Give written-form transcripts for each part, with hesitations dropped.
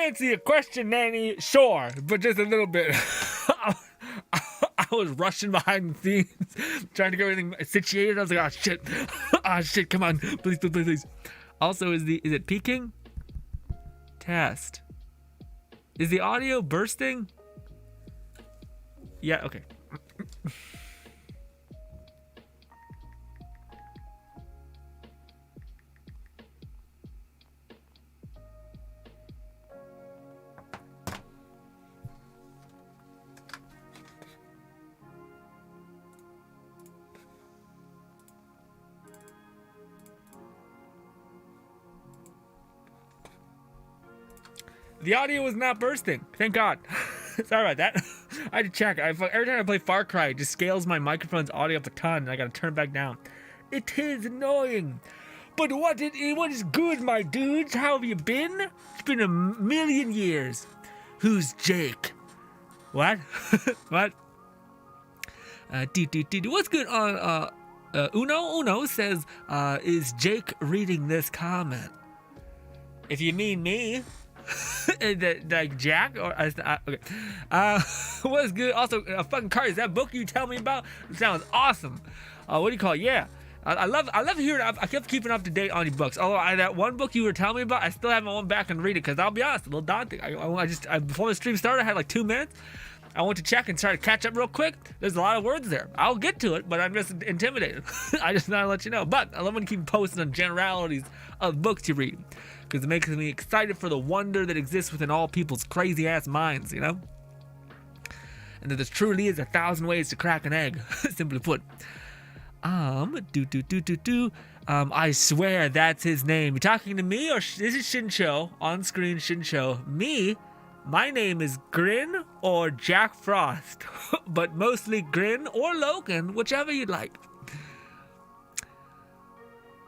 answer your question, Nanny, sure, but just a little bit. I was rushing behind the scenes, trying to get everything situated. I was like, oh shit, oh shit, come on, please, please, please, please. Also, is it peaking? Test. Is the audio bursting? Yeah, okay. The audio was not bursting. Thank God. Sorry about that. I had to check. Every time I play Far Cry, it just scales my microphone's audio up a ton, and I gotta turn it back down. It is annoying. But what is good, my dudes? How have you been? It's been a million years. Who's Jake? What? What? What's good on Uno says, is Jake reading this comment? If you mean me. Like Jack or okay. What's good? Also, fucking Cardi, that book you tell me about sounds awesome. What do you call it? Yeah, I love hearing. I kept keeping up to date on your books. Although that one book you were telling me about, I still haven't went back and read it because I'll be honest, a little daunting. I before the stream started, I had like 2 minutes. I went to check and try to catch up real quick. There's a lot of words there. I'll get to it, but I'm just intimidated. I just want to let you know. But I love when you keep posting on generalities of books you read, because it makes me excited for the wonder that exists within all people's crazy ass minds, you know? And that there truly is 1,000 ways to crack an egg, simply put. I swear that's his name. You talking to me or this is Shincho? On screen Shincho. Me? My name is Grin or Jack Frost, but mostly Grin or Logan, whichever you'd like.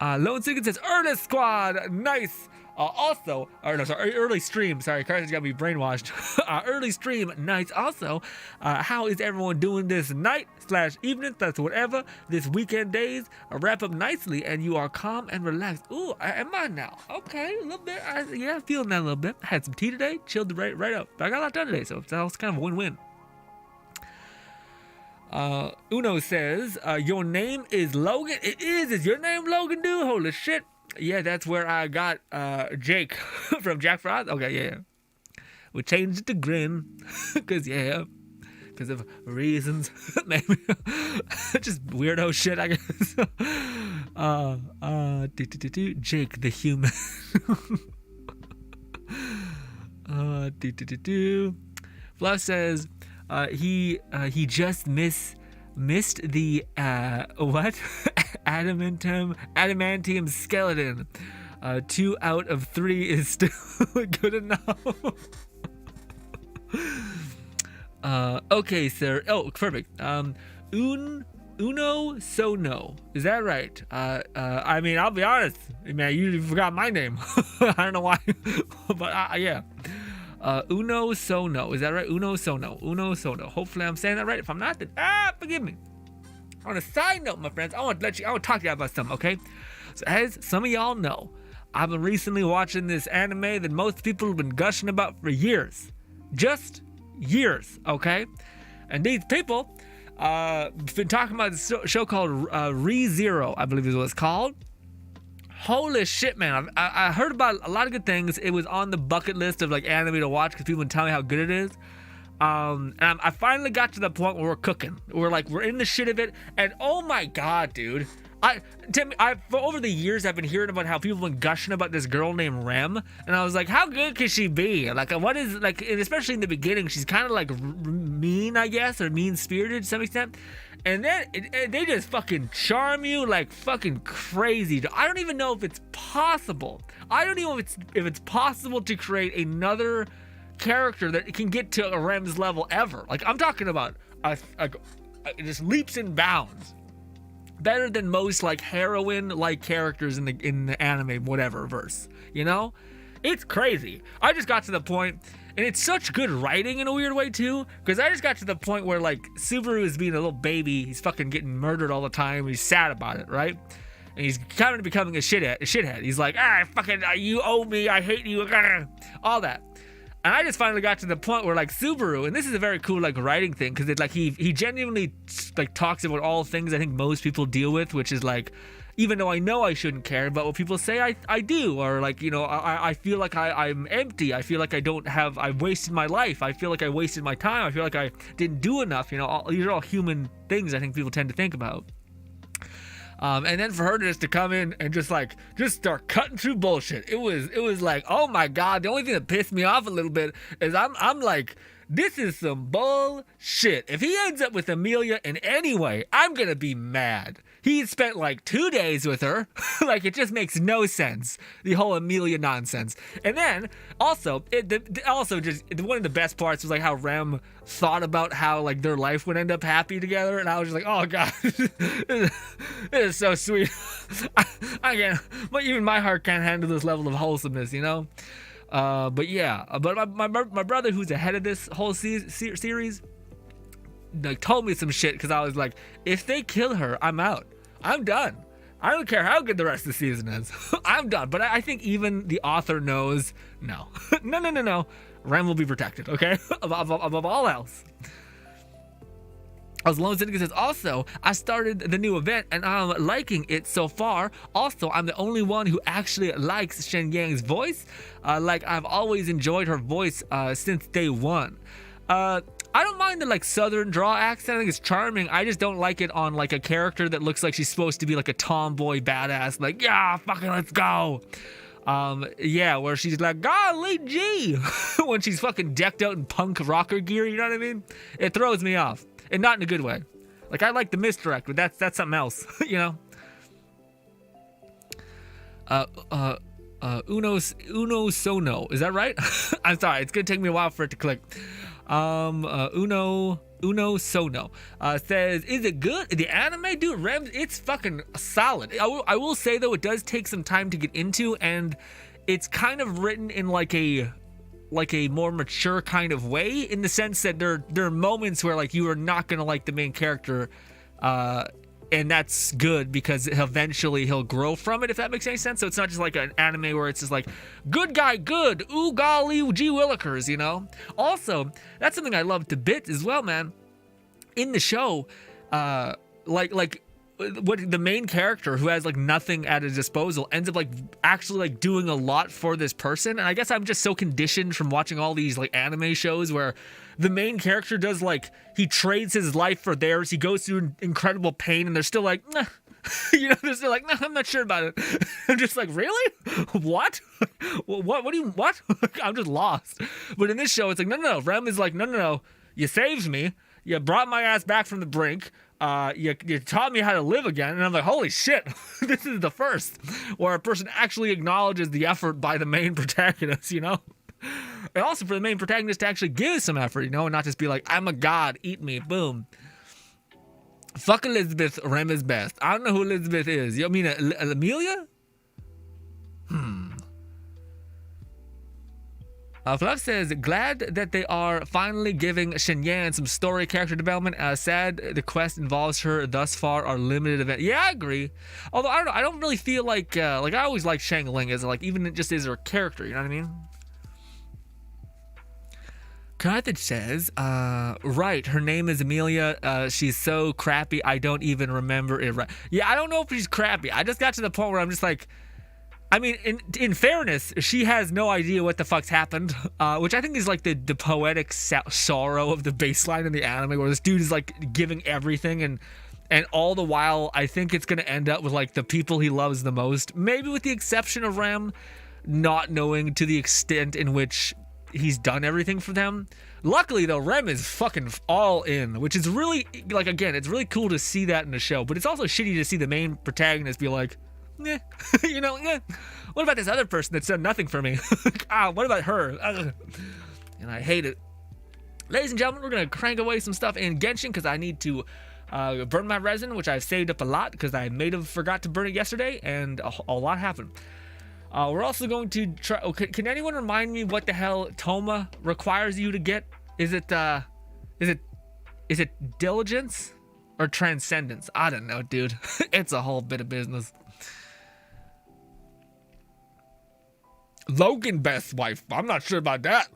Lone Sigan says, Ernest Squad, nice. Early stream. Sorry, Carson's got me brainwashed. Early stream, nice. Also, how is everyone doing this night / evening / whatever, this weekend days? Wrap up nicely and you are calm and relaxed. Ooh, am I now? Okay, a little bit. I'm feeling that a little bit. Had some tea today, chilled right up. But I got a lot done today, so that was kind of a win-win. Uno says, your name is Logan? It is. Is your name Logan, dude? Holy shit. Yeah, that's where I got Jake from Jack Frost. Okay, yeah. We changed it to Grin because of reasons. Maybe just weirdo shit, I guess. Jake the human. Fluff says he just missed the what? Adamantium skeleton. 2 out of 3 is still good enough. Okay, sir. Oh, perfect. Uno Sono. Is that right? I mean, I'll be honest. Man, you forgot my name. I don't know why, but yeah. Uno Sono. Is that right? Uno Sono. Hopefully I'm saying that right. If I'm not, then forgive me. On a side note, my friends, I want to talk to you about something, okay? So as some of y'all know, I've been recently watching this anime that most people have been gushing about for years. Just years, okay? And these people been talking about this show called ReZero, I believe is what it's called. Holy shit, man. I heard about a lot of good things. It was on the bucket list of like anime to watch because people been telling me how good it is. And I finally got to the point where we're cooking. We're in the shit of it. And oh my God, dude. For over the years, I've been hearing about how people have been gushing about this girl named Rem. And I was like, how good can she be? Like, what is, like, and especially in the beginning, she's kind of like mean, I guess, or mean-spirited to some extent. And then they just fucking charm you like fucking crazy. I don't even know if it's possible. I don't even know if it's possible to create another character that can get to a Rem's level ever. Like, I'm talking about just leaps and bounds. Better than most like heroine-like characters in the anime whatever verse. You know? It's crazy. I just got to the point, and it's such good writing in a weird way too, because I just got to the point where like Subaru is being a little baby. He's fucking getting murdered all the time. He's sad about it, right? And he's kind of becoming a shithead. He's like, fucking, you owe me. I hate you. All that. And I just finally got to the point where like Subaru, and this is a very cool like writing thing, because it like he genuinely like talks about all things I think most people deal with, which is like, even though I know I shouldn't care, but what people say I do, or like, you know, I feel like I'm empty. I feel like I've wasted my life. I feel like I wasted my time. I feel like I didn't do enough. You know, these are all human things I think people tend to think about. And then for her to come in and just start cutting through bullshit. It was like, oh my God. The only thing that pissed me off a little bit is I'm like, this is some bullshit. If he ends up with Amelia in any way, I'm gonna be mad. He spent like 2 days with her. Like, it just makes no sense. The whole Amelia nonsense. And then also, one of the best parts was like how Rem thought about how like their life would end up happy together, and I was just like, oh God, this is so sweet. I can't, but even my heart can't handle this level of wholesomeness, you know. But yeah, but my brother, who's ahead of this whole series, like told me some shit, because I was like, if they kill her, I'm out. I'm done. I don't care how good the rest of the season is. I'm done. But I think even the author knows, no. No. Rem will be protected, okay? above all else. As long as it says, also, I started the new event and I'm liking it so far. Also, I'm the only one who actually likes Shen Yang's voice. Like, I've always enjoyed her voice since day one. I don't mind the like southern draw accent. I think it's charming. I just don't like it on like a character that looks like she's supposed to be like a tomboy badass, like, yeah, fucking let's go. Yeah, where she's like, golly gee, when she's fucking decked out in punk rocker gear, you know what I mean? It throws me off, and not in a good way. Like, I like the misdirect, but that's something else, you know? Uno Sono, is that right? I'm sorry, it's gonna take me a while for it to click. Uno Sono says, is it good? The anime, dude, Rem, it's fucking solid. I will say though, it does take some time to get into, and it's kind of written in like a more mature kind of way, in the sense that there are moments where like you are not gonna like the main character, and that's good, because eventually he'll grow from it, if that makes any sense. So it's not just like an anime where it's just like, good guy, good, ooh golly gee willikers, you know. Also, that's something I love to bits as well, man. In the show, like what the main character, who has like nothing at his disposal, ends up like actually like doing a lot for this person. And I guess I'm just so conditioned from watching all these like anime shows where the main character does like, he trades his life for theirs. He goes through incredible pain, and they're still like, nah. You know, they're still like, nah, I'm not sure about it. I'm just like, really? What? What do you, what? I'm just lost. But in this show, it's like, no. Rem is like, no. You saved me. You brought my ass back from the brink. You taught me how to live again. And I'm like, holy shit. This is the first where a person actually acknowledges the effort by the main protagonist, you know? And also for the main protagonist to actually give some effort, you know, and not just be like, I'm a god, eat me, boom. Fuck Elizabeth, Rem is best. I don't know who Elizabeth is. You mean Amelia? Fluff says, glad that they are finally giving Shen Yan some story character development. Sad the quest involves her thus far are limited event. Yeah, I agree. Although I don't really feel like I always like Shang Ling as like, even just as her character, you know what I mean? Carthage says, right, her name is Amelia. She's so crappy, I don't even remember it right. Yeah, I don't know if she's crappy. I just got to the point where I'm just like, I mean, in fairness, she has no idea what the fuck's happened, which I think is like the poetic sorrow of the baseline in the anime, where this dude is like giving everything, and all the while, I think it's going to end up with like the people he loves the most, maybe with the exception of Rem, not knowing to the extent in which he's done everything for them. Luckily though, Rem is fucking all in, which is really, like, again, it's really cool to see that in the show, but it's also shitty to see the main protagonist be like, yeah, you know, yeah. What about this other person that's done nothing for me? What about her? And I hate it. Ladies and gentlemen, we're gonna crank away some stuff in Genshin, because I need to burn my resin, which I've saved up a lot because I may have forgot to burn it yesterday, and a lot happened. We're also going to try. Oh, can anyone remind me what the hell Toma requires you to get? Is it diligence or transcendence? I don't know, dude. It's a whole bit of business. Logan best wife. I'm not sure about that.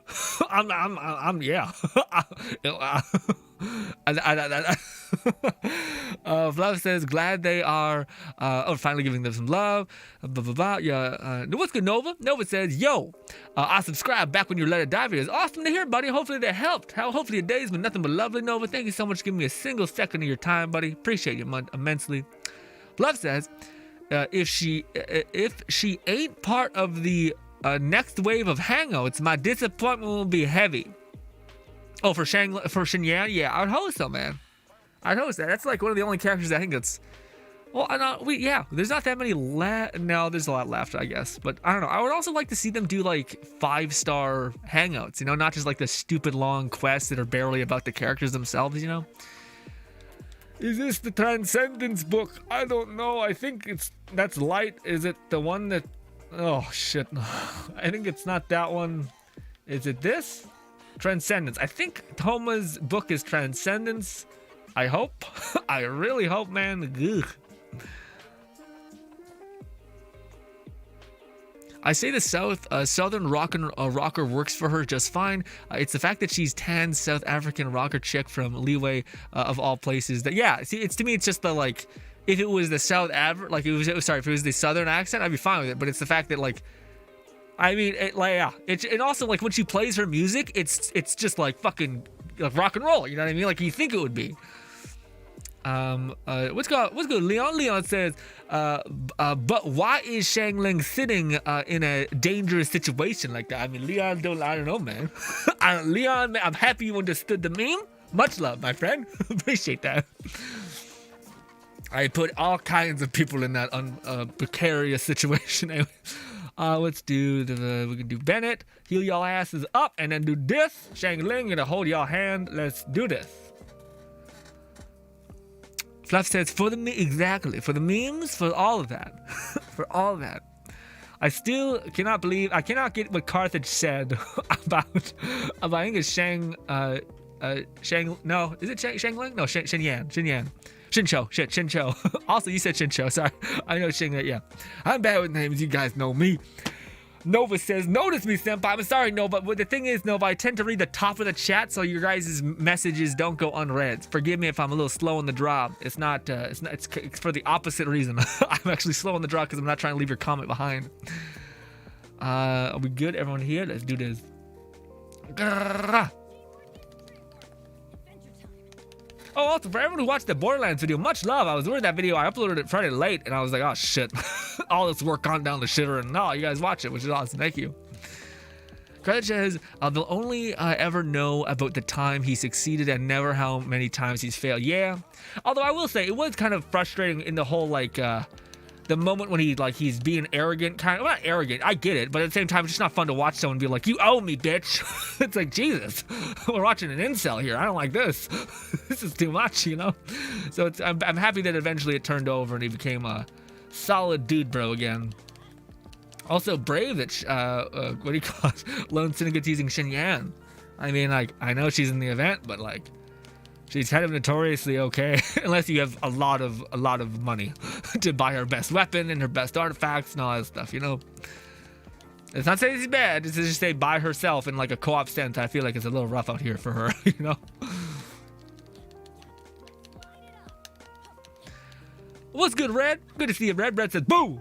Yeah. Fluff says glad they are finally giving them some love. Blah blah blah. Yeah. What's good, Nova? Nova says, yo, I subscribed back when your Let It Die video. It's awesome to hear, buddy. Hopefully that helped. Hopefully your day's been nothing but lovely, Nova. Thank you so much for giving me a single second of your time, buddy. Appreciate you immensely. Fluff says, if she ain't part of the next wave of Hangouts, my disappointment will be heavy. Oh, for Shenyan? Yeah, I would hope so, man. I'd hope so. That's like one of the only characters I think that's... Well, there's not that many left. No, there's a lot left, I guess. But I don't know. I would also like to see them do like 5-star Hangouts, you know, not just like the stupid long quests that are barely about the characters themselves, you know? Is this the Transcendence book? I don't know. I think that's Light. Is it the one that... Oh, shit. I think it's not that one. Is it this? Transcendence. I think Toma's book is Transcendence. I hope. I really hope, man. Ugh. I say the Southern rocker works for her just fine. It's the fact that she's tan South African rocker chick from Leeway of all places. It's to me, it's just the like... If it was the if it was the Southern accent, I'd be fine with it. But it's the fact that and also like when she plays her music, it's just like fucking like rock and roll. You know what I mean? Like you think it would be. What's good? Leon says, but why is Shang Ling sitting in a dangerous situation like that? I mean, Leon, I don't know, man. Leon, man, I'm happy you understood the meme. Much love, my friend. Appreciate that. I put all kinds of people in that precarious situation. Anyway, let's do we can do Bennett. Heal y'all asses up and then do this. Shang Ling, gonna hold y'all hand. Let's do this. Fluff says for the memes, for all of that, for all of that. I still cannot get what Carthage said about I think it's Shang. No, is it Shang Ling? No, Shenyan. Shincho. Also, you said Shincho. Sorry. I know Shinga, yeah. I'm bad with names. You guys know me. Nova says, notice me, senpai. I'm sorry, Nova. But the thing is, Nova, I tend to read the top of the chat so your guys' messages don't go unread. Forgive me if I'm a little slow on the draw. It's for the opposite reason. I'm actually slow on the draw because I'm not trying to leave your comment behind. Are we good? Everyone here? Let's do this. Grrrr. Oh, also, for everyone who watched the Borderlands video, much love. I was worried that video, I uploaded it Friday late, and I was like, oh, shit. All this work gone down the shitter, and no, you guys watch it, which is awesome. Thank you. Credit says, they'll only ever know about the time he succeeded and never how many times he's failed. Yeah. Although I will say, it was kind of frustrating in the whole, the moment when he's being arrogant, not arrogant, I get it, but at the same time, it's just not fun to watch someone be like, you owe me, bitch. It's like, Jesus, we're watching an incel here. I don't like this. This is too much, you know? So I'm happy that eventually it turned over and he became a solid dude bro again. Also, brave that, what do you call it? Lone Syndicate teasing Shenyan. I mean, I know she's in the event, but she's kind of notoriously okay, unless you have a lot of money to buy her best weapon and her best artifacts and all that stuff, you know? It's not saying she's bad, it's just say by herself in a co-op sense. I feel like it's a little rough out here for her, you know? What's good, Red? Good to see you, Red. Red says, boo!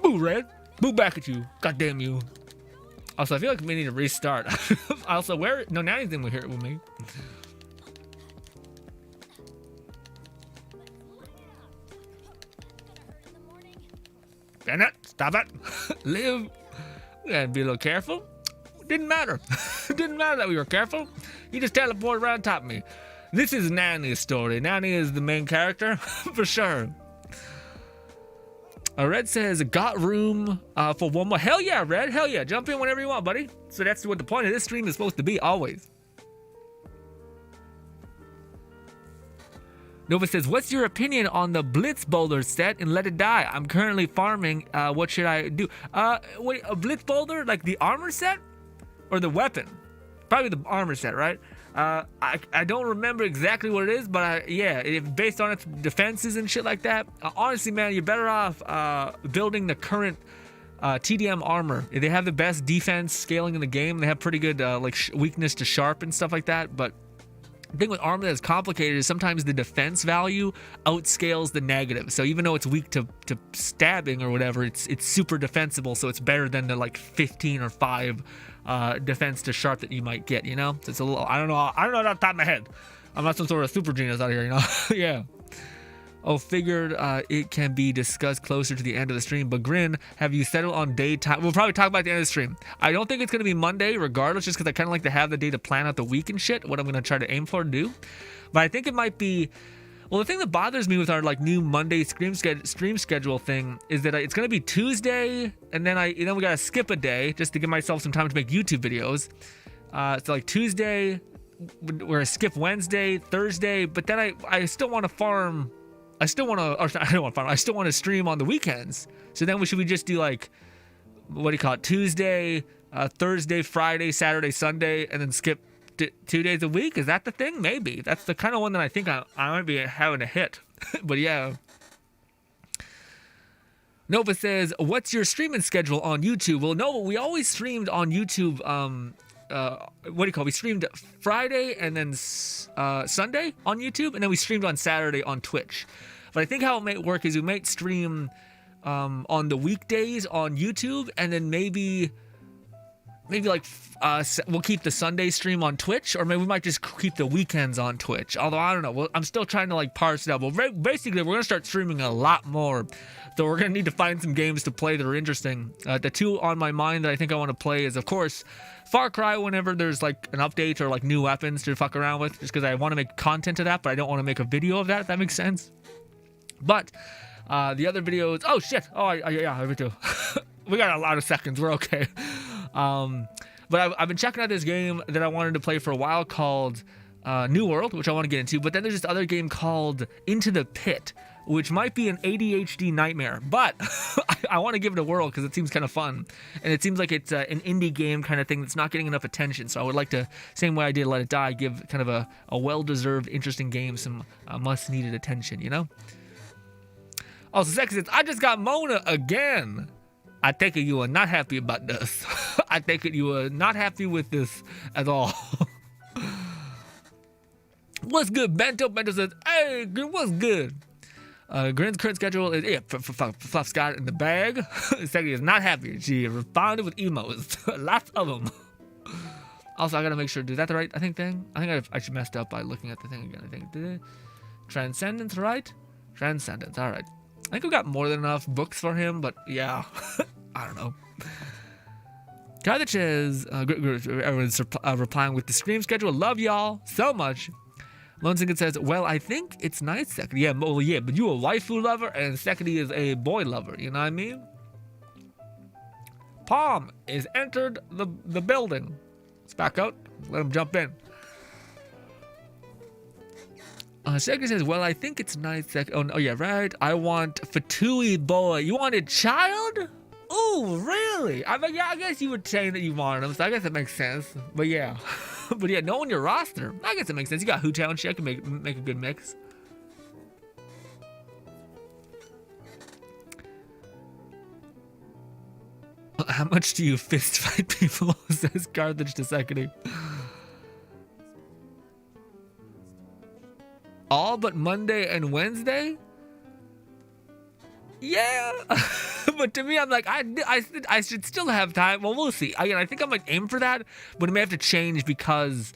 Boo, Red! Boo back at you. God damn you. Also, I feel like we need to restart. Also, no, now he's in here with me. Bennett, stop it. Live. We gotta be a little careful. Didn't matter. Didn't matter that we were careful. You just teleported around top of me. This is Nanny's story. Nanny is the main character, for sure. Red says, got room for one more. Hell yeah, Red. Hell yeah. Jump in whenever you want, buddy. So that's what the point of this stream is supposed to be, always. Nova says, what's your opinion on the Blitz Boulder set in Let It Die? I'm currently farming. What should I do? Wait, a Blitz Boulder? Like the armor set? Or the weapon? Probably the armor set, right? I don't remember exactly what it is, but yeah, based on its defenses and shit like that. Honestly, man, you're better off building the current TDM Armor. They have the best defense scaling in the game. They have pretty good weakness to sharp and stuff like that. But the thing with Armor that's complicated is sometimes the defense value outscales the negative. So even though it's weak to stabbing or whatever, it's super defensible. So it's better than the like 15 or 5 defense to sharp that you might get. You know, so it's a little. I don't know off the top of my head. I'm not some sort of super genius out here. You know, yeah. Oh, figured it can be discussed closer to the end of the stream. But Grin, have you settled on daytime? We'll probably talk about the end of the stream. I don't think it's going to be Monday regardless, just because I kind of like to have the day to plan out the week and shit, what I'm going to try to aim for to do. But I think it might be... Well, the thing that bothers me with our like new Monday stream schedule thing is that it's going to be Tuesday, and then we got to skip a day just to give myself some time to make YouTube videos. So like Tuesday, we're going to skip Wednesday, Thursday, but then I still want to farm... I still want to stream on the weekends. So then should we just do like, what do you call it? Tuesday, Thursday, Friday, Saturday, Sunday, and then skip 2 days a week? Is that the thing? Maybe. That's the kind of one that I think I might be having a hit. But yeah. Nova says, what's your streaming schedule on YouTube? Well, Nova, we always streamed on YouTube. We streamed Friday and then Sunday on YouTube, and then we streamed on Saturday on Twitch. But I think how it might work is we might stream on the weekdays on YouTube, and then maybe we'll keep the Sunday stream on Twitch, or maybe we might just keep the weekends on Twitch. Although I don't know, I'm still trying to like parse it out. But basically, we're gonna start streaming a lot more, so we're gonna need to find some games to play that are interesting. The two on my mind that I think I want to play is, of course, Far Cry. Whenever there's like an update or like new weapons to fuck around with, just because I want to make content of that, but I don't want to make a video of that. If that makes sense. But the other videos. Oh shit! Oh yeah, me too. We got a lot of seconds. We're okay. But I've been checking out this game that I wanted to play for a while called New World, which I want to get into. But then there's this other game called Into the Pit, which might be an ADHD nightmare. But I want to give it a whirl because it seems kind of fun. And it seems like it's an indie game kind of thing that's not getting enough attention. So I would like to, same way I did Let It Die, give kind of a well-deserved, interesting game some much-needed attention, you know? Also, Sexy says, I just got Mona again. I take it you are not happy about this. I take it you are not happy with this at all. What's good, Bento? Bento says, hey, what's good? Grin's current schedule is, Fluff's got it in the bag. Sexy is not happy. She responded with emos. Lots of them. Also, I gotta make sure, is that the right, thing? I think I should messed up by looking at the thing again. I think, did it? Transcendence, right? Transcendence, all right. I think we got more than enough books for him, but yeah, I don't know. Kardich is everyone's replying with the stream schedule. Love y'all so much. Lone Singer says, well, I think it's nice, Sekiri. Yeah, well, yeah, but you a waifu lover and Sekiri is a boy lover. You know what I mean? Palm is entered the building. Let's back out. Let him jump in. Sekiri says, well, I think it's nice. Oh, yeah, right. I want Fatui boy. You wanted child? Ooh, really? I mean, yeah, I guess you would say that you wanted him, so I guess it makes sense. But yeah. But yeah, knowing your roster, I guess it makes sense. You got Hu-Tao and shit. I can make a good mix. How much do you fist fight people? Says Carthage to Sekiri. All but Monday and Wednesday? Yeah. But to me, I'm like, I should still have time. Well, we'll see. I think I might aim for that, but it may have to change because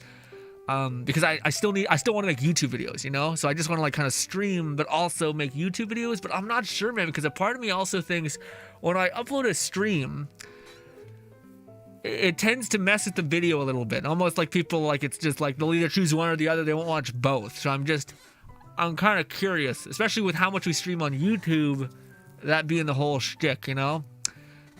I still want to make YouTube videos, you know? So I just want to like kind of stream, but also make YouTube videos. But I'm not sure, man, because a part of me also thinks when I upload a stream, it tends to mess with the video a little bit. Almost like people, like, it's just like they'll either choose one or the other. They won't watch both. So I'm kind of curious, especially with how much we stream on YouTube, that being the whole shtick, you know?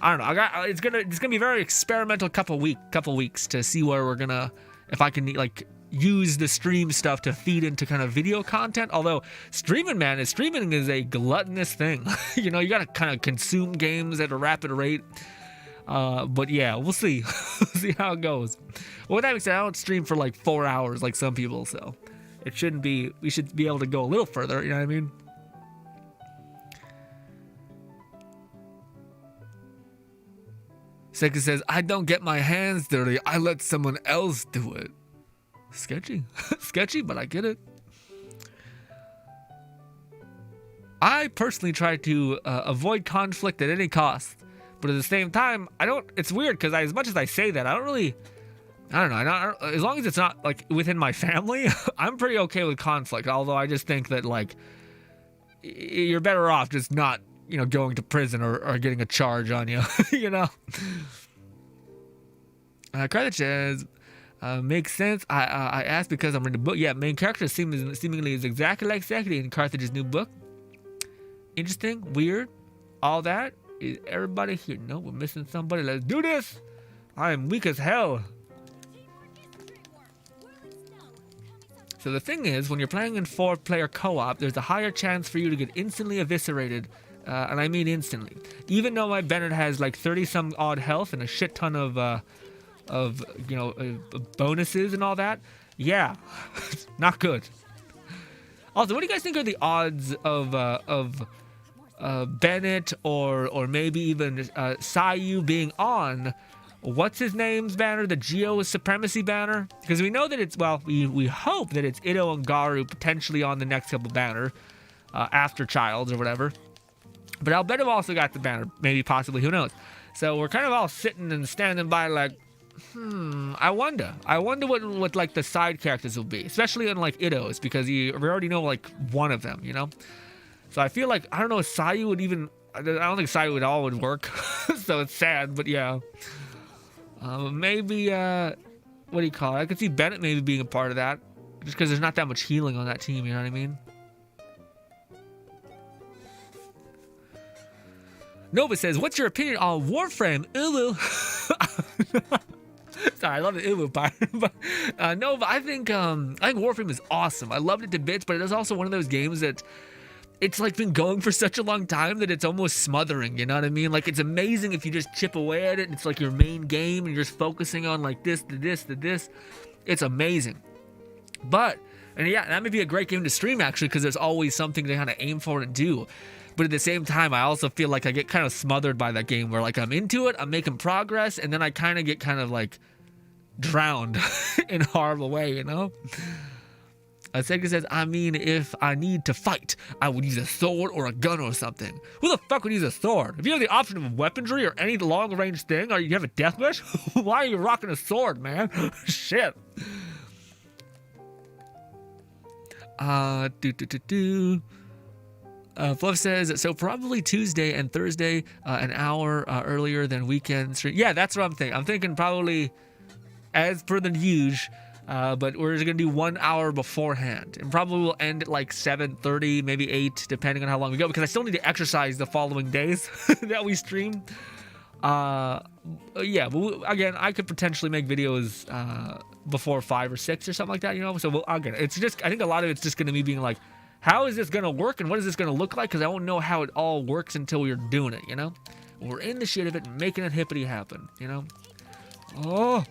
I don't know. It's gonna be a very experimental couple weeks to see where we're gonna, if I can like use the stream stuff to feed into kind of video content. Although streaming is a gluttonous thing. You know, you gotta kind of consume games at a rapid rate. But yeah, we'll see. We'll see how it goes. Well, with that being said, I don't stream for like 4 hours like some people, so it shouldn't be. We should be able to go a little further. You know what I mean? Seki says, I don't get my hands dirty. I let someone else do it. Sketchy. Sketchy, but I get it. I personally try to avoid conflict at any cost. But at the same time, I don't... It's weird because as much as I say that, I don't really... I don't know. As long as it's not, like, within my family, I'm pretty okay with conflict. Although I just think that, like, you're better off just not, you know, going to prison or getting a charge on you, you know? Carthage says, makes sense. I asked because I'm reading the book. Yeah, main character seemingly is exactly like Seki in Carthage's new book. Interesting, weird, all that. Is everybody here? No, we're missing somebody. Let's do this. I am weak as hell. So the thing is, when you're playing in 4-player co-op, there's a higher chance for you to get instantly eviscerated, and I mean instantly. Even though my Bennett has like 30-some odd health and a shit ton of you know, bonuses and all that, yeah, not good. Also, what do you guys think are the odds of Bennett or maybe even Sayu being on what's his name's banner, the Geo Supremacy banner? Because we know that it's, well, we hope that it's Ito and Garu potentially on the next couple banner after Childs or whatever. But Albedo also got the banner, maybe, possibly, who knows? So we're kind of all sitting and standing by like, I wonder what like the side characters will be, especially on like Ito's, because we already know like one of them, you know? So I feel like, I don't know if Sayu would even, I don't think Sayu at all would work. So it's sad, but yeah. Maybe, what do you call it? I could see Bennett maybe being a part of that, just because there's not that much healing on that team, you know what I mean? Nova says, what's your opinion on Warframe? Ulu. Sorry, I love the Ulu part. But Nova, I think Warframe is awesome. I loved it to bits, but it is also one of those games that it's like been going for such a long time that it's almost smothering, you know what I mean? Like, it's amazing if you just chip away at it and it's like your main game and you're just focusing on like this to this to this. It's amazing. But, and yeah, that may be a great game to stream actually, because there's always something to kind of aim for and do. But at the same time, I also feel like I get kind of smothered by that game where like I'm into it, I'm making progress, and then I kind of get kind of like drowned in a horrible way, you know? Sega says, I mean, if I need to fight, I would use a sword or a gun or something. Who the fuck would use a sword? If you have the option of weaponry or any long-range thing, or you have a death wish, why are you rocking a sword, man? Shit. Fluff says, so probably Tuesday and Thursday, an hour earlier than weekend stream. Yeah, that's what I'm thinking. I'm thinking probably as per the huge. But we're going to do 1 hour beforehand, and probably we'll end at like 7:30, maybe 8, depending on how long we go, because I still need to exercise the following days that we stream. Yeah, but again, I could potentially make videos before 5 or 6 or something like that, you know? So again, it's just, I think a lot of it's just going to be being like, how is this going to work and what is this going to look like? Because I won't know how it all works until we're doing it, you know? We're in the shit of it and making it hippity happen, you know? Oh!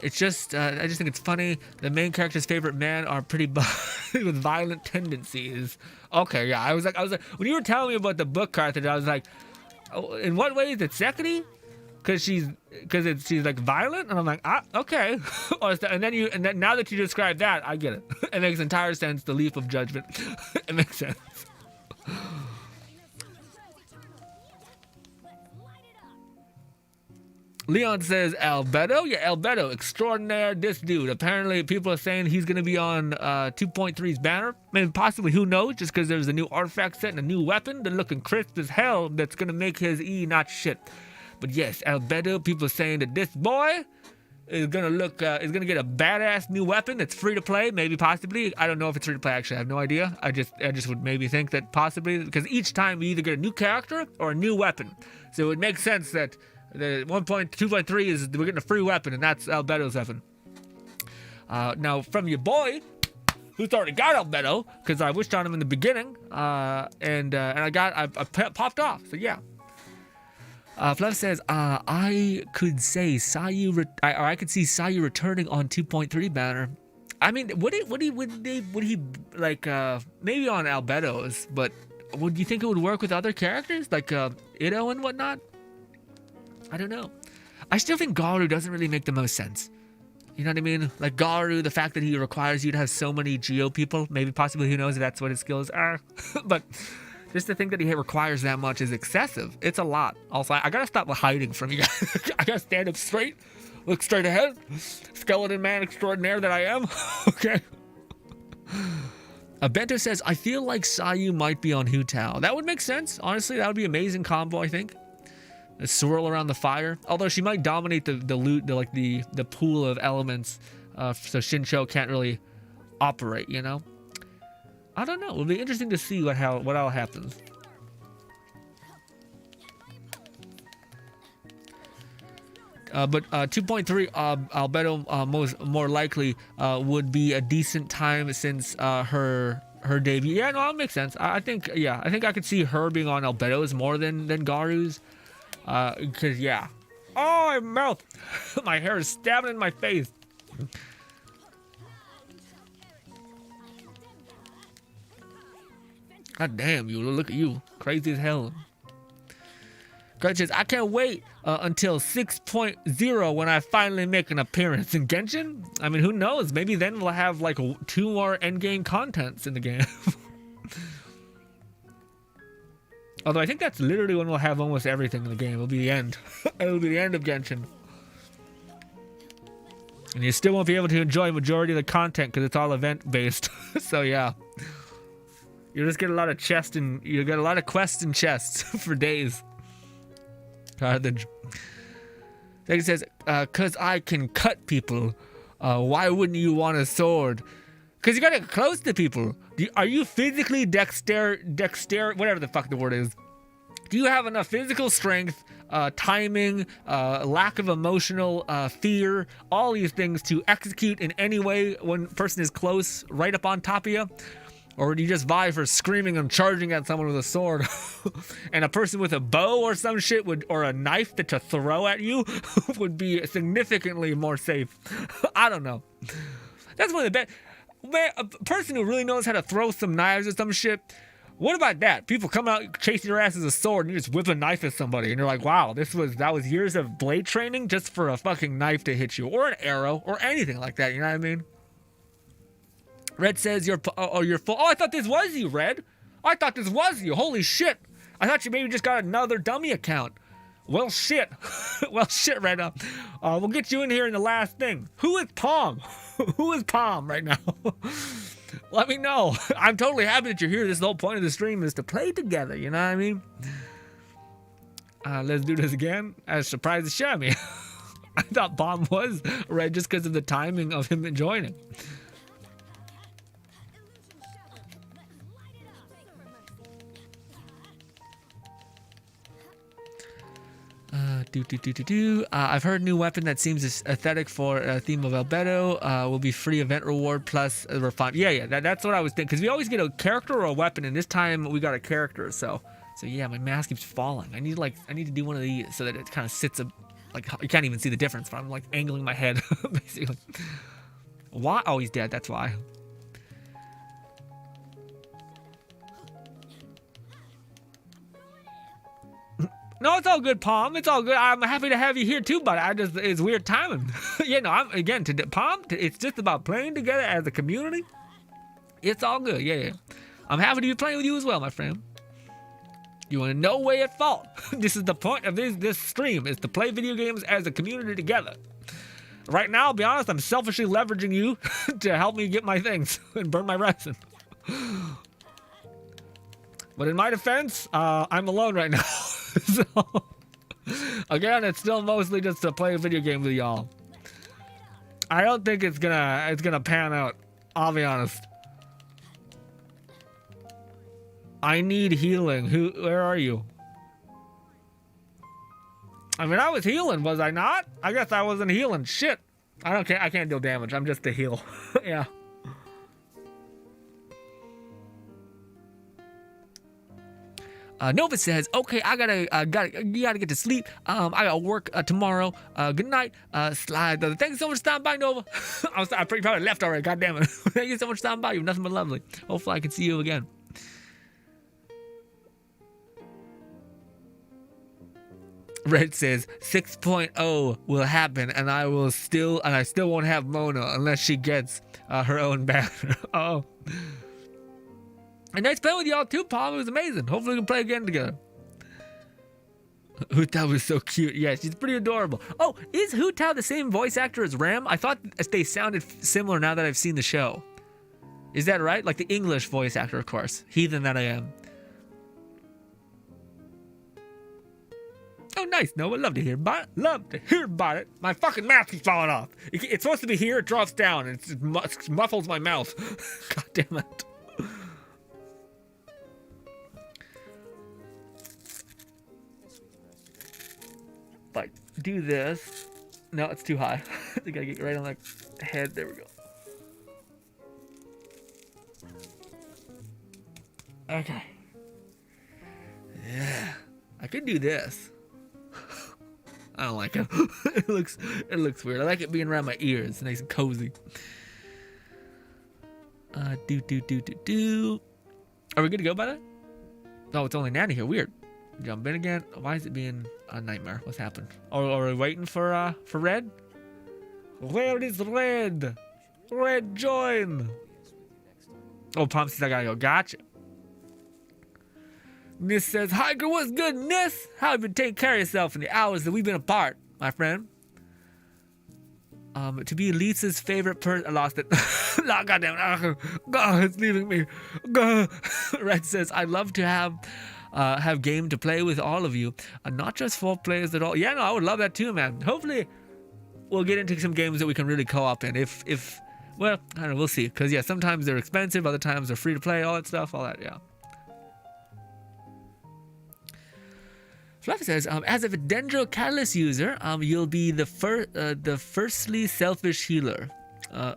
It's just, I just think it's funny. The main character's favorite men are pretty with violent tendencies. Okay, yeah, I was like, when you were telling me about the book, Carthage, I was like, oh, in what way is it Sekiri? Because she's like violent, and I'm like, okay. and then now that you describe that, I get it. It makes entire sense. The leap of judgment, it makes sense. Leon says, Albedo? Yeah, Albedo, extraordinaire, this dude. Apparently, people are saying he's going to be on 2.3's banner. Maybe possibly, who knows, just because there's a new artifact set and a new weapon. They're looking crisp as hell. That's going to make his E not shit. But yes, Albedo, people are saying that this boy is going to get a badass new weapon that's free to play, maybe possibly. I don't know if it's free to play, actually. I have no idea. I just would maybe think that possibly, because each time we either get a new character or a new weapon. So it would make sense that the 1.2.3 is we're getting a free weapon, and that's Albedo's weapon. Now, from your boy, who's already got Albedo, because I wished on him in the beginning, and I popped off. So yeah. Fluff says, I could say Sayu, I could see Sayu returning on 2.3 banner. I mean, would he like maybe on Albedo's, but would you think it would work with other characters like Ito and whatnot? I don't know. I still think Garu doesn't really make the most sense. You know what I mean? Like Garu, the fact that he requires you to have so many Geo people, maybe possibly, who knows if that's what his skills are. But just to think that he requires that much is excessive. It's a lot. Also, I gotta stop hiding from you guys. I gotta stand up straight, look straight ahead. Skeleton man extraordinaire that I am. Okay. Bento says, I feel like Sayu might be on Hu Tao. That would make sense. Honestly, that would be an amazing combo, I think. A swirl around the fire. Although she might dominate the loot, the pool of elements, so Shincho can't really operate, you know? I don't know. It'll be interesting to see what all happens. But 2.3, Albedo more likely would be a decent time since her debut. Yeah, no, that makes sense. I think I could see her being on Albedo's more than Garu's. Because, yeah. Oh, my mouth. My hair is stabbing in my face. God damn, you. Look at you. Crazy as hell. Genshin, I can't wait until 6.0 when I finally make an appearance in Genshin. I mean, who knows? Maybe then we'll have like 2 more endgame contents in the game. Although I think that's literally when we'll have almost everything in the game. It'll be the end. It'll be the end of Genshin. And you still won't be able to enjoy majority of the content because it's all event based. So yeah. You'll just get a lot of chests and you'll get a lot of quests and chests for days. Then it says, cause I can cut people. Why wouldn't you want a sword? Cause you gotta get close to people. Are you physically dexter, whatever the fuck the word is? Do you have enough physical strength, timing, lack of emotional fear, all these things to execute in any way when a person is close, right up on top of you? Or do you just vie for screaming and charging at someone with a sword? And a person with a bow or some shit or a knife to throw at you would be significantly more safe. I don't know. That's one of the best. Man, a person who really knows how to throw some knives or some shit. What about that? People come out chasing your ass with a sword and you just whip a knife at somebody and you're like, wow, that was years of blade training just for a fucking knife to hit you, or an arrow or anything like that. You know what I mean? Red says you're full. Oh, I thought this was you, Red. I thought this was you. Holy shit. I thought you maybe just got another dummy account. Well, shit. Well, shit, Red. We'll get you in here in the last thing. Who is Palm? Who is Palm right now? Let me know. I'm totally happy that you're here. This is the whole point of the stream is to play together. You know what I mean? Let's do this again. I was surprised to show me. I thought Palm was Red just because of the timing of him joining. I've heard new weapon that seems aesthetic for a theme of Albedo will be free event reward plus refine. Yeah, that's what I was thinking. Because we always get a character or a weapon, and this time we got a character. So yeah, my mask keeps falling. I need to do one of these so that it kind of sits like you can't even see the difference. But I'm like angling my head basically. Why? Oh, he's dead. That's why. No, it's all good, Palm. It's all good. I'm happy to have you here too, but it's weird timing. You know, Palm, it's just about playing together as a community. It's all good, yeah. I'm happy to be playing with you as well, my friend. You are in no way at fault. This is the point of this stream, is to play video games as a community together. Right now, I'll be honest, I'm selfishly leveraging you to help me get my things and burn my resin. But in my defense, I'm alone right now. So, again, it's still mostly just to play a video game with y'all. I don't think it's gonna pan out. I'll be honest. I need healing. Where are you? I mean, I was healing, was I not? I guess I wasn't healing. Shit. I can't deal damage. I'm just a heal. Yeah. Nova says, okay, I gotta get to sleep. I gotta work tomorrow. Good night. Slide. Thank you so much for stopping by, Nova. I probably left already. God damn it. Thank you so much for stopping by. You're nothing but lovely. Hopefully I can see you again. Red says 6.0 will happen, and I still won't have Mona unless she gets her own banner. Oh, and nice playing with y'all too, Palm. It was amazing. Hopefully we can play again together. Hu Tao was so cute. Yeah, she's pretty adorable. Oh, is Hu Tao the same voice actor as Ram? I thought they sounded similar now that I've seen the show. Is that right? Like the English voice actor, of course. Heathen that I am. Oh, nice, Noah. Love to hear about it. Love to hear about it. My fucking mouth keeps falling off. It's supposed to be here. It drops down. And it muffles my mouth. God damn it. Like, do this. No, it's too high. I gotta get right on the head. There we go. Okay. Yeah. I could do this. I don't like it. It looks weird. I like it being around my ears. It's nice and cozy. Do. Are we good to go by that? Oh, it's only Nanny here. Weird. Jump in again. Why is it being a nightmare? What's happened? Oh, are we waiting for Red? Where is Red? Red, join. Oh, Palm says I gotta go. Gotcha. Nis says, "Hi, girl, what's good, Nis? How have you been taking care of yourself in the hours that we've been apart, my friend?" To be Lisa's favorite person. I lost it. Oh, goddamn it. God, it's leaving me. God. Red says, "I'd love to have game to play with all of you. Not just 4 players at all." Yeah, no, I would love that too, man. Hopefully, we'll get into some games that we can really co-op in. Well, I don't know, we'll see. Because, yeah, sometimes they're expensive. Other times they're free to play. All that stuff. All that, yeah. Fluff says, as a Dendro Catalyst user, you'll be the firstly selfish healer.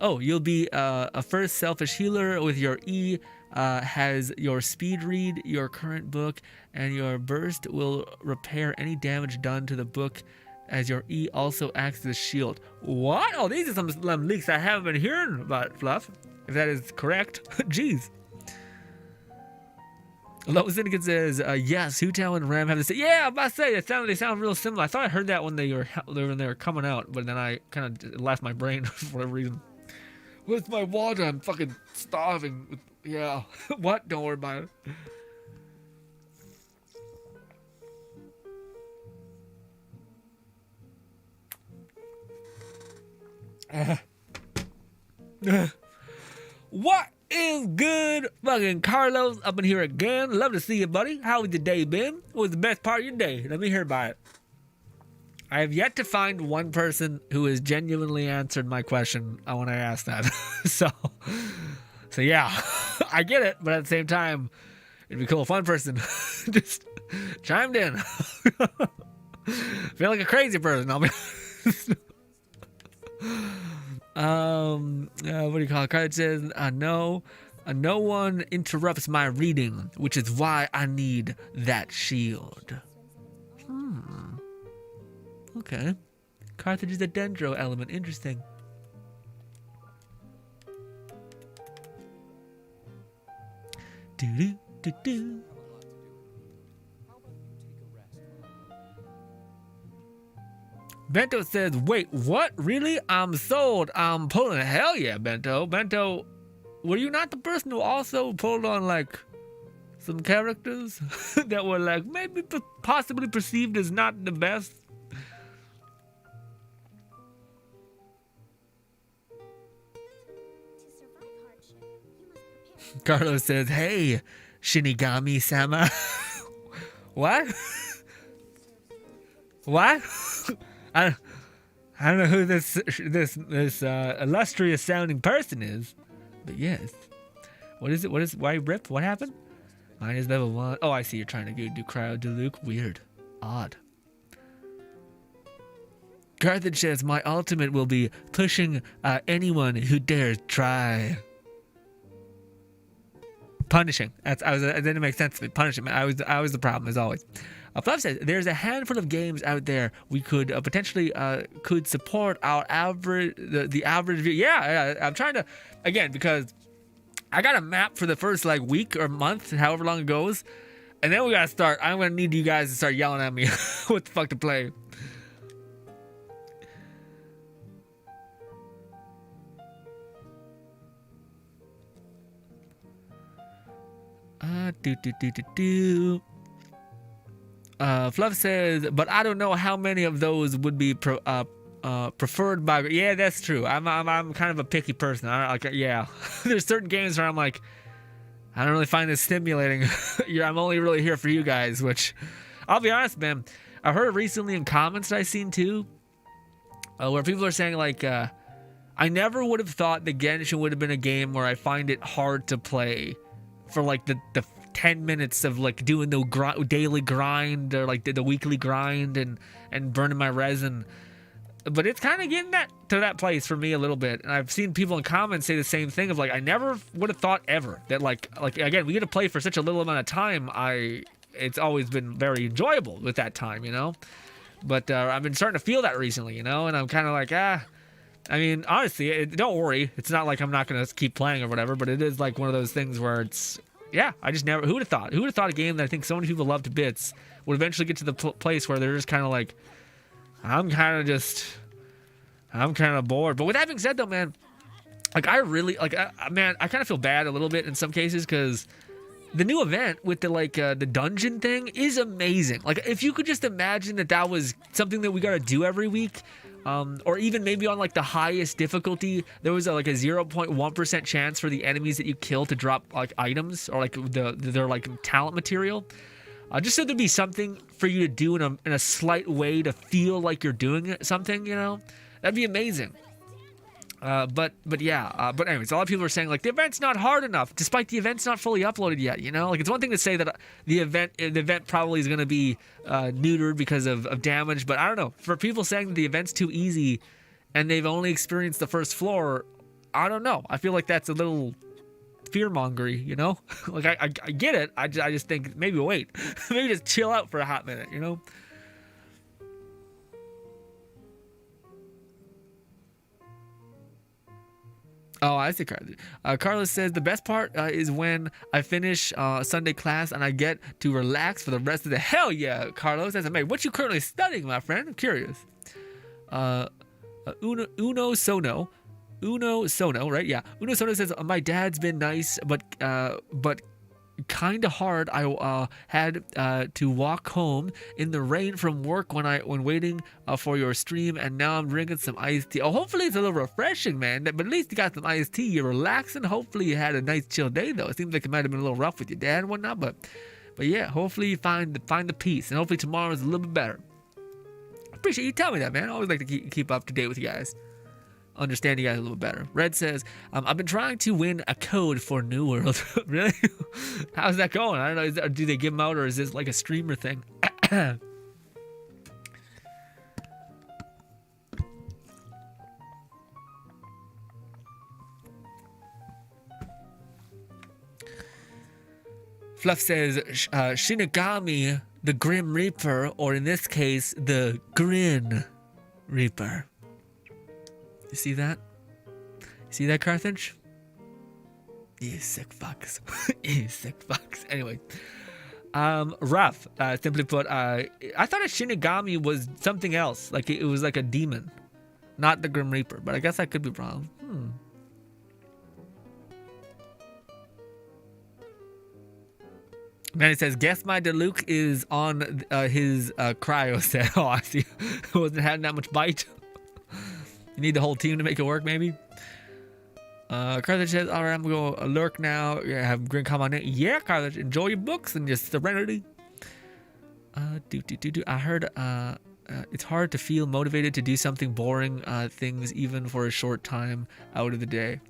You'll be a first selfish healer with your E. Has your speed read, your current book, and your burst will repair any damage done to the book, as your E also acts as a shield. What? Oh, these are some leaks I haven't been hearing about, Fluff. If that is correct. Jeez. Low Syndicate says, yes, Hu Tao and Ram have the same. Yeah, I'm about to say, they sound real similar. I thought I heard that when they were coming out, but then I kind of left my brain for whatever reason. Where's my water? I'm fucking starving. Yeah. What? Don't worry about it. What is good? Fucking Carlos up in here again. Love to see you, buddy. How has your day been? What was the best part of your day? Let me hear about it. I have yet to find one person who has genuinely answered my question when I asked that. So yeah, I get it, but at the same time, it'd be cool if one person just chimed in. Feel like a crazy person. I'll be what do you call it? Card says, no one interrupts my reading, which is why I need that shield. Okay. Carthage is a Dendro element. Interesting. Do. Bento says, wait, what? Really? I'm sold. I'm pulling. Hell yeah, Bento. Bento, were you not the person who also pulled on, like, some characters that were, like, maybe possibly perceived as not the best? Carlos says, hey, Shinigami-sama. What? What? I don't know who this illustrious sounding person is, but yes. What is it? Why rip? What happened? Mine is level 1. Oh, I see. You're trying to do cryo Diluc. Weird. Odd. Carthage says, my ultimate will be pushing anyone who dares try. Punishing. It didn't make sense to me. Punishing. I was the problem, as always. Fluff says, there's a handful of games out there we could potentially could support our average, the average view. Yeah, I'm trying to, again, because I got a map for the first, like, week or month, however long it goes, And then we gotta start. I'm gonna need you guys to start yelling at me what the fuck to play. Fluff says, but I don't know how many of those would be preferred by. Yeah, that's true. I'm kind of a picky person. Yeah, there's certain games where I'm like, I don't really find this stimulating. I'm only really here for you guys. Which, I'll be honest, man. I heard recently in comments that I seen too, where people are saying like, I never would have thought that Genshin would have been a game where I find it hard to play for like the 10 minutes of like doing the daily grind or like the weekly grind and burning my resin. But it's kind of getting to that place for me a little bit. And I've seen people in comments say the same thing of like, I never would have thought ever that like again, we get to play for such a little amount of time. It's always been very enjoyable with that time, you know? But I've been starting to feel that recently, you know? And I'm kind of like, I mean, honestly, don't worry. It's not like I'm not going to keep playing or whatever, but it is like one of those things where it's, yeah, I just never, who would have thought? Who would have thought a game that I think so many people love to bits would eventually get to the place where they're just kind of like, I'm kind of bored. But with that being said, though, man, like I really, like, man, I kind of feel bad a little bit in some cases because the new event with the like the dungeon thing is amazing. Like, if you could just imagine that was something that we got to do every week. Or even maybe on like the highest difficulty, there was like a 0.1% chance for the enemies that you kill to drop like items or like their like talent material. Just so there'd be something for you to do in a slight way to feel like you're doing something, you know, that'd be amazing. But anyways, a lot of people are saying like the event's not hard enough, despite the event's not fully uploaded yet. You know, like it's one thing to say that the event probably is going to be neutered because of damage, but I don't know. For people saying that the event's too easy and they've only experienced the first floor, I don't know. I feel like that's a little fear-mongery, you know. Like I get it. I just think maybe wait, maybe just chill out for a hot minute, you know. Oh, I see. Carlos says the best part is when I finish Sunday class and I get to relax for the rest of the. Hell yeah, Carlos. That's amazing. What you currently studying, my friend? I'm curious. Uno Sono, right? Yeah. Uno Sono says my dad's been nice, but kind of hard. I had to walk home in the rain from work when waiting for your stream, and now I'm drinking some iced tea. Oh, hopefully it's a little refreshing, man. But at least you got some iced tea. You're relaxing. Hopefully you had a nice chill day, though. It seems like it might have been a little rough with your dad and whatnot, but yeah, hopefully you find the peace, and hopefully tomorrow is a little bit better. Appreciate you telling me that, man. I always like to keep up to date with you guys. Understand you guys a little better. Red says, I've been trying to win a code for New World. Really? How's that going? I don't know. Do they give them out, or is this like a streamer thing? Fluff says, Shinigami, the Grim Reaper, or in this case, the Grin Reaper. You see that? You see that, Carthage? You sick fucks. You sick fucks. Anyway. Rough. Simply put, I thought a Shinigami was something else. Like it was like a demon. Not the Grim Reaper. But I guess I could be wrong. Man, it says, guess my Diluc is on his cryo set. Oh, I see. Wasn't having that much bite. You need the whole team to make it work, maybe. Carthage says, all right, I'm going to lurk now. Yeah, have Grin come on in. Yeah, Carthage, enjoy your books and your serenity. I heard it's hard to feel motivated to do something boring things even for a short time out of the day.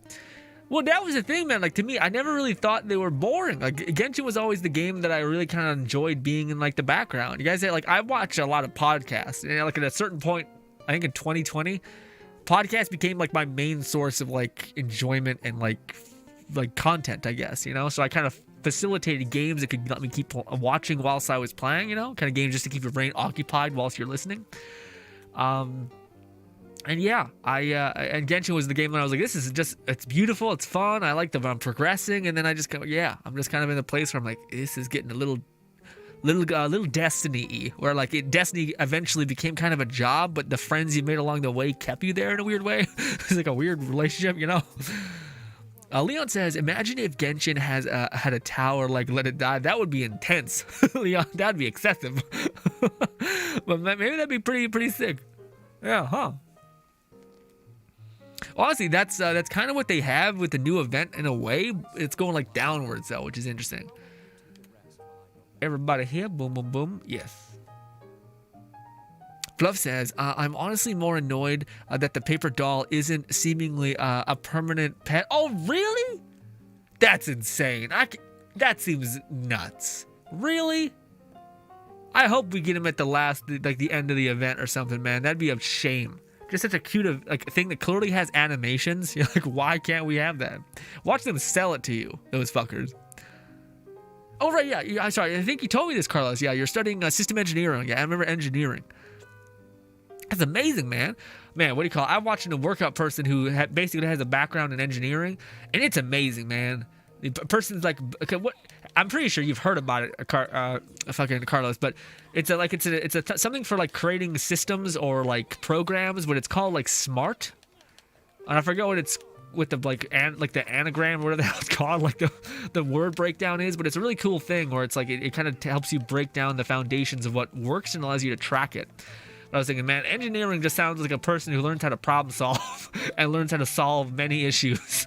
Well, that was the thing, man. Like, to me, I never really thought they were boring. Like, Genshin was always the game that I really kind of enjoyed being in, like, the background. You guys say, like, I watch a lot of podcasts. And, like, at a certain point, I think in 2020... podcast became like my main source of like enjoyment and like content, I guess, you know. So I kind of facilitated games that could let me keep watching whilst I was playing, you know, kind of games just to keep your brain occupied whilst you're listening. And yeah, and Genshin was the game when I was like, this is just, it's beautiful, it's fun, I like I'm progressing, and then I just go, yeah, I'm just kind of in a place where I'm like, this is getting a little little Destiny, where like Destiny eventually became kind of a job, but the friends you made along the way kept you there in a weird way. It's like a weird relationship, you know. Leon says, imagine if Genshin had a tower like Let It Die. That would be intense. Leon, that'd be excessive. But maybe that'd be pretty sick. Yeah, huh? Honestly, that's kind of what they have with the new event in a way. It's going like downwards though, which is interesting. Everybody here, boom, boom, boom. Yes. Fluff says, I'm honestly more annoyed that the paper doll isn't seemingly a permanent pet. Oh, really? That's insane. That seems nuts. Really? I hope we get him at the last, like the end of the event or something, man. That'd be a shame. Just such a cute like thing that clearly has animations. You're like, why can't we have that? Watch them sell it to you, those fuckers. Oh, right, yeah. I'm sorry. I think you told me this, Carlos. Yeah, you're studying system engineering. Yeah, I remember engineering. That's amazing, man. Man, what do you call it? I'm watching a workout person who basically has a background in engineering, and it's amazing, man. The person's like, okay, what? I'm pretty sure you've heard about it, fucking Carlos, but it's something for like creating systems or like programs, but it's called like SMART, and I forget what it's with the like the anagram, whatever the hell it's called, like the word breakdown is, but it's a really cool thing where it's like it kind of helps you break down the foundations of what works and allows you to track it. But I was thinking, man, engineering just sounds like a person who learns how to problem solve and learns how to solve many issues.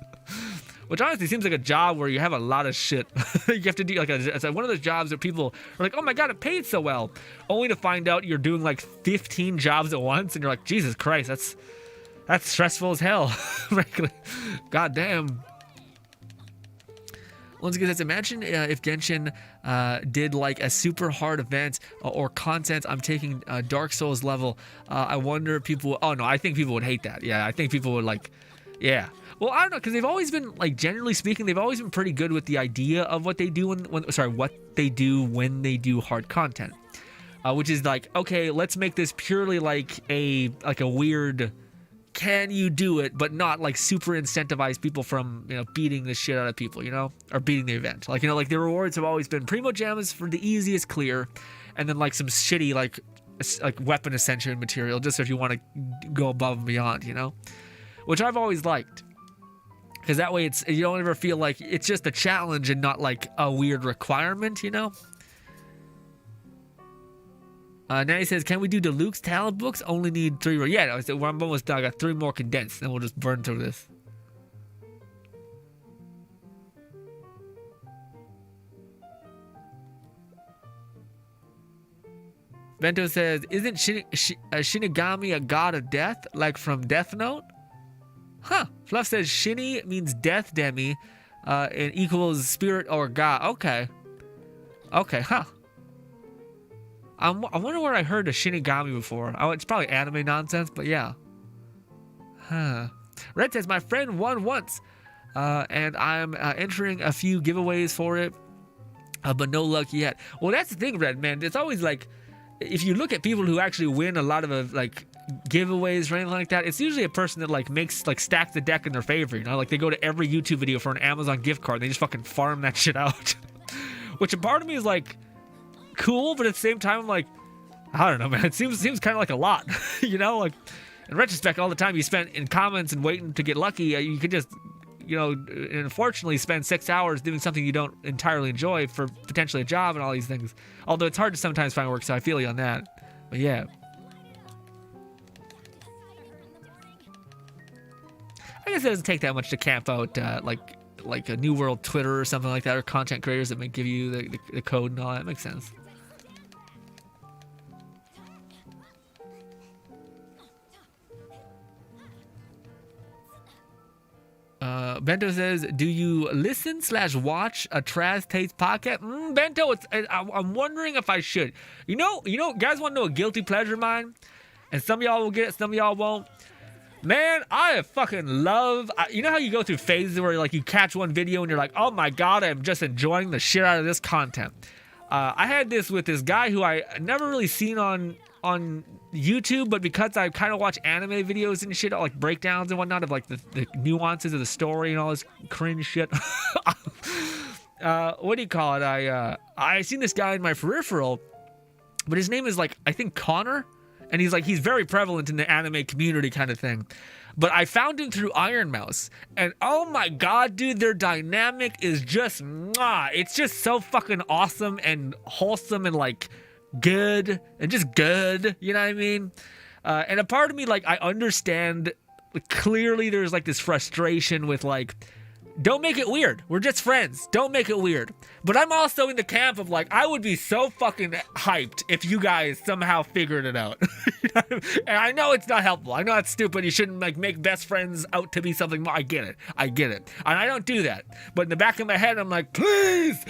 Which honestly seems like a job where you have a lot of shit. You have to do like it's like one of those jobs that people are like, oh my god, it paid so well, only to find out you're doing like 15 jobs at once, and you're like, Jesus Christ, that's stressful as hell. Frankly, god damn. Once again, imagine if Genshin did like a super hard event or content. I'm taking Dark Souls level. I wonder if people. Oh no, I think people would hate that. Yeah, I think people would like. Yeah. Well, I don't know, because they've always been, like, generally speaking, they've always been pretty good with the idea of what they do what they do when they do hard content, which is like, okay, let's make this purely like a weird, can you do it, but not like super incentivize people from, you know, beating the shit out of people, you know, or beating the event. Like, you know, like the rewards have always been Primo Gems for the easiest clear, and then like some shitty like weapon ascension material just if you want to go above and beyond, you know, which I've always liked. Because that way you don't ever feel like it's just a challenge and not like a weird requirement, you know? Now he says, can we do Deluxe talent books? Only need 3 more. Yeah, I'm almost done. I got 3 more condensed, then we'll just burn through this. Bento says, isn't Shinigami a god of death, like from Death Note? Huh. Fluff says Shinny means death demi and equals spirit or god. Okay. Okay, huh. I wonder where I heard of Shinigami before. Oh, it's probably anime nonsense, but yeah. Huh. Red says, my friend won once, and I'm entering a few giveaways for it, but no luck yet. Well, that's the thing, Red, man. It's always like, if you look at people who actually win a lot of like giveaways or anything like that, it's usually a person that like stacks the deck in their favor, you know, like they go to every YouTube video for an Amazon gift card and they just fucking farm that shit out. Which a part of me is like cool, but at the same time I'm like, I don't know, man, it seems kind of like a lot. You know, like in retrospect, all the time you spent in comments and waiting to get lucky, you could just, you know, unfortunately spend 6 hours doing something you don't entirely enjoy for potentially a job and all these things. Although it's hard to sometimes find work, so I feel you on that. But yeah, I guess it doesn't take that much to camp out like a New World Twitter or something like that, or content creators that may give you the code and all that. Makes sense. Bento says, do you listen/watch a Traz Taste podcast? Bento, I'm wondering if I should. You know, guys want to know a guilty pleasure of mine? And some of y'all will get it, some of y'all won't. Man, I fucking love, you know how you go through phases where like you catch one video and you're like, oh my god, I'm just enjoying the shit out of this content. I had this with this guy who I never really seen on YouTube, but because I kind of watch anime videos and shit, like breakdowns and whatnot of like the nuances of the story and all this cringe shit. what do you call it? I seen this guy in my peripheral, but his name is like, I think Connor, and he's very prevalent in the anime community kind of thing. But I found him through Iron Mouse, and oh my god, dude, their dynamic is just mwah. It's just so fucking awesome and wholesome and like good and just good. You know what I mean? And a part of me, like, I understand. Clearly, there's like this frustration with like, don't make it weird. We're just friends. Don't make it weird. But I'm also in the camp of like, I would be so fucking hyped if you guys somehow figured it out. And I know it's not helpful. I know it's stupid. You shouldn't like make best friends out to be something more. I get it. And I don't do that. But in the back of my head, I'm like, please,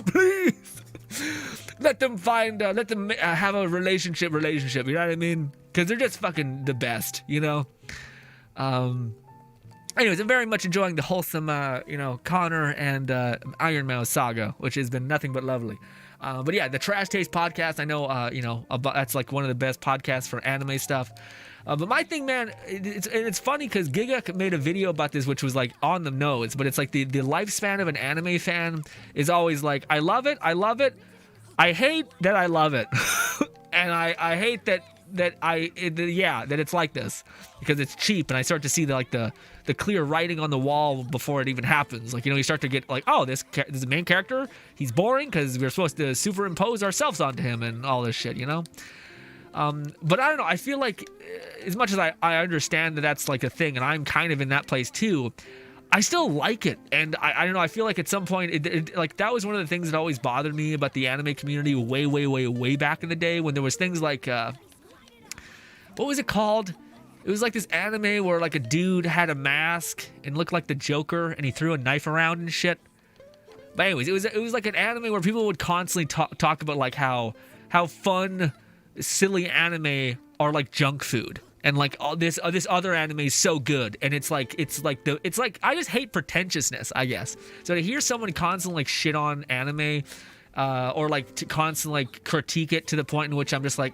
please. Let them have a relationship. You know what I mean? Because they're just fucking the best, you know? Anyways, I'm very much enjoying the wholesome, Connor and Iron Mouse saga, which has been nothing but lovely. But yeah, the Trash Taste podcast, I know, that's like one of the best podcasts for anime stuff. But my thing, man, it's funny because Giga made a video about this, which was like on the nose, but it's like the lifespan of an anime fan is always like, I love it. I hate that I love it. And I hate that it's like this because it's cheap, and I start to see the clear writing on the wall before it even happens. Like, you start to get like, oh, this is the main character. He's boring because we're supposed to superimpose ourselves onto him and all this shit, But I don't know. I feel like as much as I understand that that's like a thing, and I'm kind of in that place too, I still like it. And I don't know. I feel like at some point, like that was one of the things that always bothered me about the anime community way back in the day when there was things like, what was it called? It was like this anime where like a dude had a mask and looked like the Joker, and he threw a knife around and shit. But anyways, it was like an anime where people would constantly talk about like how fun, silly anime are like junk food, and like all this other anime is so good, and it's like I just hate pretentiousness, I guess. So to hear someone constantly like shit on anime, or like to constantly like critique it to the point in which I'm just like,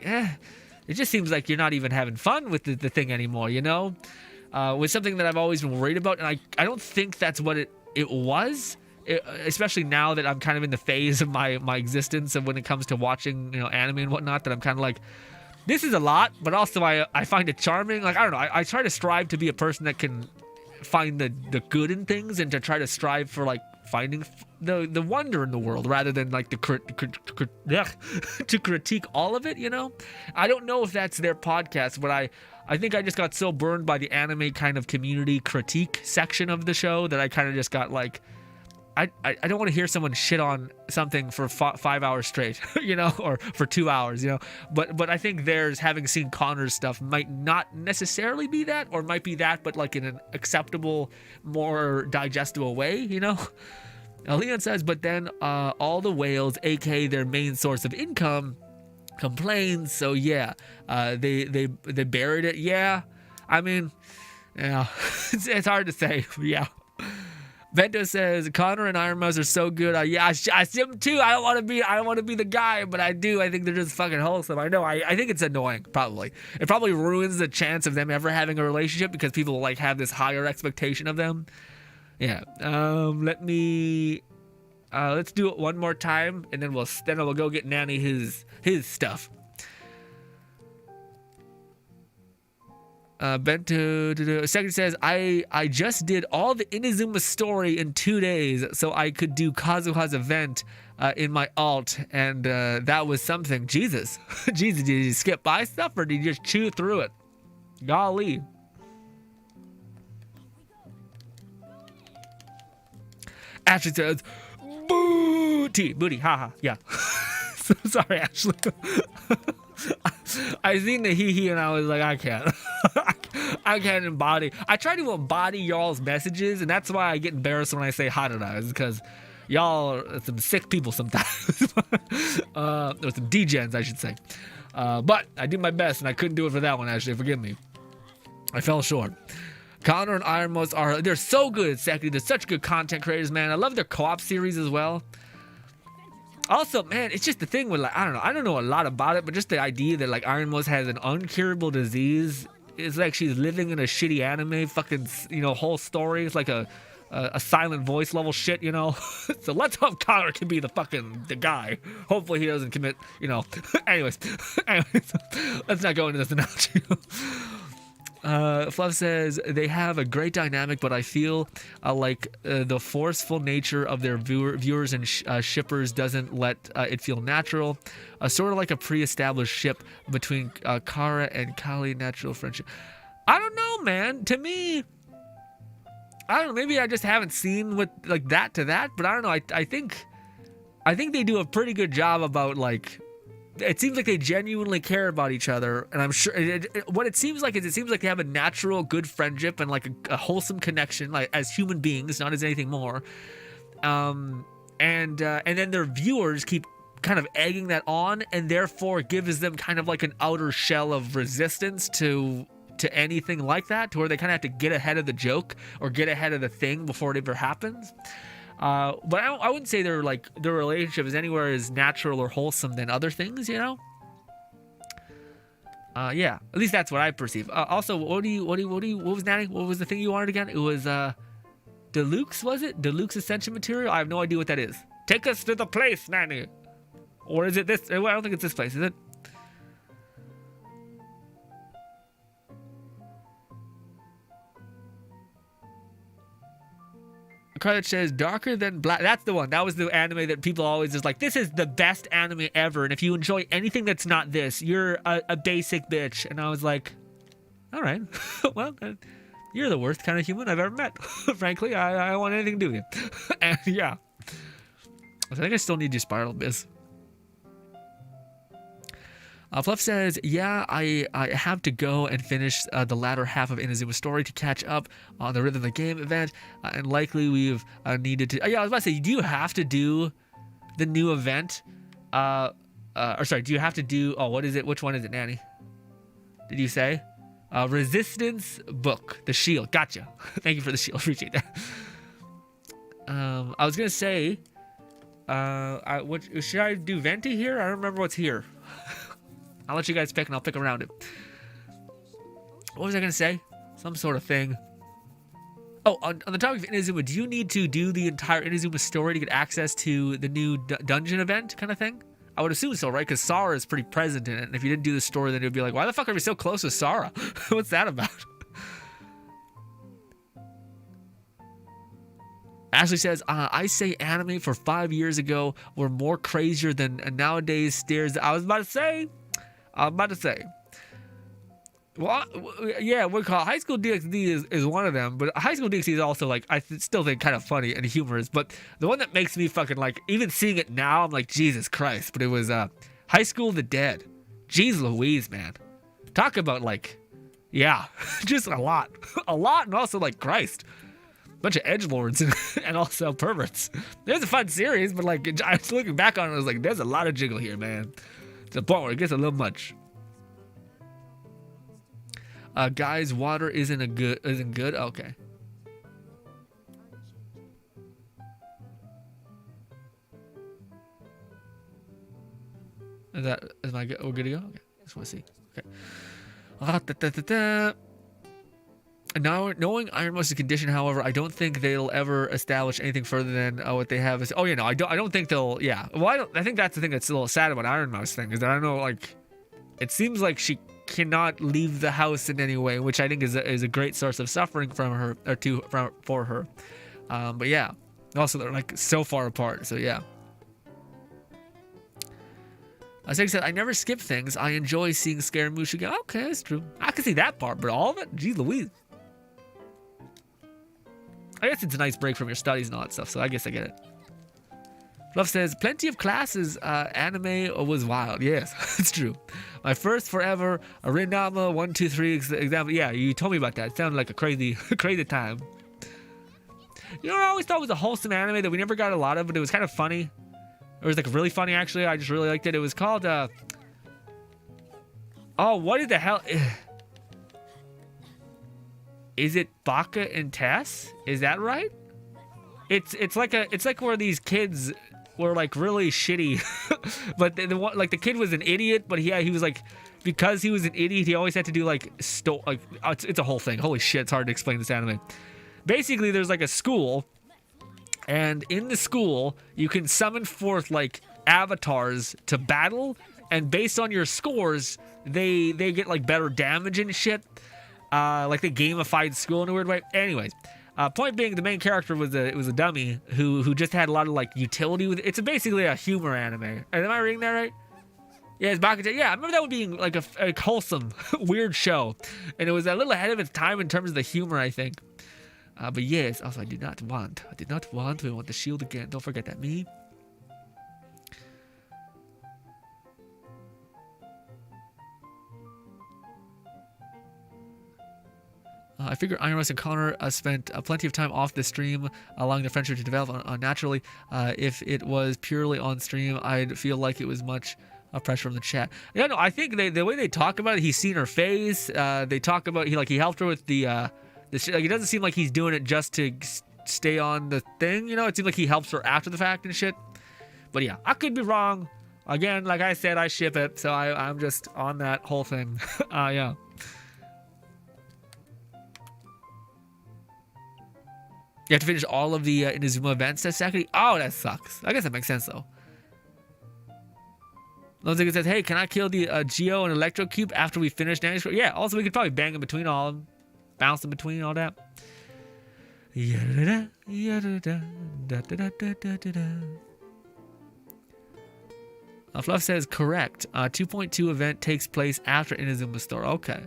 it just seems like you're not even having fun with the thing anymore, with something that I've always been worried about. And I don't think that's what it was, especially now that I'm kind of in the phase of my existence of when it comes to watching, anime and whatnot, that I'm kind of like, this is a lot, but also I find it charming. Like, I don't know. I try to strive to be a person that can find the good in things, and to try to strive for like finding the wonder in the world rather than like to critique all of it. I don't know if that's their podcast, but I think I just got so burned by the anime kind of community critique section of the show that I kind of just got like, I don't want to hear someone shit on something for 5 hours straight, or for 2 hours, But I think theirs, having seen Connor's stuff, might not necessarily be that, or might be that, but like in an acceptable, more digestible way, Leon says, but then all the whales, aka their main source of income, complains. So yeah, they buried it. Yeah, I mean, yeah, it's hard to say. Yeah. Bento says Connor and Iron Mouse are so good. Yeah, I see them too. I don't want to be the guy, but I do. I think they're just fucking wholesome. I know. I think it's annoying. Probably. It probably ruins the chance of them ever having a relationship because people like have this higher expectation of them. Yeah. Let's do it one more time, and then we'll go get Nanny his stuff. Bento second says, I just did all the Inazuma story in 2 days so I could do Kazuha's event in my alt, and that was something. Jesus, did you skip by stuff, or did you just chew through it? Golly. Ashley says, booty, haha, yeah. So sorry, Ashley. I seen the hee and I was like, I can't. I can't embody. I try to embody y'all's messages, and that's why I get embarrassed when I say Harada, because y'all are some sick people sometimes. Or some degens, I should say. But I do my best, and I couldn't do it for that one, Ashley. Forgive me. I fell short. Connor and Iron Mouse they're so good at Seki. They're such good content creators, man. I love their co-op series as well. Also, man, it's just the thing with, like, I don't know a lot about it, but just the idea that, like, Iron Mouse has an uncurable disease. It's like she's living in a shitty anime fucking, whole story. It's like a a silent voice level shit, you know. So let's hope Connor can be the guy. Hopefully he doesn't commit, you know. anyways, let's not go into this analogy. Fluff says they have a great dynamic, but I feel like the forceful nature of their viewers and shippers doesn't let it feel natural. Sort of like a pre-established ship between Kara and Kali, natural friendship. I don't know, man. To me, I don't know. Maybe I just haven't seen what like that to that, but I don't know. I think they do a pretty good job about like. It seems like they genuinely care about each other, and I'm sure what it seems like is it seems like they have a natural good friendship and like a wholesome connection, like as human beings, not as anything more. And then their viewers keep kind of egging that on, and therefore gives them kind of like an outer shell of resistance to anything like that, to where they kind of have to get ahead of the joke or get ahead of the thing before it ever happens. But I wouldn't say their relationship is anywhere as natural or wholesome than other things, you know. Yeah, at least that's what I perceive. Also, what was Nanny? What was the thing you wanted again? It was Deluxe, was it? Deluxe Ascension material? I have no idea what that is. Take us to the place, Nanny. Or is it this? I don't think it's this place, is it? Carlet says darker than black. That's the one. That was the anime that people always is like, this is the best anime ever, and if you enjoy anything that's not this, you're a basic bitch. And I was like, all right, well, you're the worst kind of human I've ever met. Frankly, I don't want anything to do with you. And yeah, I think I still need you, Spiral Biz. Fluff says, yeah, I have to go and finish the latter half of Inazuma's story to catch up on the Rhythm of the Game event, and likely we've needed to... yeah, I was about to say, do you have to do the new event? Or sorry, do you have to do... Oh, what is it? Which one is it, Nanny? Did you say? Resistance book. The shield. Gotcha. Thank you for the shield. Appreciate that. I was going to say... should I do Venti here? I don't remember what's here. I'll let you guys pick, and I'll pick around it. What was I going to say? Some sort of thing. Oh, on the topic of Inazuma, do you need to do the entire Inazuma story to get access to the new dungeon event kind of thing? I would assume so, right? Because Sara is pretty present in it. And if you didn't do the story, then it would be like, why the fuck are we so close with Sara? What's that about? Ashley says, I say anime for 5 years ago were more crazier than nowadays steers. I was about to say. Well, yeah, we call High School DxD is one of them, but High School DxD is also like, I still think kind of funny and humorous, but the one that makes me fucking like, even seeing it now, I'm like, Jesus Christ, but it was High School of the Dead. Jeez Louise, man. Talk about like, yeah, just a lot, and also like, Christ. Bunch of edgelords and also perverts. There's a fun series, but like, I was looking back on it, I was like, there's a lot of jiggle here, man. To the point where it gets a little much. Guys, water isn't good. Okay. We're good to go? Okay. Just want to see. Okay. Now, knowing Ironmoust's condition, however, I don't think they'll ever establish anything further than what they have. Oh, yeah, no, I don't think they'll. Yeah, well, I think that's the thing that's a little sad about Ironmoust thing, is that I don't know, like, it seems like she cannot leave the house in any way, which I think is a great source of suffering from her or for her. But yeah, also they're like so far apart. So yeah. As I said, I never skip things. I enjoy seeing Scaramouche again. Okay, that's true. I can see that part, but all of it, geez Louise. I guess it's a nice break from your studies and all that stuff, so I guess I get it. Fluff says, plenty of classes, anime was wild. Yes, it's true. My first forever, Arinama 1, 2, 3 example. Yeah, you told me about that. It sounded like a crazy, crazy time. You know what I always thought was a wholesome anime that we never got a lot of, but it was kind of funny. It was like really funny, actually. I just really liked it. It was called, oh, what the hell? Is it Baka and Tess? Is that right? It's like where these kids were like really shitty, but the kid was an idiot, but he was like, because he was an idiot, he always had to do like it's a whole thing. Holy shit, it's hard to explain this anime. basically there's like a school, and in the school you can summon forth like avatars to battle, and based on your scores, they get like better damage and shit. Like they gamified school in a weird way. Anyways, point being, the main character was a dummy who just had a lot of like utility with it. It's basically a humor anime. Am I reading that right? Yeah, it's Bakugou. Yeah, I remember that one being like a wholesome, weird show, and it was a little ahead of its time in terms of the humor, I think. But yes, also I did not want. We want the shield again. Don't forget that. Me. I figure Iron West and Connor spent plenty of time off the stream, allowing the friendship to develop naturally. If it was purely on stream, I'd feel like it was much pressure from the chat. Yeah, no, I think the way they talk about it, he's seen her face. They talk about he helped her with the shit. Like, it doesn't seem like he's doing it just to stay on the thing. You know, it seems like he helps her after the fact and shit. But yeah, I could be wrong. Again, like I said, I ship it, so I'm just on that whole thing. Yeah. You have to finish all of the Inazuma events, says Sakura. Oh, that sucks. I guess that makes sense, though. Lonziga says, hey, can I kill the Geo and Electro Cube after we finish Nanny's Scroll? Yeah, also we could probably bang in between all of them. Bounce in between all that. Fluff says, correct. 2.2 event takes place after Inazuma Store. Okay.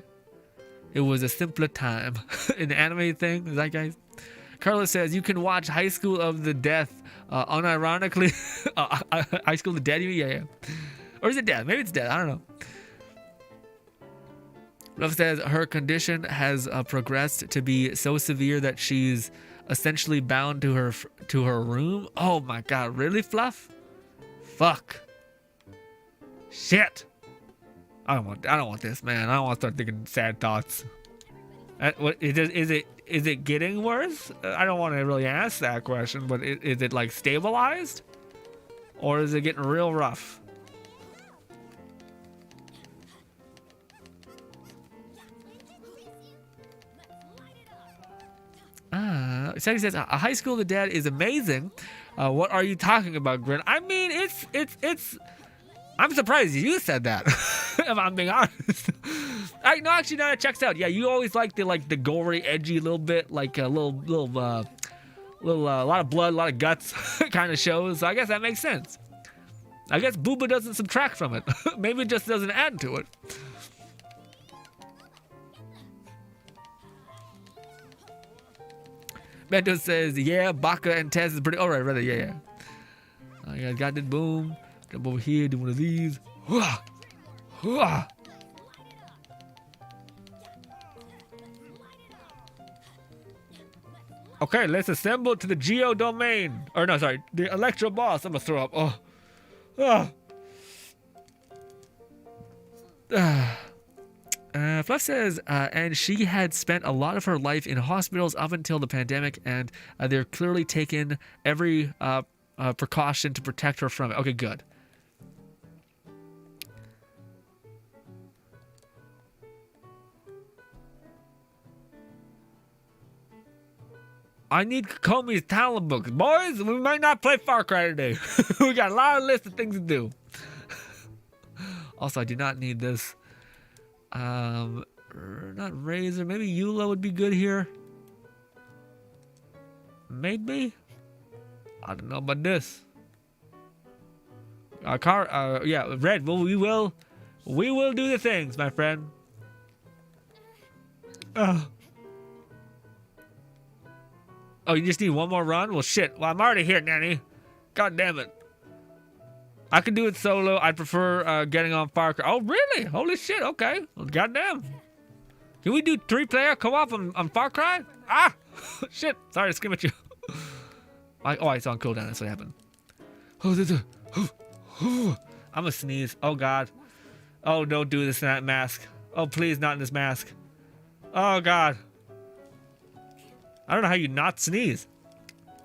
It was a simpler time. In the anime thing, is that guys? Carlos says, you can watch High School of the Death unironically. High School of the Dead, yeah. Or is it dead? Maybe it's dead. I don't know. Love says her condition has progressed to be so severe that she's essentially bound to her room. Oh my god, really, Fluff? Fuck. Shit. I don't want this, man. I don't want to start thinking sad thoughts. What is it getting worse? I don't want to really ask that question, but is it like stabilized, or is it getting real rough? Sadie says, a High School of the Dead is amazing. What are you talking about, Grin? I mean, it's. I'm surprised you said that. If I'm being honest. No, actually, no, it checks out. Yeah, you always like the gory, edgy, little bit, like a little, a lot of blood, a lot of guts kind of shows. So I guess that makes sense. I guess Booba doesn't subtract from it. Maybe it just doesn't add to it. Bento says, yeah, Baka and Tess is pretty. All right, rather, yeah. I got it. Boom. Jump over here, do one of these. Okay, let's assemble to the Geo domain. Or no, sorry, the Electro boss. I'm gonna throw up. Fluff says, and she had spent a lot of her life in hospitals up until the pandemic, and they're clearly taking every precaution to protect her from it. Okay, good. I need Komi's talent books. Boys, we might not play Far Cry today. We got a lot of list of things to do. Also, I do not need this. Not Razor. Maybe Eula would be good here. Maybe. I don't know about this. Yeah, Red. Well, we will do the things, my friend. Oh, you just need one more run? Well, shit. Well, I'm already here, Nanny. God damn it. I could do it solo. I'd prefer getting on Far Cry. Oh, really? Holy shit. Okay. Well, goddamn. Can we do 3-player co-op on Far Cry? Ah! Shit. Sorry to scream at you. I saw on cooldown. That's what happened. I'm a sneeze. Oh, God. Oh, don't do this in that mask. Oh, please, not in this mask. Oh, God. I don't know how you not sneeze.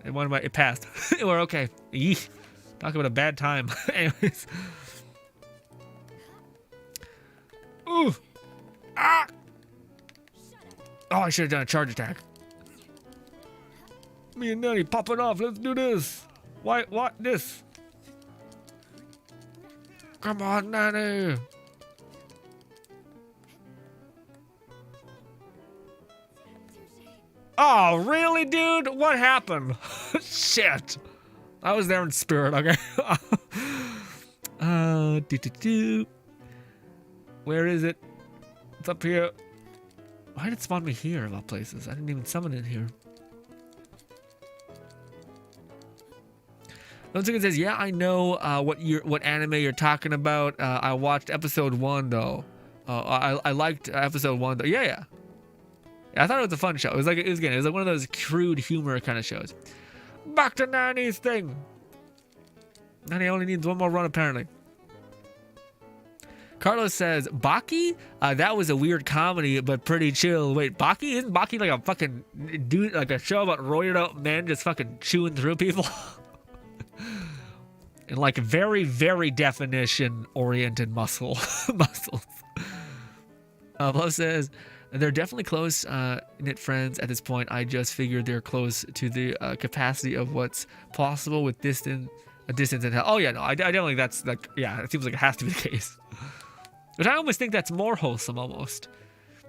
It passed. We're okay. Yeesh. Talk about a bad time. Anyways. Ooh. Ah! Oh, I should have done a charge attack. Me and Nanny popping off. Let's do this. Why? What? This? Come on, Nanny. Oh, really, dude? What happened? Shit. I was there in spirit, okay? Where is it? It's up here. Why did it spawn me here of all places? I didn't even summon it here. It says, yeah, I know what anime you're talking about. I watched episode 1 though. I liked episode 1 though. Yeah. I thought it was a fun show. It was like one of those crude humor kind of shows. Back to Nanny's thing. Nanny only needs one more run apparently. Carlos says, Baki? That was a weird comedy, but pretty chill. Wait, Baki? Isn't Baki like a fucking dude, like a show about roided out men just fucking chewing through people? And like very, very definition-oriented muscles. Love says, they're definitely close knit friends at this point. I just figured they're close to the capacity of what's possible with distance and hell. Oh yeah, no, I definitely that's like, yeah, it seems like it has to be the case. But I almost think that's more wholesome almost.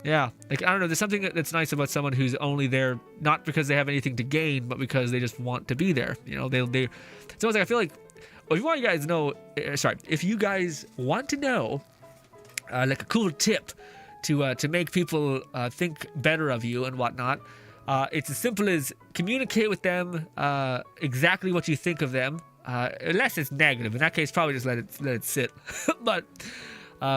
Yeah, like I don't know, there's something that's nice about someone who's only there not because they have anything to gain, but because they just want to be there. You know, they so it's like I feel like if you guys want to know like a cool tip to make people think better of you and whatnot, it's as simple as communicate with them exactly what you think of them, unless it's negative. In that case, probably just let it sit. But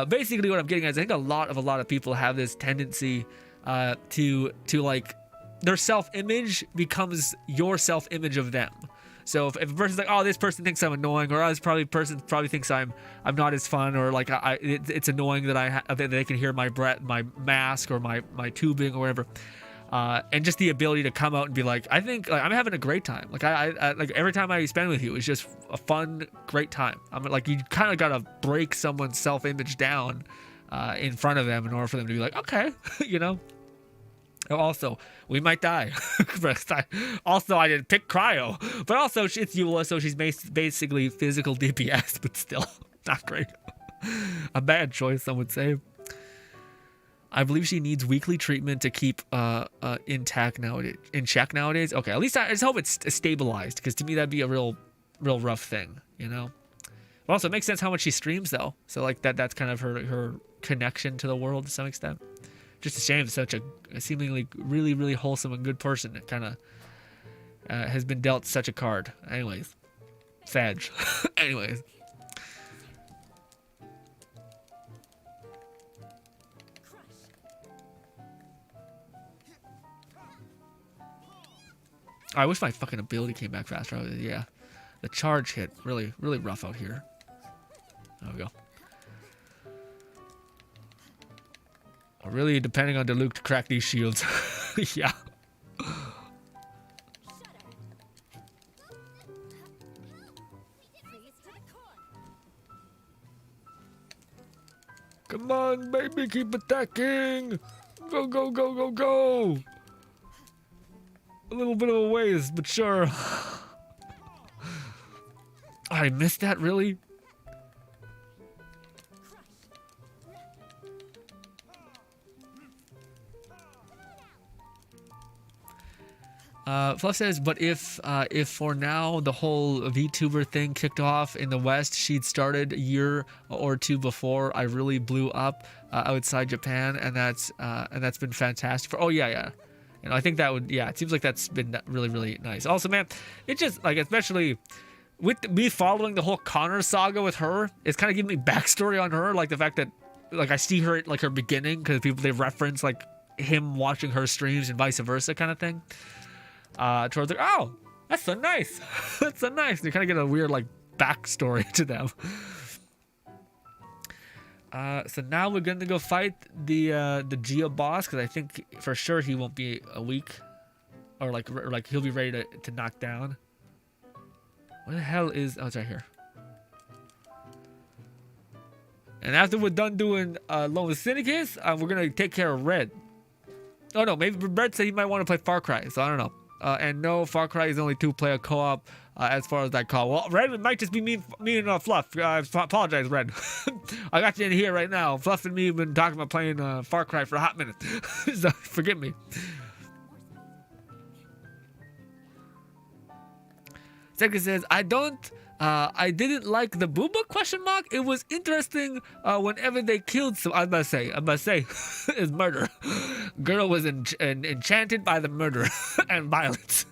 basically, what I'm getting at is I think a lot of people have this tendency to like their self-image becomes your self-image of them. So if a person's like, oh, this person thinks I'm annoying, or this person probably thinks I'm not as fun, or like it's annoying that that they can hear my breath, my mask, or my tubing, or whatever, and just the ability to come out and be like, I think like, I'm having a great time. Like I like every time I spend with you, it's just a fun, great time. I'm like, you kind of gotta break someone's self-image down in front of them in order for them to be like, okay, you know. Also, we might die. Also, I didn't pick Cryo. But also, it's Eula, so she's basically physical DPS, but still not great. A bad choice, some would say. I believe she needs weekly treatment to keep in check nowadays. Okay, at least I just hope it's stabilized, because to me that'd be a real rough thing, you know? But also, it makes sense how much she streams, though. So, like, that's kind of her connection to the world to some extent. Just a shame such a seemingly really, really wholesome and good person that kind of has been dealt such a card. Anyways. Sag. Anyways. I wish my fucking ability came back faster. Yeah. The charge hit really, really rough out here. There we go. Really depending on Diluc to crack these shields. Yeah. Come on, baby, keep attacking. Go, go, go, go, go. A little bit of a ways, but sure. I missed that, really? Fluff says, but if for now the whole VTuber thing kicked off in the West, she'd started a year or two before I really blew up outside Japan, and that's been fantastic. Oh yeah. You know, I think that would, yeah, it seems like that's been really, really nice. Also, man, it just, like, especially with me following the whole Connor saga with her, it's kind of giving me backstory on her, like the fact that, like, I see her, like, her beginning, because people, they reference, like, him watching her streams and vice versa kind of thing. Towards like, oh, that's so nice. That's so nice. You kind of get a weird, like, backstory to them. So now we're gonna go fight the Geo boss, because I think for sure he won't be a week, or like he'll be ready to knock down. Where the hell is? Oh, it's right here. And after we're done doing Lone Syndicus, we're gonna take care of Red. Oh no, maybe Red said he might want to play Far Cry, so I don't know. and no, Far Cry is only 2-player co-op. As far as that call, well, Red, it might just be me and Fluff. I apologize, Red. I got you in here right now. Fluff and me have been talking about playing Far Cry for a hot minute. So forgive me. Second says, I didn't like the booba question mark. It was interesting whenever they killed some. I must say, is murder. Girl was enchanted by the murder and violence.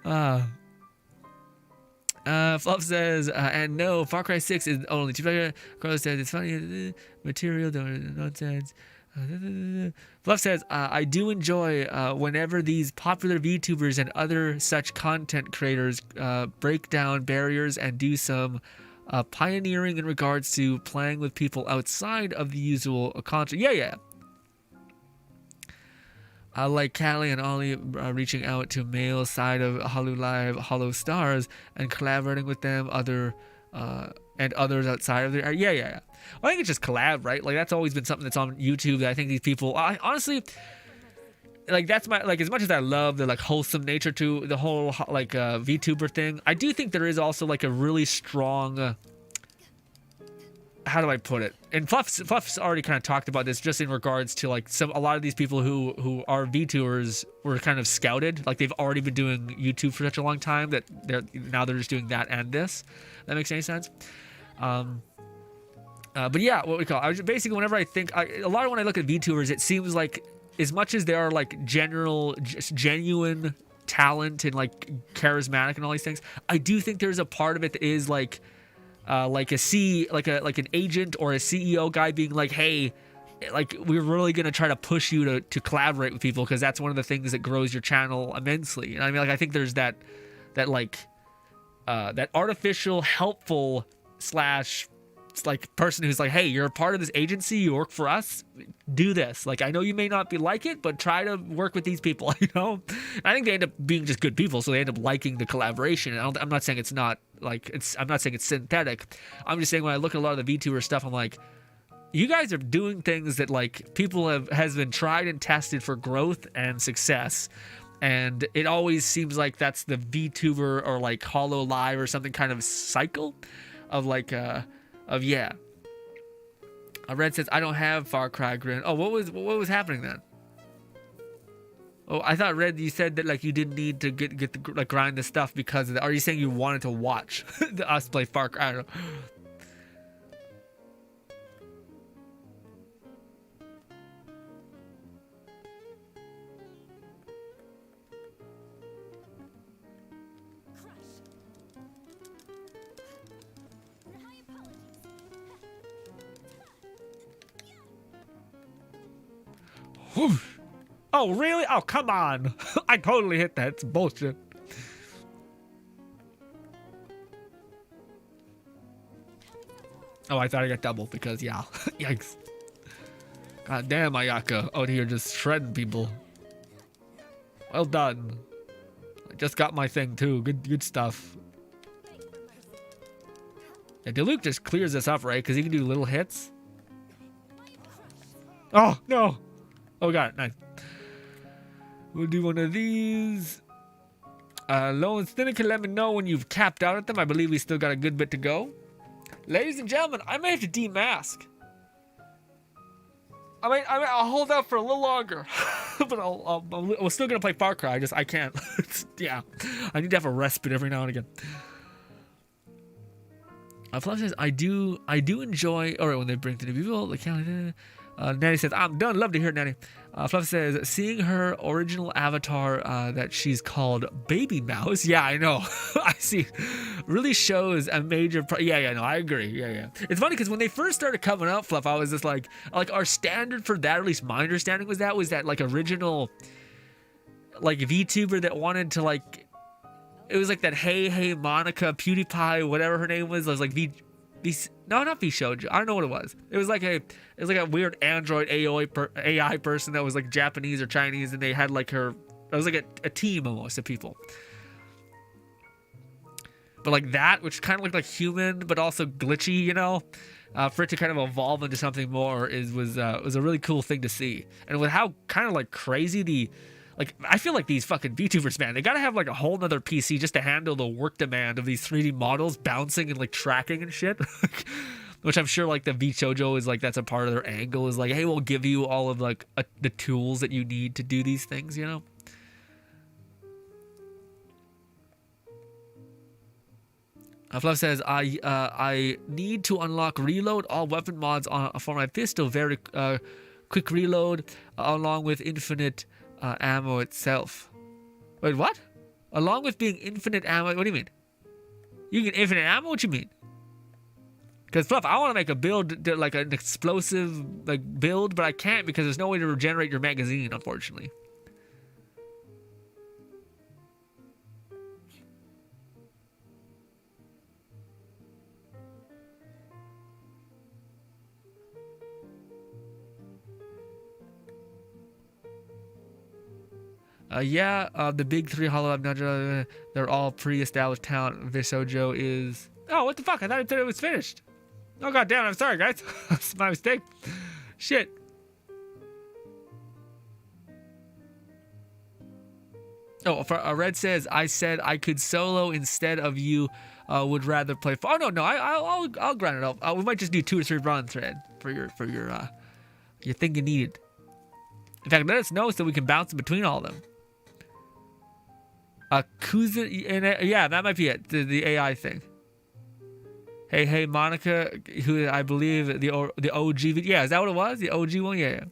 Fluff says, and no, Far Cry 6 is only 2-player. Carlos says, it's funny, material, nonsense. Fluff says, I do enjoy whenever these popular VTubers and other such content creators break down barriers and do some pioneering in regards to playing with people outside of the usual content. Yeah. Like Callie and Ollie reaching out to male side of Hololive Hollow Stars and collaborating with them, and others outside of their. Yeah. I think it's just collab, right? Like that's always been something that's on YouTube that I think these people. I honestly, like that's my like as much as I love the like wholesome nature to the whole like VTuber thing. I do think there is also like a really strong. How do I put it? And Fluff's already kind of talked about this just in regards to like a lot of these people who are VTubers were kind of scouted. Like they've already been doing YouTube for such a long time that they're just doing that and this. That makes any sense? But yeah, what we call basically whenever I think a lot of when I look at VTubers, it seems like as much as they are like genuine talent and like charismatic and all these things, I do think there's a part of it that is like an agent or a CEO guy being like, hey, like we're really gonna try to push you to collaborate with people because that's one of the things that grows your channel immensely. And I mean, like I think there's that artificial helpful / like person who's like, hey, you're a part of this agency, you work for us, do this. Like I know you may not like it, but try to work with these people. You know, I think they end up being just good people, so they end up liking the collaboration. I'm not saying it's not like I'm not saying it's synthetic. I'm just saying when I look at a lot of the VTuber stuff, I'm like, you guys are doing things that like people has been tried and tested for growth and success. And it always seems like that's the VTuber or like Hololive or something kind of cycle of like yeah. Red says, I don't have Far Cry Grin. Oh, what was happening then? Oh, I thought, Red, you said that like you didn't need to get the like grind the stuff because of that. Are you saying you wanted to watch us play Far Cry? I don't know. Oh, really? Oh, come on. I totally hit that. It's bullshit. Oh, I thought I got double because, yeah. Yikes. God damn, Ayaka out here just shredding people. Well done. I just got my thing, too. Good stuff. Yeah, Diluc just clears this up, right? Because he can do little hits. Oh, no. Oh, got it. Nice. We'll do one of these. Lone Cynic, let me know when you've capped out at them. I believe we still got a good bit to go. Ladies and gentlemen, I may have to demask. I'll hold out for a little longer. But we're still going to play Far Cry. I can't. Yeah. I need to have a respite every now and again. Fluff says, I do enjoy... Alright, when they bring to the people, the calendar... Nanny says, I'm done. Love to hear it, Nanny. Fluff says, seeing her original avatar that she's called Baby Mouse. Yeah, I know. I see. Really shows a major... Yeah, no, I agree. Yeah. It's funny because when they first started coming out, Fluff, I was just like our standard for that, or at least my understanding was that like original like VTuber that wanted to like... It was like that Hey Monica, PewDiePie, whatever her name was. It was like no, not V-Shoujo. I don't know what it was. It was like a weird Android AI person that was like Japanese or Chinese, and they had like her. It was like a team almost of people. But like that, which kind of looked like human, but also glitchy, you know, for it to kind of evolve into something more was a really cool thing to see. And with how kind of like crazy like I feel like these fucking VTubers, man, they gotta have like a whole nother PC just to handle the work demand of these 3D models bouncing and like tracking and shit. Which I'm sure like the VShojo is like, that's a part of their angle, is like, hey, we'll give you all of like the tools that you need to do these things, you know. Fluff says, I need to unlock reload all weapon mods for my pistol. Very quick reload along with infinite ammo itself. Wait, what? Along with being infinite ammo? What do you mean? You get infinite ammo? What you mean? Because Fluff, I want to make a build, like an explosive like build, but I can't because there's no way to regenerate your magazine, unfortunately. The big three Hollow Knight, they're all pre-established talent. VShojo is... Oh, what the fuck? I thought it was finished. Oh, goddamn, I'm sorry, guys. That's my mistake. Shit. Oh, Red says, I said I could solo instead of you would rather play... Oh, no, I'll grind it up. We might just do 2 or 3 runs, Red, for your thing you needed. In fact, let us know so we can bounce in between all of them. Kuza, yeah, that might be it. The AI thing. Hey, Monica, who I believe the OG. Yeah, is that what it was? The OG one? Yeah.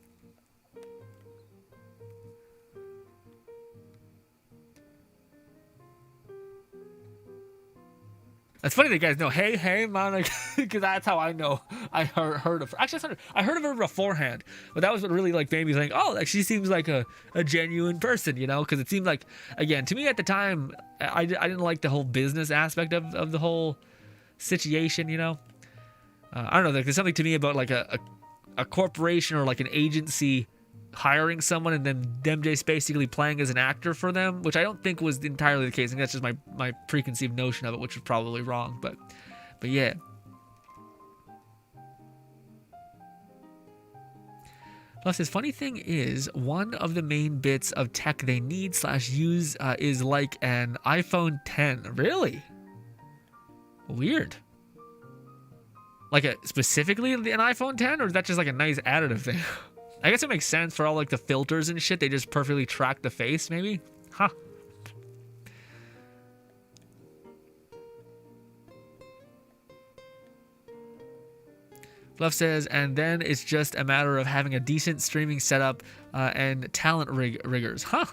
It's funny that you guys know, hey, Monica, because that's how I know. I heard of her. Actually, I heard of her beforehand, but that was what really like made me think, oh, like she seems like a genuine person, you know? Because it seemed like, again, to me at the time, I didn't like the whole business aspect of the whole situation, you know? I don't know, like, there's something to me about like a corporation or like an agency hiring someone and then them just basically playing as an actor for them, which I don't think was entirely the case. I think that's just my preconceived notion of it, which was probably wrong, but yeah. Plus, this funny thing is, one of the main bits of tech they need / use is like an iPhone 10. Really? Weird. Like specifically an iPhone 10, or is that just like a nice additive thing? I guess it makes sense for all like the filters and shit. They just perfectly track the face, maybe? Huh. Fluff says, and then it's just a matter of having a decent streaming setup and talent riggers. Huh.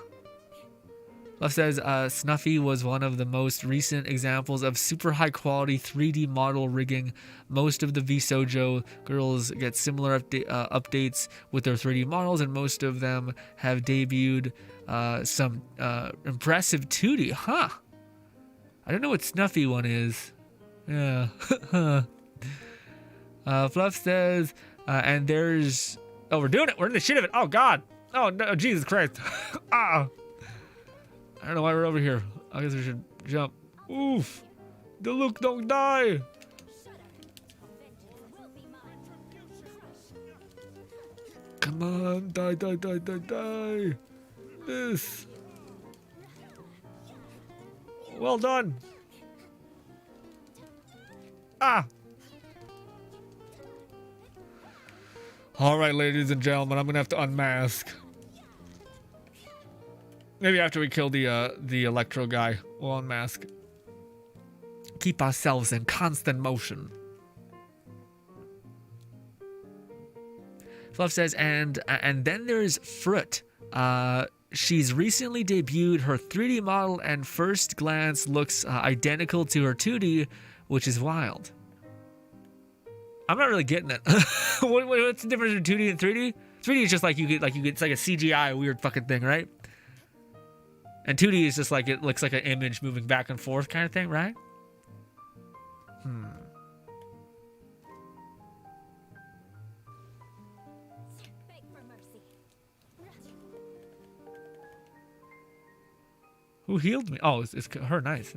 Fluff says, Snuffy was one of the most recent examples of super high quality 3D model rigging. Most of the VShojo girls get similar updates with their 3D models, and most of them have debuted some impressive 2D. Huh. I don't know what Snuffy one is. Yeah. Fluff says, and there's... Oh, we're doing it. We're in the shit of it. Oh, God. Oh, no. Jesus Christ. Ah. I don't know why we're over here. I guess we should jump. Oof. The Luke don't die. Come on. Die. This. Well done. Ah. All right, ladies and gentlemen, I'm going to have to unmask. Maybe after we kill the Electro guy, we'll unmask. Keep ourselves in constant motion. Fluff says, and then there's Fruit. She's recently debuted her 3D model, and first glance looks identical to her 2D, which is wild. I'm not really getting it. What's the difference between 2D and 3D? 3D is just like you get it's like a CGI weird fucking thing, right? And 2D is just like it looks like an image moving back and forth kind of thing, right? Who healed me? Oh, it's her. Nice.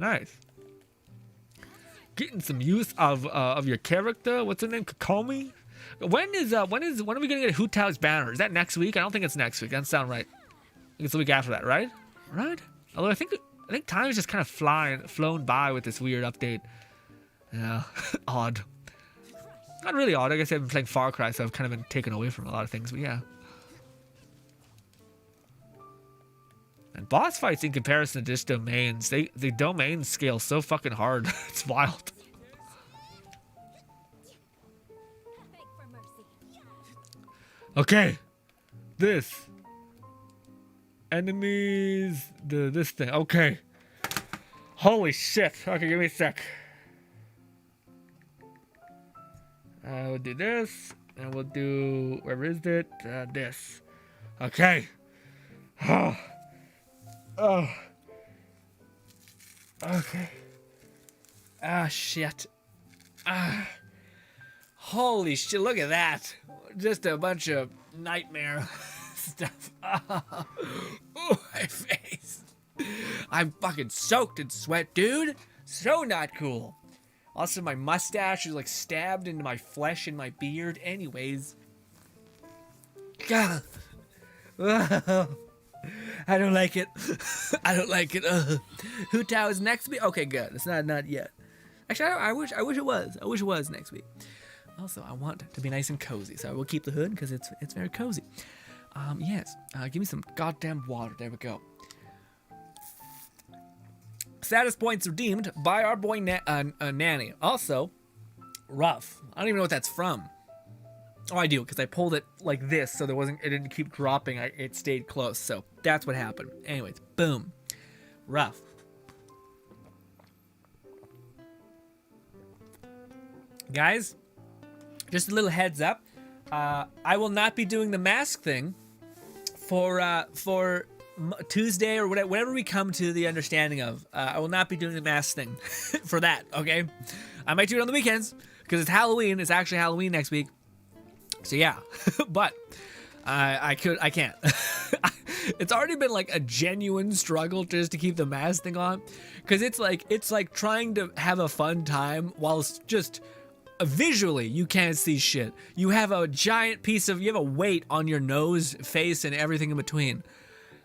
Getting some use of your character. What's her name? Kokomi? When are we gonna get Hu Tao's banner? Is that next week? I don't think it's next week. That doesn't sound right. It's the week after that, right? Right? Although I think time is just kind of flown by with this weird update. Yeah, odd. Not really odd. I guess I've been playing Far Cry, so I've kind of been taken away from a lot of things. But yeah. And boss fights in comparison to just domains, the domains scale so fucking hard. It's wild. Okay. This. Enemies. This thing. Okay. Holy shit. Okay, give me a sec. We'll do this. And we'll do... Where is it? This. Okay. Oh. Oh. Okay. Ah, shit. Ah. Holy shit, look at that. Just a bunch of nightmare stuff. Oh, my face. I'm fucking soaked in sweat, dude. So not cool. Also, my mustache is like stabbed into my flesh and my beard. Anyways. God. I don't like it. I don't like it. Hu Tao is next week. Okay, good. It's not yet. Actually, I wish it was. I wish it was next week. Also, I want it to be nice and cozy, so I will keep the hood because it's very cozy. Yes. Give me some goddamn water. There we go. Status points redeemed by our boy Nanny. Also, rough. I don't even know what that's from. Oh, I do, because I pulled it like this, so it didn't keep dropping. It stayed close, so that's what happened. Anyways, boom. Rough. Guys, just a little heads up. I will not be doing the mask thing for Tuesday or whatever we come to the understanding of. I will not be doing the mask thing for that, okay? I might do it on the weekends, because it's Halloween. It's actually Halloween next week. So yeah, but I can't. It's already been like a genuine struggle just to keep the mask thing on, because it's like trying to have a fun time whilst just visually you can't see shit. You have a giant you have a weight on your nose, face, and everything in between.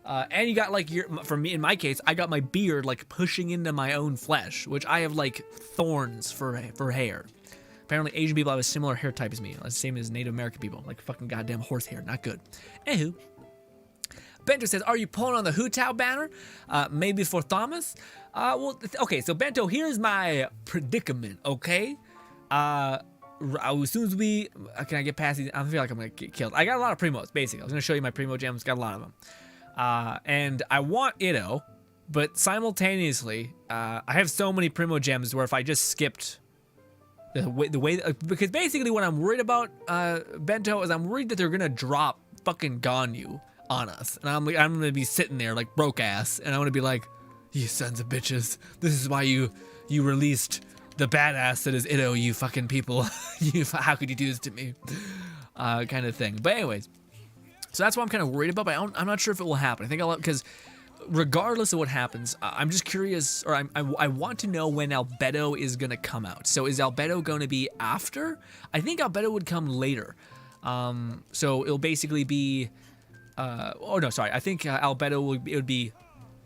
And you got like for me, in my case, I got my beard like pushing into my own flesh, which I have like thorns for hair. Apparently, Asian people have a similar hair type as me, the same as Native American people, like fucking goddamn horse hair, not good. Anywho, Bento says, "Are you pulling on the Hu Tao banner? Maybe for Thomas?" Well, okay. So Bento, here's my predicament. Okay, as soon as can I get past these? I feel like I'm gonna get killed. I got a lot of primos. Basically, I was gonna show you my primo gems. Got a lot of them, and I want Itto, but simultaneously, I have so many primo gems where if I just skipped. The way because basically what I'm worried about, Bento, is I'm worried that they're gonna drop fucking Ganyu on us, and I'm gonna be sitting there like broke ass, and I'm gonna be like, you sons of bitches, this is why you released the badass that is Itto, you fucking people. How could you do this to me? Kind of thing. But anyways, so that's what I'm kind of worried about. But I'm not sure if it will happen. I think because regardless of what happens, I'm just curious, or I want to know when Albedo is going to come out. So is Albedo going to be after? I think Albedo would come later. So it'll basically be, I think Albedo would be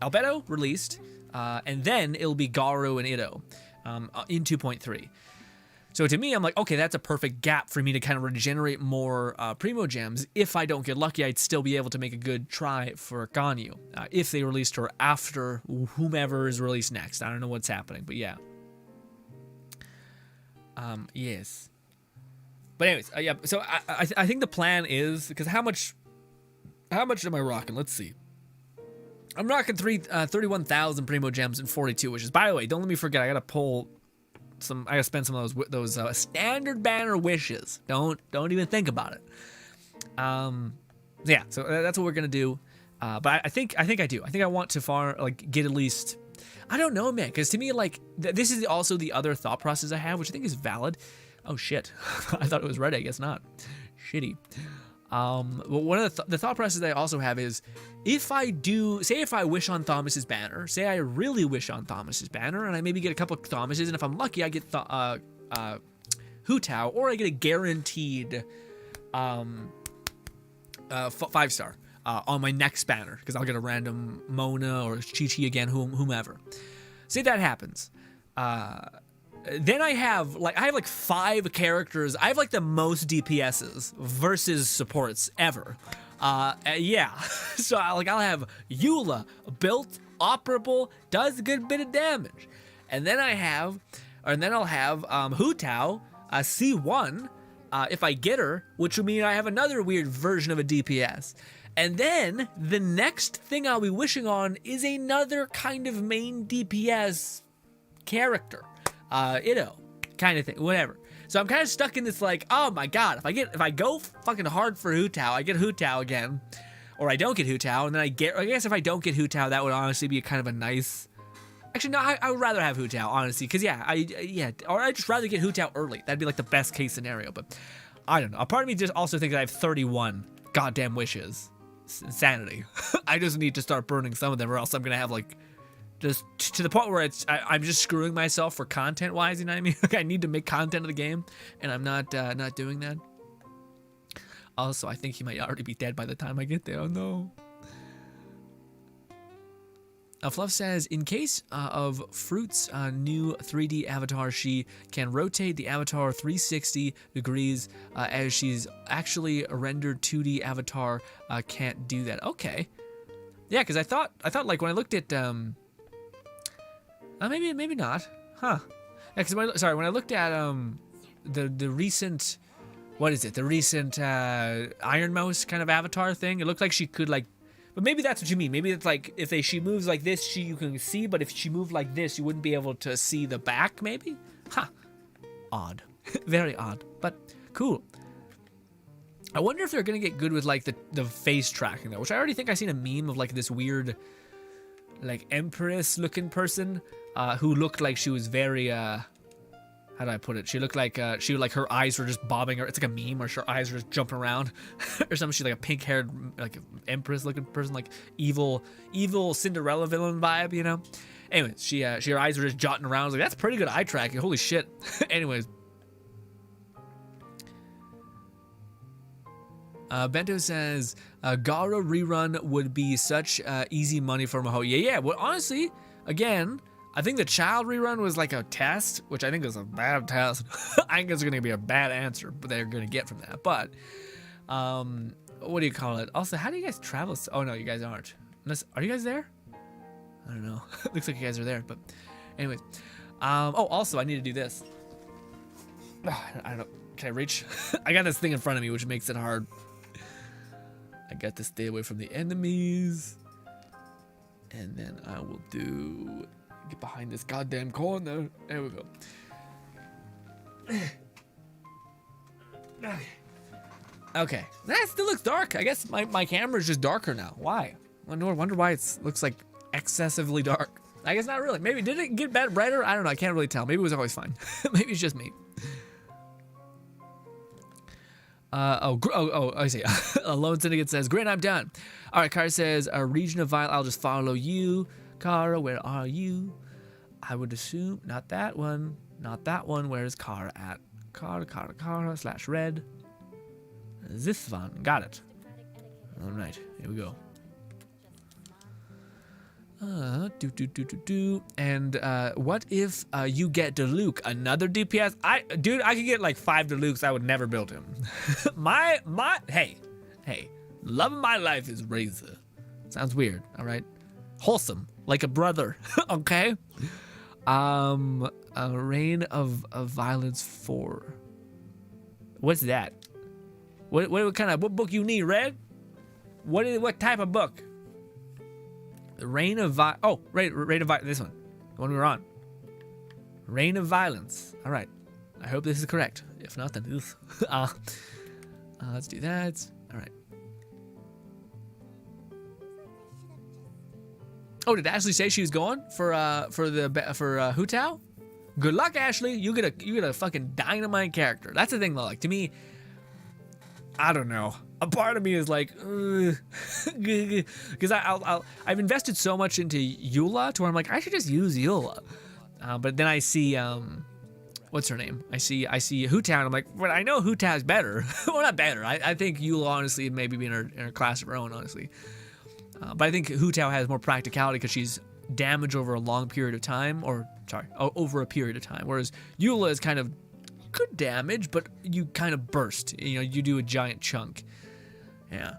Albedo released, and then it'll be Garu and Itto in 2.3. So to me, I'm like, okay, that's a perfect gap for me to kind of regenerate more Primo Gems. If I don't get lucky, I'd still be able to make a good try for Ganyu if they released her after whomever is released next. I don't know what's happening, but yeah. Yes. But anyways, yeah. So I think the plan is, because how much am I rocking? Let's see. I'm rocking 31,000 Primo Gems and 42 wishes. By the way, don't let me forget, I gotta pull. I gotta spend some of those standard banner wishes. Don't even think about it. Yeah, so that's what we're gonna do. But I think I do. I think I want to get at least. I don't know, man, because to me, like, this is also the other thought process I have, which I think is valid. Oh shit, I thought it was red. I guess not. Shitty. But one of the thought process I also have is, if I wish on Thomas's banner, say I really wish on Thomas's banner, and I maybe get a couple of Thomases, and if I'm lucky, I get Hu Tao, or I get a guaranteed 5-star. on my next banner, because I'll get a random Mona or Chi-Chi again, whomever. Say that happens. Then I have like 5 characters. I have like the most DPSs versus supports ever. Yeah. So I'll have Eula, built, operable, does a good bit of damage. And then I'll have Hu Tao, C1, if I get her, which would mean I have another weird version of a DPS. And then the next thing I'll be wishing on is another kind of main DPS character. Kind of thing, whatever. So I'm kind of stuck in this like, oh my god, if I go fucking hard for Hu Tao, I get Hu Tao again, or I don't get Hu Tao, and then I guess if I don't get Hu Tao, that would honestly be kind of a nice. Actually, no, I would rather have Hu Tao, honestly, because or I'd just rather get Hu Tao early. That'd be like the best case scenario. But I don't know. A part of me just also thinks that I have 31 goddamn wishes. It's insanity. I just need to start burning some of them, or else I'm gonna have like. Just to the point where I'm just screwing myself for content wise, you know what I mean? Like I need to make content of the game, and I'm not doing that. Also, I think he might already be dead by the time I get there. Oh no. Fluff says, in case of Fruit's new 3D avatar, she can rotate the avatar 360 degrees as she's actually a rendered 2D avatar can't do that. Okay. Yeah, because I thought like when I looked at maybe not, huh? Yeah, because when I looked at the recent, what is it? The recent Iron Mouse kind of avatar thing. It looked like she could like, but maybe that's what you mean. Maybe it's like if she moves like this, you can see, but if she moved like this, you wouldn't be able to see the back. Maybe, huh? Odd, very odd, but cool. I wonder if they're gonna get good with like the face tracking though, which I already think I seen a meme of like this weird, like Empress looking person. Who looked like she was very, how do I put it? She looked like, her eyes were just bobbing. It's like a meme where her eyes were just jumping around or something. She's like a pink-haired, like Empress looking person, like evil Cinderella villain vibe, you know? Anyways, her eyes were just jotting around. I was like, that's pretty good eye tracking. Holy shit. Anyways. Bento says, Gara rerun would be such easy money for Maho. Yeah, well, honestly, again, I think the child rerun was like a test, which I think is a bad test. I think it's going to be a bad answer, but they're going to get from that. But, what do you call it? Also, how do you guys travel? Oh, no, you guys aren't. Are you guys there? I don't know. Looks like you guys are there, but anyways. Oh, also, I need to do this. I don't know. Can I reach? I got this thing in front of me, which makes it hard. I got to stay away from the enemies. And then I will get behind this goddamn corner. There we go. Okay. That still looks dark. I guess my camera is just darker now. Why? I wonder why it looks like excessively dark. I guess not really. Maybe did it get brighter? I don't know. I can't really tell. Maybe it was always fine. Maybe it's just me. I see. Lone Syndicate says, great, I'm done. All right, Kara says, region of Vile, I'll just follow you. Kara, where are you? I would assume, not that one. Not that one. Where is Kara at? Kara / red. This one. Got it. All right, here we go. And what if you get Diluc, another DPS? Dude, I could get like 5 Dilucs. I would never build him. Hey, love of my life is Razor. Sounds weird, all right? Wholesome, like a brother, okay? Reign of Violence 4. What's that? What book you need, Red? What type of book? Reign of Violence. Oh, Reign of Violence. This one. The one we were on. Reign of Violence. All right. I hope this is correct. If not, then oof. Let's do that. All right. Oh, did Ashley say she was going for Hu Tao? Good luck, Ashley. You get a fucking dynamite character. That's the thing though. Like to me, I don't know. A part of me is like, because I've invested so much into Eula to where I'm like, I should just use Eula. But then I see, what what's her name? I see Hu Tao, and I'm like, well, I know Hu Tao's better. Well, not better. I think Eula honestly maybe be in her class of her own, honestly. But I think Hu Tao has more practicality because she's damage over a long period of time, over a period of time. Whereas Eula is kind of good damage, but you kind of burst. You know, you do a giant chunk. Yeah.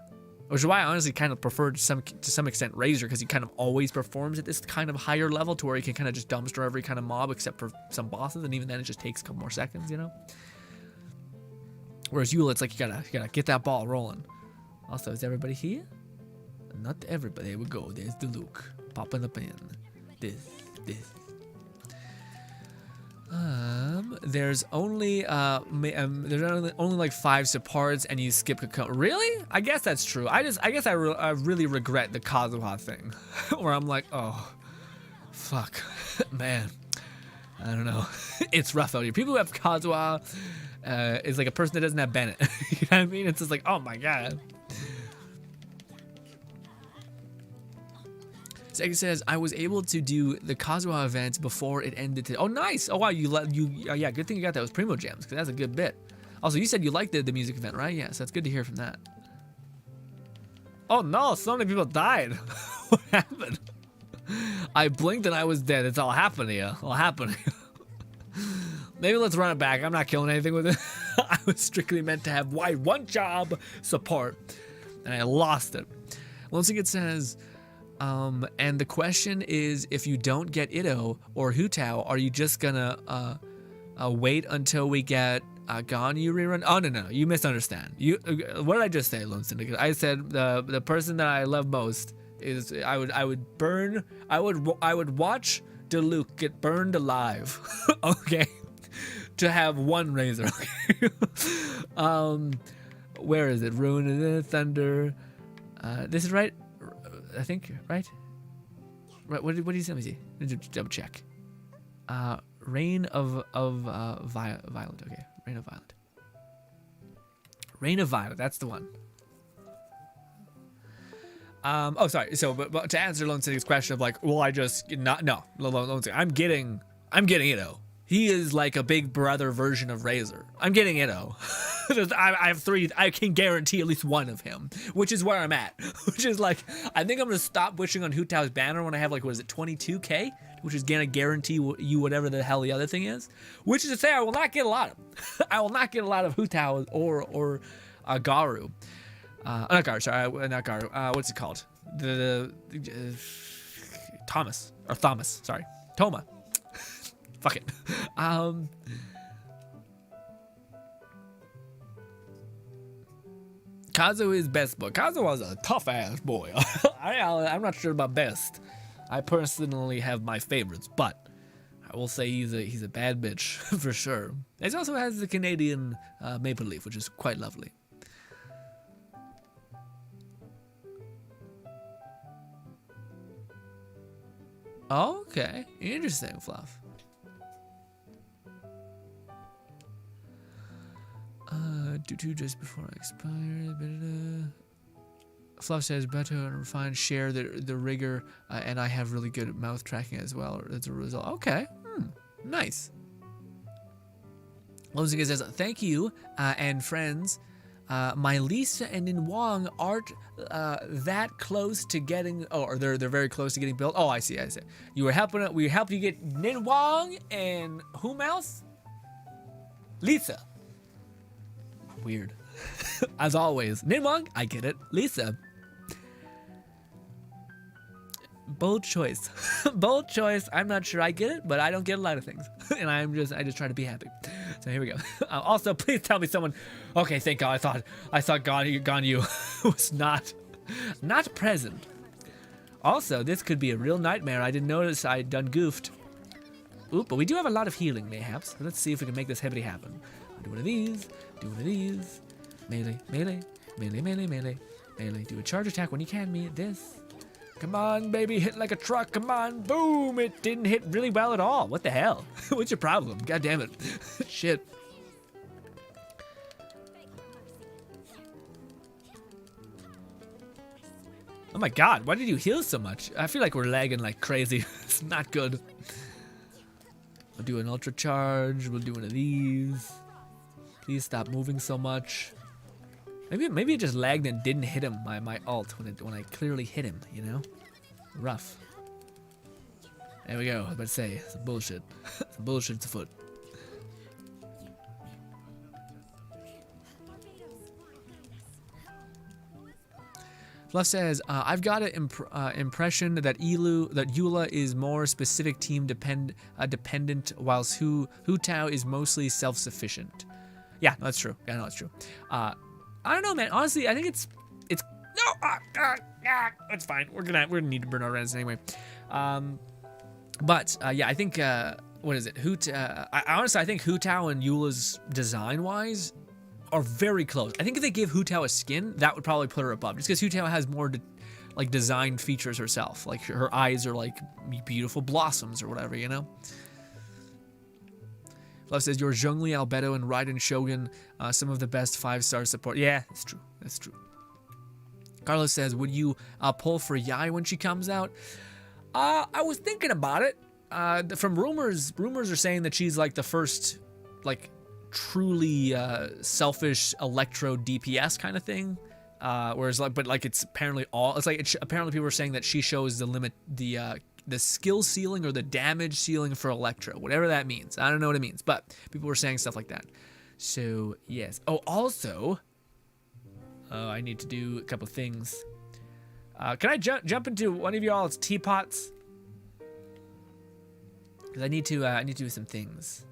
Which is why I honestly kind of prefer to some extent Razor, because he kind of always performs at this kind of higher level to where he can kind of just dumpster every kind of mob except for some bosses, and even then it just takes a couple more seconds, you know? Whereas Eula, it's like you gotta get that ball rolling. Also, is everybody here? Not everybody. There we go. There's the Luke popping up in. This. There's only only like 5 supports, and you skip Kakuna. Really? I guess that's true. I guess I really regret the Kazuha thing, where I'm like, oh, fuck, man. I don't know. It's rough out here. People who have Kazuha is like a person that doesn't have Bennett. You know what I mean? It's just like, oh my god. It says, I was able to do the Kazuha event before it ended today. Oh, nice. Oh, wow. Yeah, good thing you got that. It was Primo Gems, because that's a good bit. Also, you said you liked the music event, right? Yes, that's good to hear from that. Oh, no. So many people died. What happened? I blinked and I was dead. It's all happening here. All happening. Maybe let's run it back. I'm not killing anything with it. I was strictly meant to have one job support, and I lost it. Once again, it says... and the question is, if you don't get Itto or Hu Tao, are you just gonna wait until we get Ganyu rerun? Oh no, you misunderstand. What did I just say, Lone Syndicate? I said the person that I love most is I would watch Diluc get burned alive, okay, to have one Razor. Okay? Where is it? Ruin of the Thunder. This is right. I think, right? What do you say? Let me see. Let me double check. Reign of Violet. Okay, Reign of Violet. Reign of Violet. That's the one. Oh, sorry. So, but to answer Lone City's question of like, will I just not? No, Lone City. I'm getting Itto. He is like a big brother version of Razor. I'm getting Itto. I have 3. I can guarantee at least one of him, which is where I'm at. Which is like, I think I'm gonna stop wishing on Hu Tao's banner when I have like, what is it, 22k, which is gonna guarantee you whatever the hell the other thing is. Which is to say, I will not get a lot of. I will not get a lot of Hu Tao or Garu. Not Garu. Sorry, not Garu. What's it called? Thomas. Sorry, Toma. Fuck it. Kazu is best, but Kazu was a tough ass boy. I'm not sure about best. I personally have my favorites, but I will say he's a bad bitch for sure. He also has the Canadian maple leaf, which is quite lovely. Okay, interesting, Fluff. Just before I expire. Fluff says better and refined share the rigor, and I have really good mouth tracking as well as a result. Okay, nice. Lozing says thank you and friends. My Lisa and Ninwang aren't that close to getting. Oh, or they're very close to getting built. Oh, I see. We helped you get Ninwang and whom else? Lisa. Weird. As always. Ninwang, I get it. Lisa. Bold choice. Bold choice. I'm not sure I get it, but I don't get a lot of things. And I just try to be happy. So here we go. Also, please tell me someone. Okay, thank God. I thought Ganyu was not present. Also, this could be a real nightmare. I didn't notice I'd done goofed. Oop, but we do have a lot of healing, mayhaps. Let's see if we can make this hibbity happen. Do one of these. Do one of these. Melee, melee, melee, melee, melee, melee. Do a charge attack when you can. Me this. Come on, baby, hit like a truck. Come on, boom! It didn't hit really well at all. What the hell? What's your problem? God damn it! Shit. Oh my God! Why did you heal so much? I feel like we're lagging like crazy. It's not good. We'll do an ultra charge. We'll do one of these. Please stop moving so much. Maybe it just lagged and didn't hit him, my ult, when I clearly hit him, you know? Rough. There we go. I was about to say, some bullshit. Some bullshit's afoot. Fluff says, I've got an impression that Eula is more specific team dependent, whilst Hu Tao is mostly self-sufficient. Yeah, no, that's true. Yeah, no, that's true. I don't know, man. Honestly, I think it's no, it's fine. We're gonna need to burn our reds anyway. But yeah, I think what is it? Honestly, I think Hu Tao and Eula's design-wise are very close. I think if they gave Hu Tao a skin, that would probably put her above, just because Hu Tao has more like design features herself. Like her eyes are like beautiful blossoms or whatever, you know. Fluff says, your Zhongli, Albedo, and Raiden Shogun, some of the best 5-star support. Yeah, that's true. That's true. Carlos says, would you pull for Yai when she comes out? I was thinking about it. From rumors are saying that she's like the first, like, truly selfish Electro DPS kind of thing. Whereas, like, but like it's apparently apparently people are saying that she shows the limit, the skill ceiling or the damage ceiling for Electro, whatever that means. I don't know what it means, but people were saying stuff like that. So yes. Oh, also, I need to do a couple things. Can I jump into one of y'all's teapots? Because I need to do some things.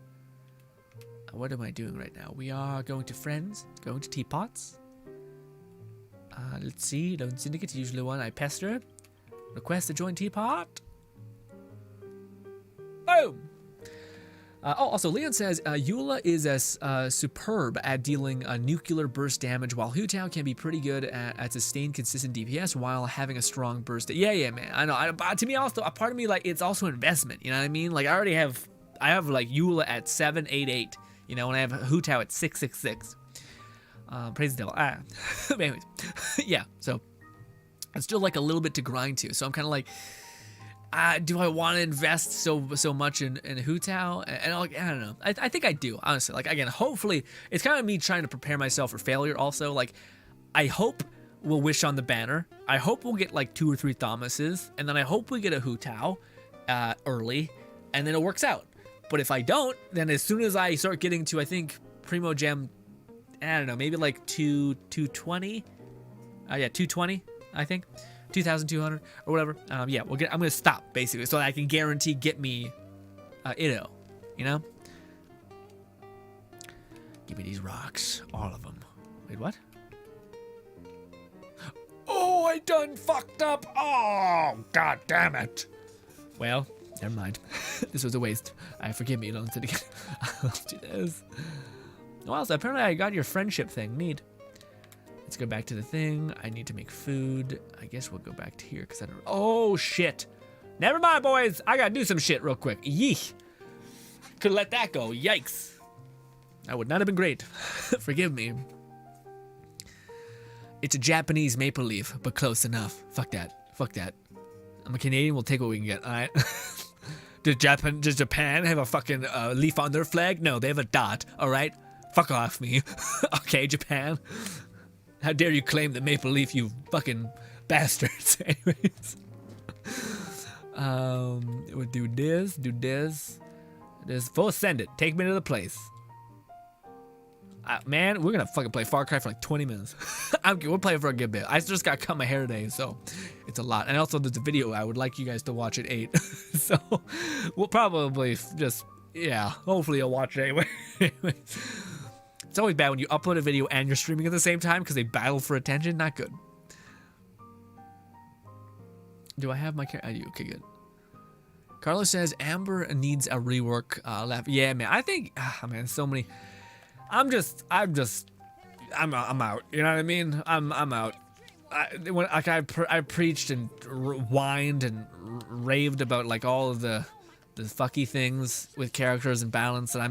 What am I doing right now? We are going to friends, going to teapots. Let's see, Lone Syndicate, usually one I pester. Request to join teapot. Boom! Also, Leon says, Eula is as superb at dealing nuclear burst damage, while Hu Tao can be pretty good at sustained, consistent DPS while having a strong burst. Yeah, man. I know. To me, also, a part of me, like, it's also investment. You know what I mean? Like, I have like Eula at 788. You know, and I have Hu Tao at 666. Praise the devil. But anyways, yeah. So it's still like a little bit to grind to. So I'm kind of like, do I want to invest so much in Hu Tao? And I don't know. I think I do, honestly. Like, again, hopefully, it's kind of me trying to prepare myself for failure also. Like, I hope we'll wish on the banner. I hope we'll get like 2 or 3 Thomases. And then I hope we get a Hu Tao early. And then it works out. But if I don't, then as soon as I start getting to, I think, Primo Gem, I don't know, maybe like 220? Yeah, 220, I think. 2,200 or whatever. Yeah, I'm going to stop, basically, so that I can guarantee get me Itto, you know? Give me these rocks, all of them. Wait, what? Oh, I done fucked up. Oh, god damn it. Well, never mind. This was a waste. Forgive me, Lone Syndicate. I'll do this. Well, so apparently I got your friendship thing. Neat. Let's go back to the thing. I need to make food. I guess we'll go back to here because I don't. Oh shit! Never mind, boys. I gotta do some shit real quick. Yeesh. Could let that go. Yikes. That would not have been great. Forgive me. It's a Japanese maple leaf, but close enough. Fuck that. Fuck that. I'm a Canadian. We'll take what we can get. All right. Does Japan have a fucking leaf on their flag? No, they have a dot. All right. Fuck off me. Okay, Japan. How dare you claim the maple leaf, you fucking bastards. Anyways. We'll do this. Full send it. Take me to the place. Man, we're gonna fucking play Far Cry for like 20 minutes. We'll play it for a good bit. I just got cut my hair today, so it's a lot. And also there's a video I would like you guys to watch at 8. So we'll probably just, yeah, hopefully you'll watch it anyway. It's always bad when you upload a video and you're streaming at the same time because they battle for attention. Not good. Do I have my character? I do. Okay, good. Carlos says Amber needs a rework. Yeah, man. I think, man, so many. I'm out. You know what I mean? I'm out. I preached and whined and raved about like all of the fucky things with characters and balance, and I'm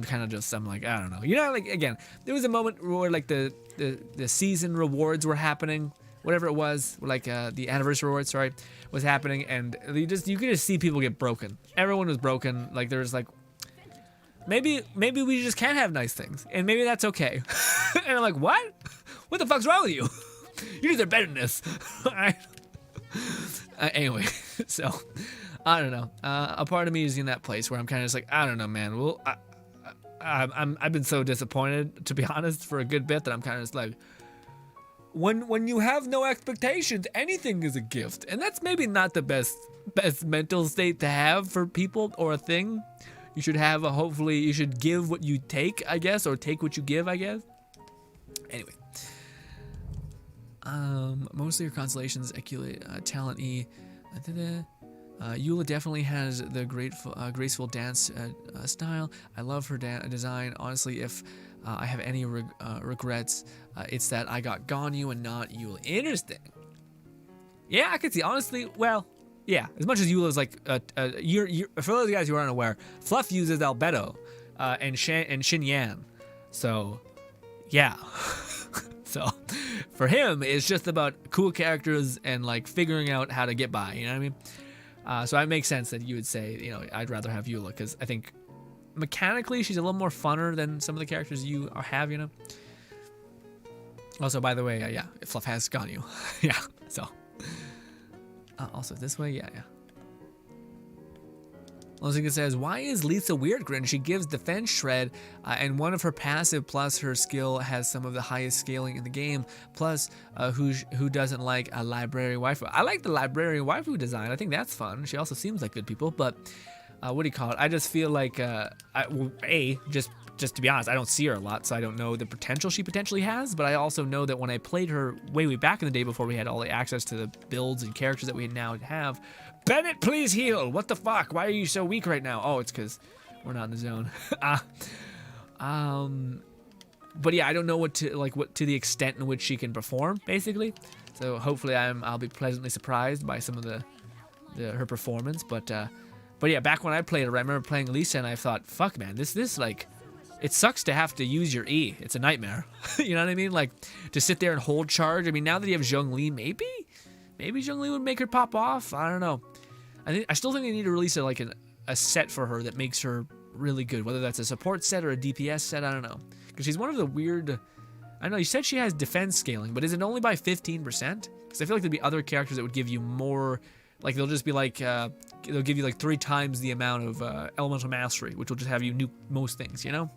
like, I don't know. You know, like, again, there was a moment where like the season rewards were happening, whatever it was, like the anniversary rewards, sorry, was happening, and you could just see people get broken. Everyone was broken. Like there was like, maybe we just can't have nice things, and maybe that's okay. And I'm like, what? What the fuck's wrong with you? You deserve better than this. All right. Anyway, so I don't know. A part of me is in that place where I'm kind of just like, I don't know, man. Well, I've been so disappointed, to be honest, for a good bit that I'm kind of just like, when you have no expectations, anything is a gift, and that's maybe not the best mental state to have for people or a thing. You should have hopefully you should give what you take, I guess, or take what you give, I guess. Anyway. Mostly your constellations, Talent E. Eula definitely has the graceful dance style. I love her design. Honestly, if I have any regrets, it's that I got Ganyu and not Eula. Interesting. Yeah, I could see. Honestly, well, yeah. As much as Eula's like, for those guys who aren't aware, Fluff uses Albedo and Xin Yan. So, yeah. So, for him, it's just about cool characters and like figuring out how to get by. You know what I mean? So it makes sense that you would say, you know, I'd rather have Eula because I think mechanically she's a little more funner than some of the characters you have. You know. Also, by the way, yeah, Fluff has Ganyu. Yeah. So. Also this way, yeah. Lozika says, why is Lisa weird, Grin? She gives defense shred, and one of her passive plus her skill has some of the highest scaling in the game. Plus, who doesn't like a library waifu? I like the library waifu design. I think that's fun. She also seems like good people, but what do you call it? I just feel like, just to be honest, I don't see her a lot, so I don't know the potential she potentially has, but I also know that when I played her way back in the day before we had all the access to the builds and characters that we now have, Bennett, please heal. What the fuck? Why are you so weak right now? Oh, it's because we're not in the zone. But yeah, I don't know what to the extent in which she can perform, basically. So hopefully I'll be pleasantly surprised by some of her performance. But yeah, back when I played her, I remember playing Lisa, and I thought, fuck, man, this like, it sucks to have to use your E. It's a nightmare. You know what I mean? Like, to sit there and hold charge. I mean, now that you have Zhongli, maybe Zhongli would make her pop off. I don't know. I still think they need to release a set for her that makes her really good, whether that's a support set or a DPS set. I don't know, because she's one of the weird. I know you said she has defense scaling, but is it only by 15%? Because I feel like there'd be other characters that would give you more. Like, they'll just be like, they'll give you like 3 times the amount of elemental mastery, which will just have you nuke most things, you know.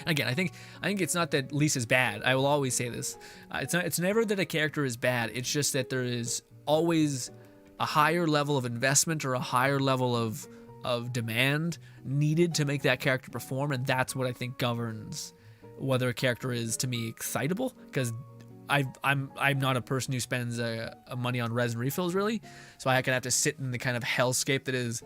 And again, I think it's not that Lisa's bad. I will always say this. It's never that a character is bad. It's just that there is always a higher level of investment or a higher level of demand needed to make that character perform, and that's what I think governs whether a character is, to me, excitable. Because I'm not a person who spends money on resin refills, really, so I can have to sit in the kind of hellscape that is,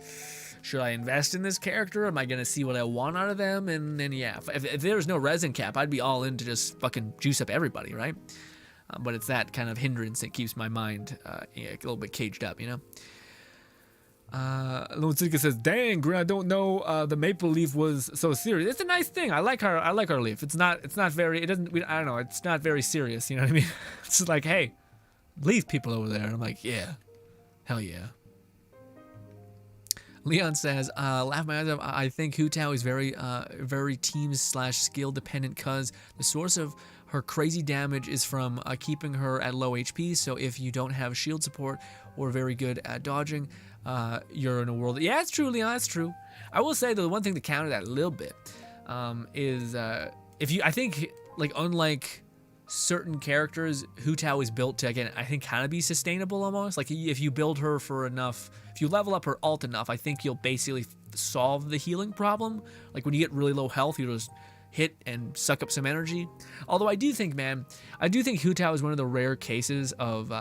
should I invest in this character? Am I going to see what I want out of them? And then, yeah, if there was no resin cap, I'd be all in to just fucking juice up everybody, right? But it's that kind of hindrance that keeps my mind a little bit caged up, you know? Lozika says, dang, Grin, I don't know the maple leaf was so serious. It's a nice thing. I like our leaf. It's not very, I don't know, it's not very serious, you know what I mean? It's just like, hey, leaf people over there. And I'm like, yeah, hell yeah. Leon says, laugh my eyes off. I think Hu Tao is very team/skill dependent, cause the source of her crazy damage is from keeping her at low HP. So if you don't have shield support or very good at dodging, you're in a world. Yeah, it's true, Leon. That's true. I will say though, the one thing to counter that a little bit is if you. I think like unlike certain characters, Hu Tao is built to, again, I think kind of be sustainable almost. Like if you build her for enough, if you level up her ult enough, I think you'll basically solve the healing problem. Like when you get really low health, you just hit and suck up some energy. Although I do think Hu Tao is one of the rare cases of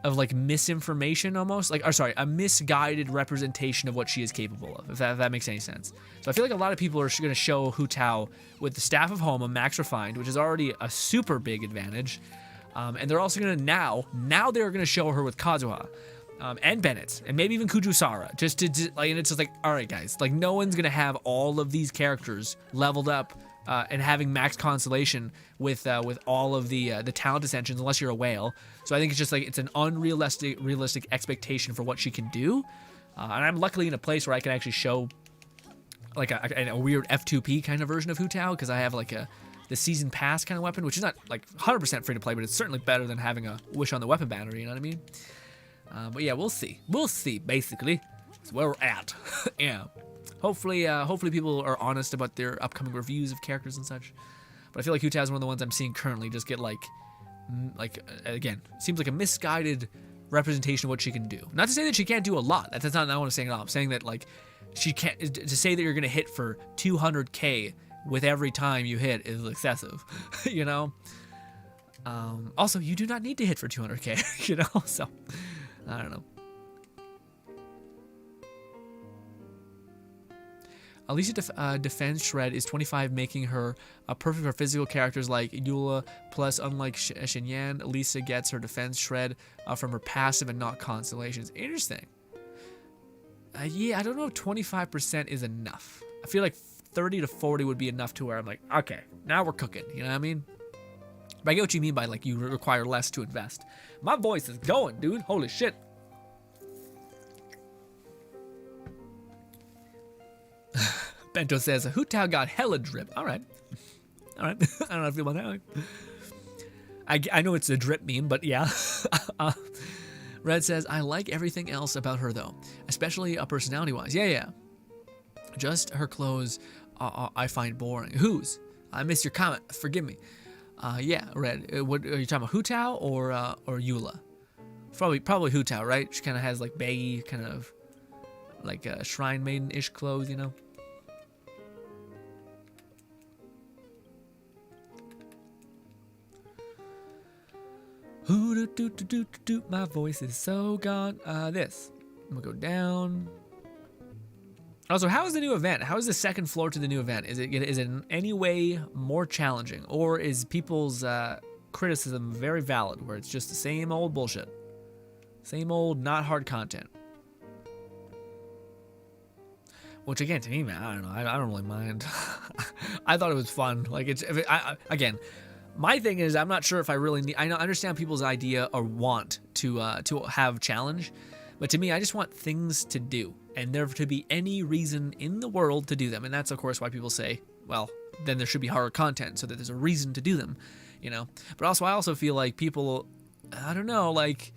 like misinformation almost, like, or sorry, a misguided representation of what she is capable of, if that makes any sense. So I feel like a lot of people are going to show Hu Tao with the Staff of Homa, Max Refined, which is already a super big advantage. And they're also going to now they're going to show her with Kazuha, and Bennett, and maybe even Kujusara, just to like, and it's just like, all right, guys, like no one's going to have all of these characters leveled up and having max constellation with all of the talent ascensions, unless you're a whale. So I think it's just like it's an realistic expectation for what she can do. And I'm luckily in a place where I can actually show like a weird F2P kind of version of Hu Tao, because I have like the season pass kind of weapon, which is not like 100% free to play, but it's certainly better than having a wish on the weapon banner. You know what I mean? But yeah, we'll see. We'll see. Basically, that's where we're at. Yeah. Hopefully people are honest about their upcoming reviews of characters and such. But I feel like Hu Tao is one of the ones I'm seeing currently just get like again, seems like a misguided representation of what she can do. Not to say that she can't do a lot. That's not what I'm saying at all. I'm saying that like she can't, to say that you're gonna hit for 200k with every time you hit is excessive, you know. Also, you do not need to hit for 200k, you know. So I don't know. Alicia defense shred is 25, making her perfect for physical characters like Eula. Plus, unlike Xinyan, Alicia gets her defense shred from her passive and not constellations. Interesting. Yeah, I don't know if 25% is enough. I feel like 30 to 40 would be enough to where I'm like, okay, now we're cooking. You know what I mean? But I get what you mean by like you require less to invest. My voice is going, dude. Holy shit. Bento says, Hu Tao got hella drip. All right. All right. I don't know how to feel about that. I know it's a drip meme, but yeah. Red says, I like everything else about her, though, especially personality-wise. Yeah. Just her clothes I find boring. Whose? I missed your comment. Forgive me. Yeah, Red. What are you talking about, Hu Tao or Eula? Probably Hu Tao, right? She kind of has like baggy, kind of like shrine maiden-ish clothes, you know? My voice is so gone. This. I'm gonna go down. Also, how is the new event? How is the second floor to the new event? Is it in any way more challenging, or is people's criticism very valid, where it's just the same old bullshit, same old not hard content? Which again, to me, man, I don't know. I don't really mind. I thought it was fun. Like again. My thing is, I'm not sure if I really need. I understand people's idea or want to have challenge, but to me, I just want things to do, and there to be any reason in the world to do them, and that's of course why people say, well, then there should be harder content so that there's a reason to do them, you know. But also, I also feel like people, I don't know, like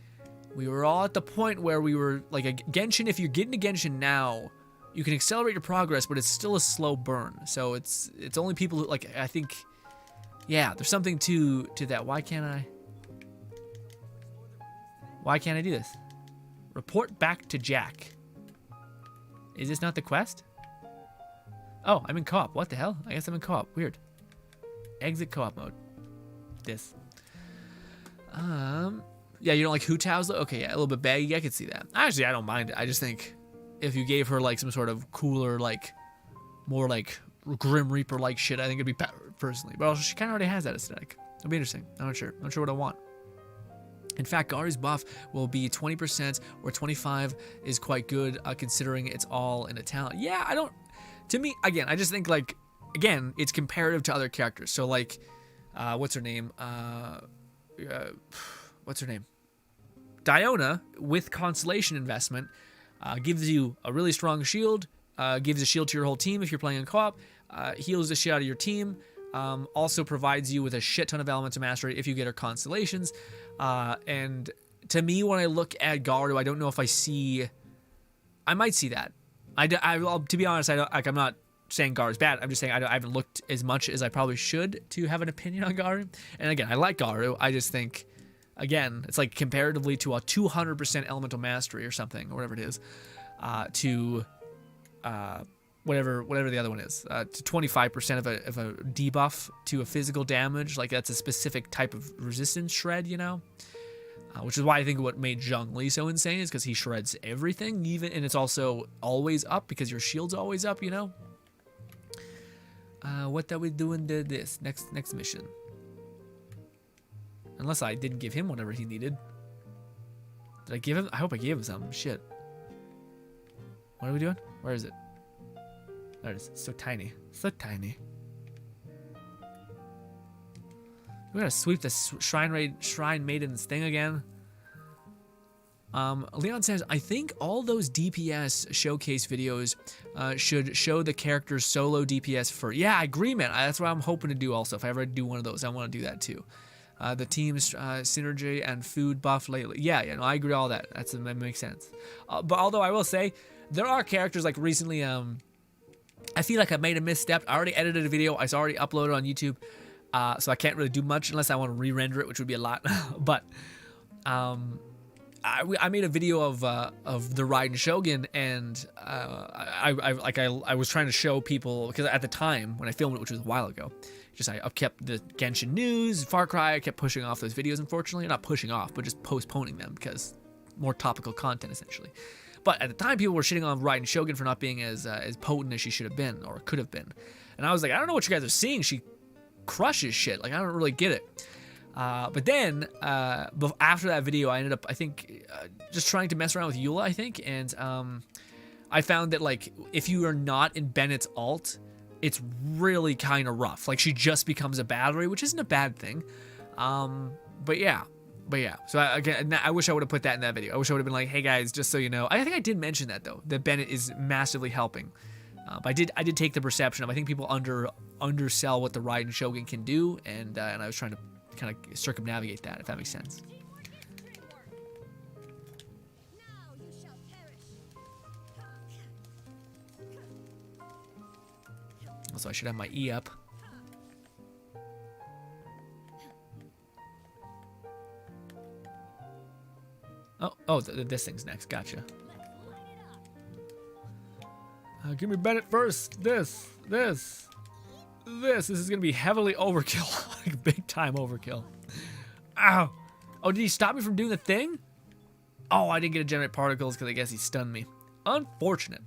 we were all at the point where we were like a Genshin. If you're getting to Genshin now, you can accelerate your progress, but it's still a slow burn. So it's only people who like. I think. Yeah, there's something to that. Why can't I do this? Report back to Jack. Is this not the quest? Oh, I'm in co-op. What the hell? I guess I'm in co-op. Weird. Exit co-op mode. This. Yeah, you don't like Hu Tao's? Okay, yeah, a little bit baggy. I could see that. Actually, I don't mind it. I just think if you gave her like some sort of cooler, like more like Grim Reaper like shit, I think it'd be better personally. But also, she kind of already has that aesthetic. It'll be interesting. I'm not sure what I want. In fact, Gari's buff will be 20% or 25 is quite good considering it's all in a talent. Yeah, I don't. To me, again, I just think like again, it's comparative to other characters. So like, what's her name? What's her name? Diona with Constellation investment gives you a really strong shield. Gives a shield to your whole team if you're playing in co-op. Heals the shit out of your team. Also provides you with a shit ton of elemental mastery if you get her constellations. And to me, when I look at Garu, I don't know if I see. I might see that. To be honest, I'm not saying Garu's bad. I'm just saying I haven't looked as much as I probably should to have an opinion on Garu. And again, I like Garu. I just think, again, it's like comparatively to a 200% elemental mastery or something, or whatever it is, to whatever the other one is, to 25% of a debuff to a physical damage. Like that's a specific type of resistance shred, you know, which is why I think what made Zhongli so insane is because he shreds everything, and it's also always up because your shield's always up, you know. What are we doing to this next mission? Unless I didn't give him whatever he needed. Did I give him? I hope I gave him something. Shit. What are we doing? Where is it? There it is. It's so tiny. So tiny. We gotta sweep the Shrine Maiden's thing again. Leon says, I think all those DPS showcase videos should show the character's solo DPS first. Yeah, I agree, man. That's what I'm hoping to do also. If I ever do one of those, I want to do that too. The team's synergy and food buff lately. Yeah, no, I agree all that. That makes sense. But although I will say, there are characters like recently, I feel like I made a misstep. I already edited a video. It's already uploaded on YouTube. So I can't really do much unless I want to re-render it, which would be a lot. But I made a video of the Raiden Shogun, and I was trying to show people, because at the time when I filmed it, which was a while ago, I kept the Genshin news, Far Cry. I kept pushing off those videos. Unfortunately, not pushing off, but just postponing them because more topical content essentially. But at the time, people were shitting on Raiden Shogun for not being as potent as she should have been or could have been, and I was like, I don't know what you guys are seeing. She crushes shit. Like, I don't really get it. But then after that video, I ended up, I think, just trying to mess around with Eula, I think, and I found that, like, if you are not in Bennett's ult, it's really kind of rough. Like, she just becomes a battery, which isn't a bad thing. But yeah. So I wish I would have put that in that video. I wish I would have been like, hey guys, just so you know. I think I did mention that though, that Bennett is massively helping. But I did take the perception of, I think people undersell what the Raiden Shogun can do, and I was trying to kind of circumnavigate that, if that makes sense. Also, I should have my E up. Oh, this thing's next. Gotcha. Give me Bennett first. This is gonna be heavily overkill. Like, big time overkill. Ow. Oh, did he stop me from doing the thing? Oh, I didn't get to generate particles because I guess he stunned me. Unfortunate.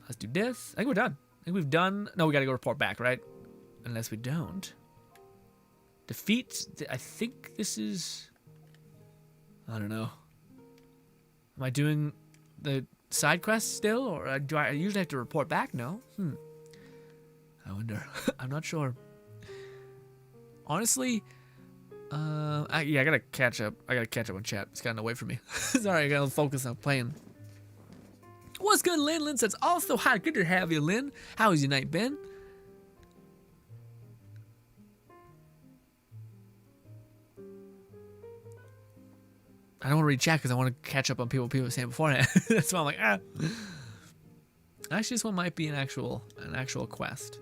Let's do this. I think we're done. I think we've done. No, we gotta go report back, right? Unless we don't. Defeat. I think this is. I don't know. Am I doing the side quest still, or do I usually have to report back? No. I wonder. I'm not sure. Honestly, I gotta catch up. I gotta catch up on chat. It's gotten away from me. Sorry, I gotta focus on playing. What's good, Lynn? Lynn says, also hi. Good to have you, Lynn. How has your night been? I don't want to read chat because I want to catch up on people were saying beforehand. That's why I'm like, Actually, this one might be an actual quest.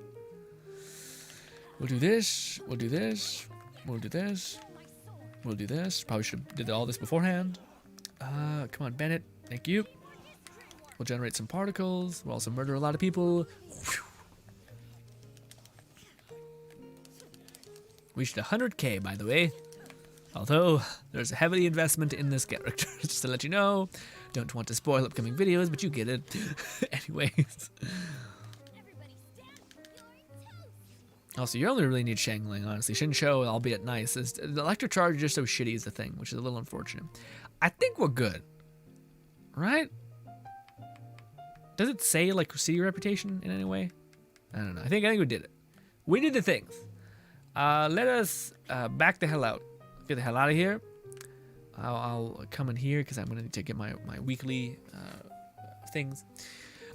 We'll do this. We'll do this. We'll do this. We'll do this. Probably should have did all this beforehand. Come on, Bennett. Thank you. We'll generate some particles. We'll also murder a lot of people. We reached 100K, by the way. Although, there's a heavy investment in this character. Just to let you know. Don't want to spoil upcoming videos, but you get it. Anyways. Also, you only really need Shangling, honestly. Shincho, albeit nice. The electric charge is just so shitty is the thing, which is a little unfortunate. I think we're good. Right? Does it say, like, city reputation in any way? I don't know. I think we did it. We did the things. Let us back the hell out. Get the hell out of here. I'll come in here because I'm going to need to get my weekly things.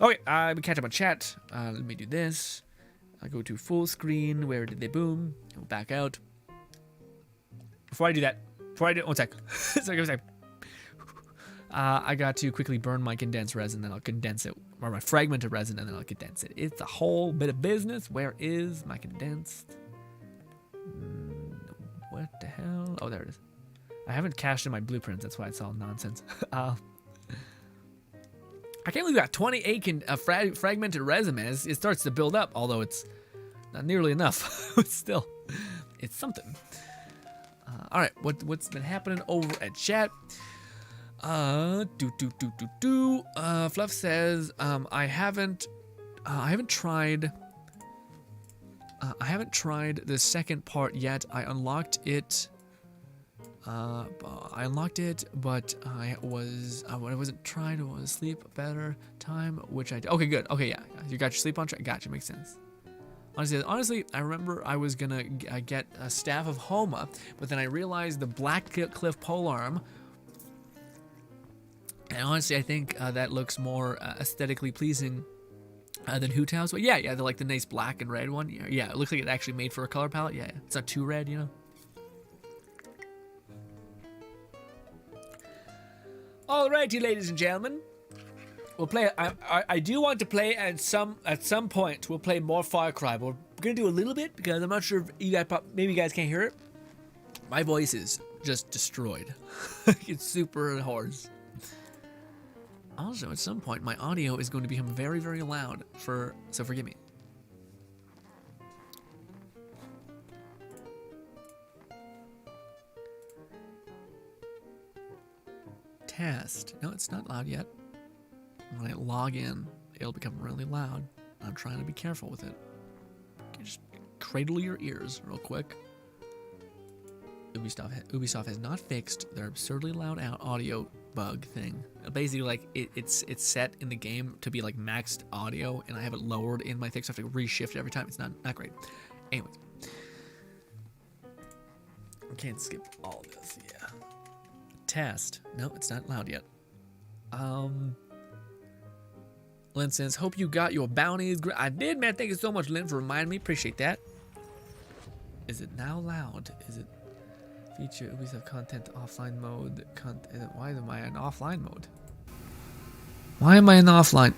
Okay, let me catch up on chat. Let me do this. I go to full screen. Where did they boom? I'll back out. Before I do that, one sec. One sec. I got to quickly burn my condensed resin, then I'll condense it, or my fragmented resin, and then I'll condense it. It's a whole bit of business. Where is my condensed? What the hell? Oh, there it is. I haven't cached in my blueprints. That's why it's all nonsense. I can't believe we got 28 fragmented resin, man. It starts to build up, although it's not nearly enough. But still, it's something. All right, what's been happening over at chat? Fluff says, I haven't tried the second part yet. I unlocked it. But I wasn't trying to sleep better time, which I did. Okay, good. Okay, yeah. You got your sleep on track. Gotcha, makes sense. Honestly, I remember I was gonna get a Staff of Homa, but then I realized the Black Cliff polearm And honestly, I think that looks more aesthetically pleasing than Hu Tao's. But yeah, they're like the nice black and red one. Yeah, it looks like it actually made for a color palette. Yeah, it's not too red, you know. Alrighty, ladies and gentlemen, we'll play. I do want to play at some point. We'll play more Far Cry. But we're gonna do a little bit because I'm not sure if you guys maybe you guys can't hear it. My voice is just destroyed. It's super hoarse. Also, at some point, my audio is going to become very, very loud. So forgive me. Test. No, it's not loud yet. When I log in, it'll become really loud. I'm trying to be careful with it. Okay, just cradle your ears real quick. Ubisoft has not fixed their absurdly loud audio bug thing. Basically, like it's set in the game to be like maxed audio, and I have it lowered in my thing, so I have to reshift it every time. It's not great. Anyways, I can't skip all this. Yeah. Test. No, it's not loud yet. Lynn says, "Hope you got your bounties." I did, man. Thank you so much, Lynn, for reminding me. Appreciate that. Is it now loud? Is it? Feature Ubisoft content offline mode. Why am I in offline mode? Why am I in offline?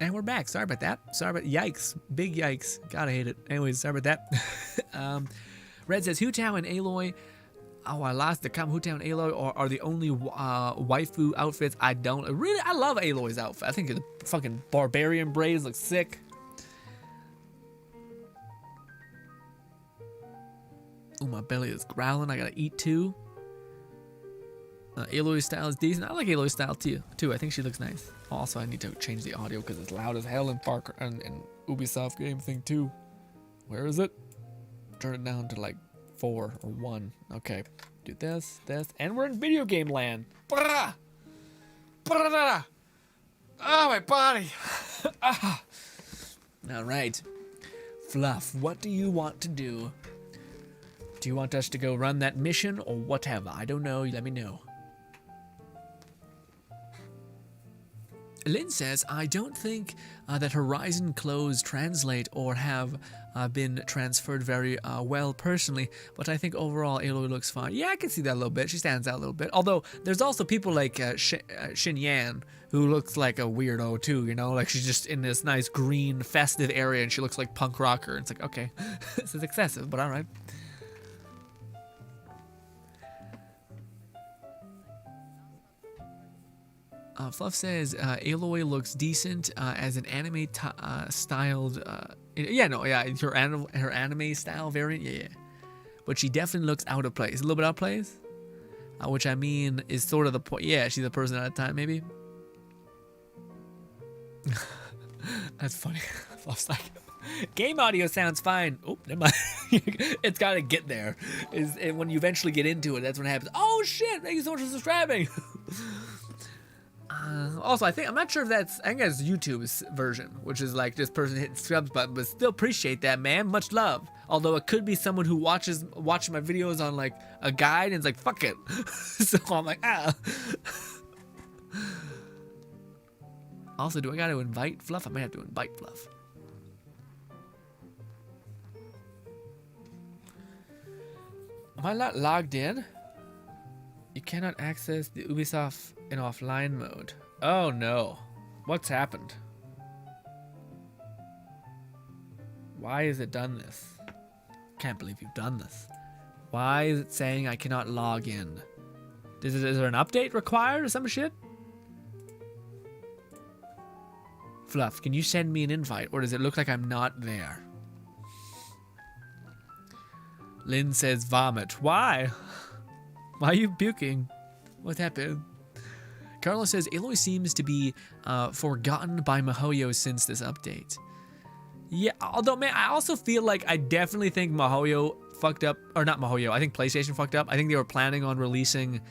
And we're back. Sorry about that. Sorry about yikes. Big yikes. Gotta hate it. Anyways, sorry about that. Red says Hu Tao and Aloy. Oh, I lost the Hu Tao and Aloy are the only waifu outfits I don't really. I love Aloy's outfit. I think the fucking barbarian braids look sick. Ooh, my belly is growling. I gotta eat too. Aloy's style is decent. I like Aloy's style too. I think she looks nice. Also, I need to change the audio because it's loud as hell in Parker and Ubisoft game thing too. Where is it? Turn it down to like 4 or 1. Okay. Do this, and we're in video game land. Oh, my body. All right. Fluff, what do you want to do? Do you want us to go run that mission or whatever? I don't know. You let me know. Lynn says, I don't think that Horizon clothes translate or have been transferred very well personally, but I think overall Aloy looks fine. Yeah, I can see that a little bit. She stands out a little bit. Although there's also people like Xin Yan, who looks like a weirdo too, you know? Like she's just in this nice green festive area and she looks like punk rocker. It's like, okay, this is excessive, but all right. Fluff says Aloy looks decent as an anime styled. Her anime style variant. Yeah. But she definitely looks out of place. A little bit out of place. Which I mean is sort of the point. Yeah, she's a person at a time, maybe. That's funny. Fluff's like, game audio sounds fine. Oh, never mind. It's got to get there. And when you eventually get into it, that's when it happens. Oh shit! Thank you so much for subscribing. Also, I'm not sure if I think that's YouTube's version, which is like this person hitting subs button, but still appreciate that, man. Much love. Although it could be someone who watching my videos on like a guide and it's like, fuck it. So I'm like, Also, do I gotta invite Fluff? I might have to invite Fluff. Am I not logged in? You cannot access the Ubisoft in offline mode. Oh no. What's happened? Why has it done this? Can't believe you've done this. Why is it saying I cannot log in? Is there an update required or some shit? Fluff, can you send me an invite or does it look like I'm not there? Lynn says vomit. Why? Why are you puking? What happened? Carlos says Aloy seems to be forgotten by MiHoYo since this update. Yeah, although man, I also feel like I definitely think MiHoYo fucked up, or not MiHoYo. I think PlayStation fucked up. I think they were planning on releasing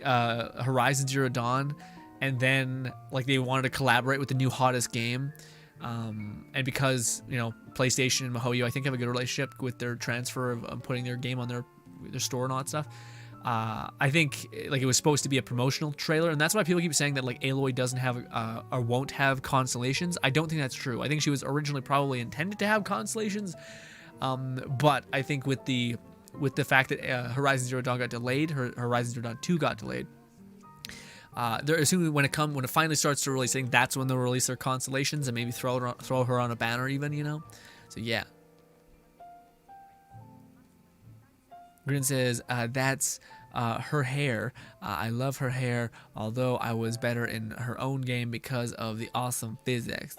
Horizon Zero Dawn, and then like they wanted to collaborate with the new hottest game, And because PlayStation and MiHoYo, I think, have a good relationship with their transfer of putting their game on their store and all that stuff. I think like it was supposed to be a promotional trailer, and that's why people keep saying that like Aloy doesn't have or won't have constellations. I don't think that's true. I think she was originally probably intended to have constellations, but I think with the fact that Horizon Zero Dawn got delayed, Horizon Zero Dawn 2 got delayed. They're assuming when it finally starts to releasing, that's when they'll release their constellations and maybe throw her on a banner even, So yeah. Grin says, that's her hair. I love her hair, although I was better in her own game because of the awesome physics.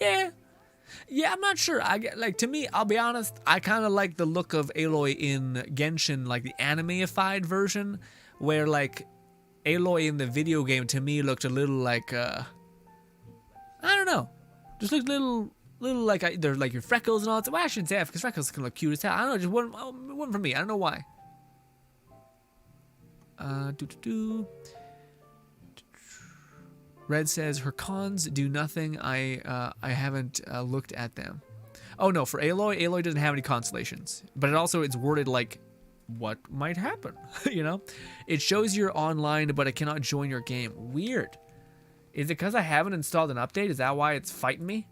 Yeah, I'm not sure. To me, I'll be honest, I kind of like the look of Aloy in Genshin, like the anime-ified version, where like Aloy in the video game to me looked a little like I don't know, just looked a little like they're like your freckles and all that. Well, I shouldn't say that because freckles can look cute as hell. I don't know, just one for me. I don't know why. Red says her cons do nothing. I haven't looked at them. Oh no, for Aloy doesn't have any constellations, but it's worded like what might happen. It shows you're online, but it cannot join your game. Weird. Is it because I haven't installed an update? Is that why it's fighting me?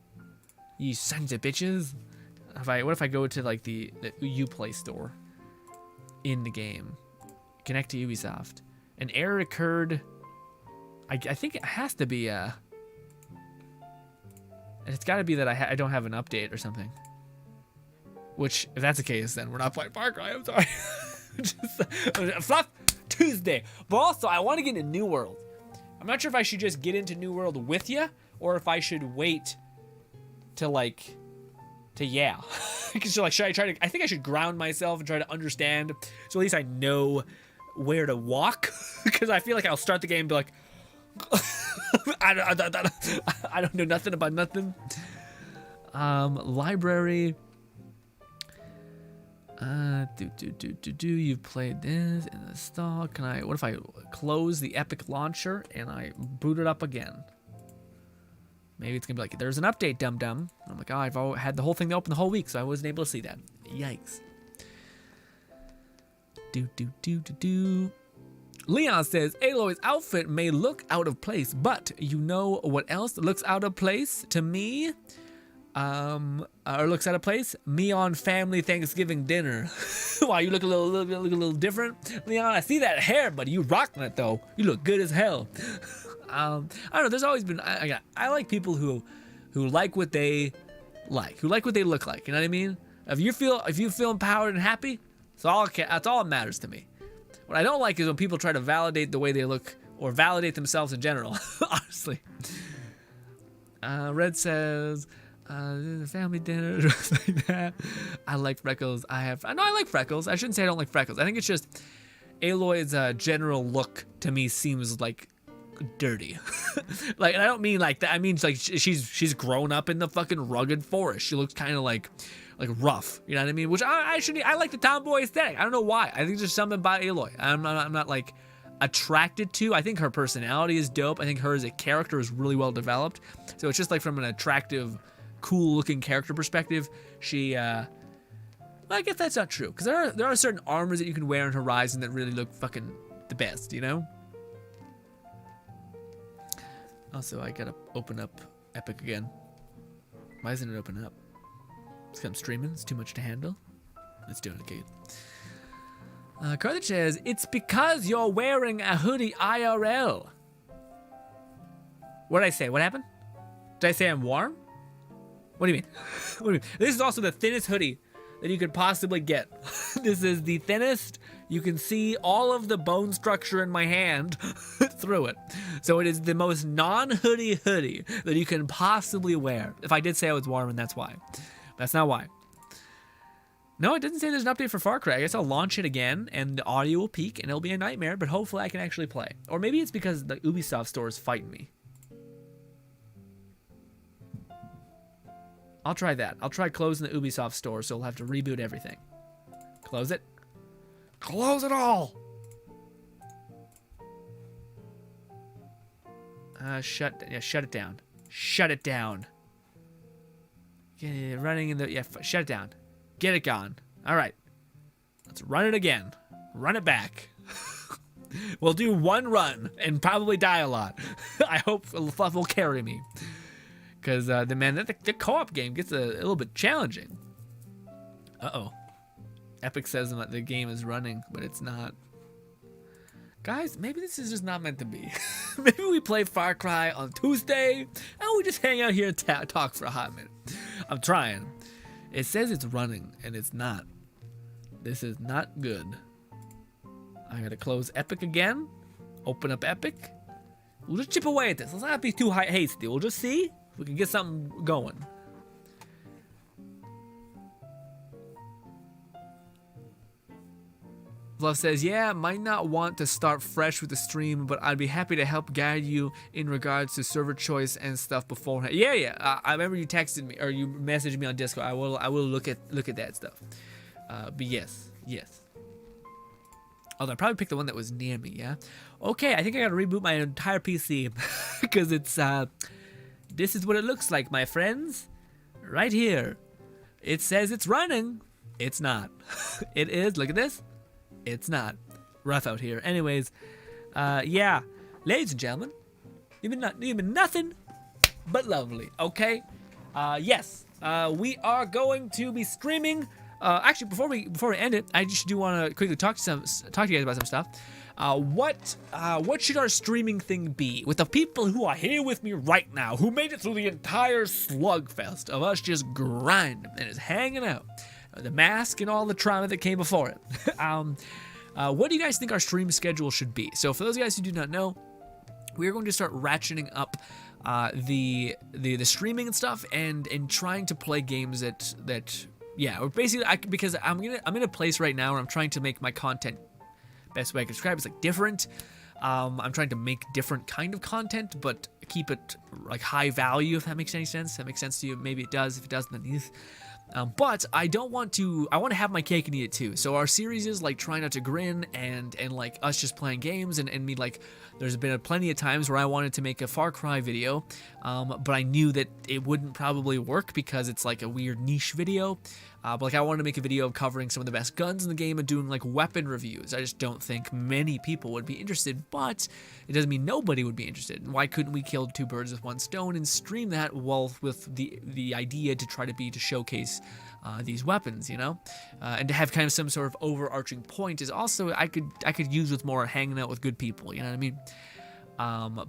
You sons of bitches. What if I go to like the Uplay store in the game, connect to Ubisoft, an error occurred. I think it has to be it's got to be that I don't have an update or something. Which, if that's the case, then we're not playing Far Cry. I'm sorry. Fluff Tuesday. But also, I want to get into New World. I'm not sure if I should just get into New World with you, or if I should wait yeah. Because like, should I try to? I think I should ground myself and try to understand, so at least I know where to walk. Because I feel like I'll start the game and be like, I don't know nothing about nothing. Library. You've played this in the stall. What if I close the Epic launcher and I boot it up again? Maybe it's gonna be like, there's an update, dum-dum. I'm like, I've had the whole thing open the whole week, so I wasn't able to see that. Yikes. Leon says, Aloy's outfit may look out of place, but you know what else looks out of place to me? Or looks out of place? Me on family Thanksgiving dinner. Wow, you look a little different, Leon. I see that hair, but you rocking it though. You look good as hell. I don't know. There's always been. I like people who like what they like, who like what they look like. You know what I mean? If you feel empowered and happy, that's all that matters to me. What I don't like is when people try to validate the way they look or validate themselves in general. Honestly. Red says, family dinner, just like that. I like freckles. I like freckles. I shouldn't say I don't like freckles. I think it's just Aloy's general look to me seems like dirty. Like, and I don't mean like that. I mean like she's grown up in the fucking rugged forest. She looks kind of like rough. You know what I mean? Which I like the tomboy aesthetic. I don't know why. I think there's something about Aloy I'm not like attracted to. I think her personality is dope. I think her as a character is really well developed. So it's just like from an attractive, cool looking character perspective, she well, I guess that's not true, because there are certain armors that you can wear in Horizon that really look fucking the best, you know? Also, I gotta open up Epic again. Why isn't it open up? It's because I'm streaming. It's too much to handle. Let's do it again. Carthage says, it's because you're wearing a hoodie IRL. What did I say? What happened? Did I say I'm warm? What do you mean? What do you mean? This is also the thinnest hoodie that you could possibly get. This is the thinnest. You can see all of the bone structure in my hand through it. So it is the most non-hoodie hoodie that you can possibly wear. If I did say I was warm, and that's why. That's not why. No, it doesn't say there's an update for Far Cry. I guess I'll launch it again, and the audio will peak, and it'll be a nightmare, but hopefully I can actually play. Or maybe it's because the Ubisoft store is fighting me. I'll try that. I'll try closing the Ubisoft store, so I'll have to reboot everything. Close it. Close it all! Shut it down. Shut it down. Get it running in the... Yeah, shut it down. Get it gone. All right. Let's run it again. Run it back. We'll do one run and probably die a lot. I hope Fluff will carry me. Because, the co-op game gets a little bit challenging. Uh-oh. Epic says that the game is running, but it's not. Guys, maybe this is just not meant to be. Maybe we play Far Cry on Tuesday, and we just hang out here and talk for a hot minute. I'm trying. It says it's running, and it's not. This is not good. I gotta close Epic again. Open up Epic. We'll just chip away at this. Let's not be too hasty. We'll just see if we can get something going. Fluff says, yeah, might not want to start fresh with the stream, but I'd be happy to help guide you in regards to server choice and stuff beforehand. Yeah. I remember you texted me or you messaged me on Discord. I will look at that stuff. But yes. Although I probably picked the one that was near me, yeah? Okay, I think I gotta reboot my entire PC because it's this is what it looks like, my friends. Right here. It says it's running. It's not. It is. Look at this. It's not. Rough out here. Anyways, yeah. Ladies and gentlemen, you've been nothing but lovely, okay? Yes. We are going to be streaming. Actually, before we end it, I just do want to quickly talk to you guys about some stuff. What should our streaming thing be? With the people who are here with me right now, who made it through the entire slugfest of us just grinding and just hanging out. The mask and all the trauma that came before it. What do you guys think our stream schedule should be? So for those of you guys who do not know, we're going to start ratcheting up the streaming and stuff and trying to play games that yeah, basically because I'm in a place right now where I'm trying to make my content, best way I can describe it's like different. I'm trying to make different kind of content, but keep it like high value, if that makes any sense. That makes sense to you? Maybe it does. If it doesn't, then but I want to have my cake and eat it too. So our series is like try not to grin and like us just playing games and me like there's been plenty of times where I wanted to make a Far Cry video, but I knew that it wouldn't probably work because it's like a weird niche video. But like I wanted to make a video of covering some of the best guns in the game and doing like weapon reviews. I just don't think many people would be interested, but it doesn't mean nobody would be interested. And why couldn't we kill two birds with one stone and stream that while with the idea to try to showcase these weapons, you know, and to have kind of some sort of overarching point is also I could use with more hanging out with good people, you know what I mean?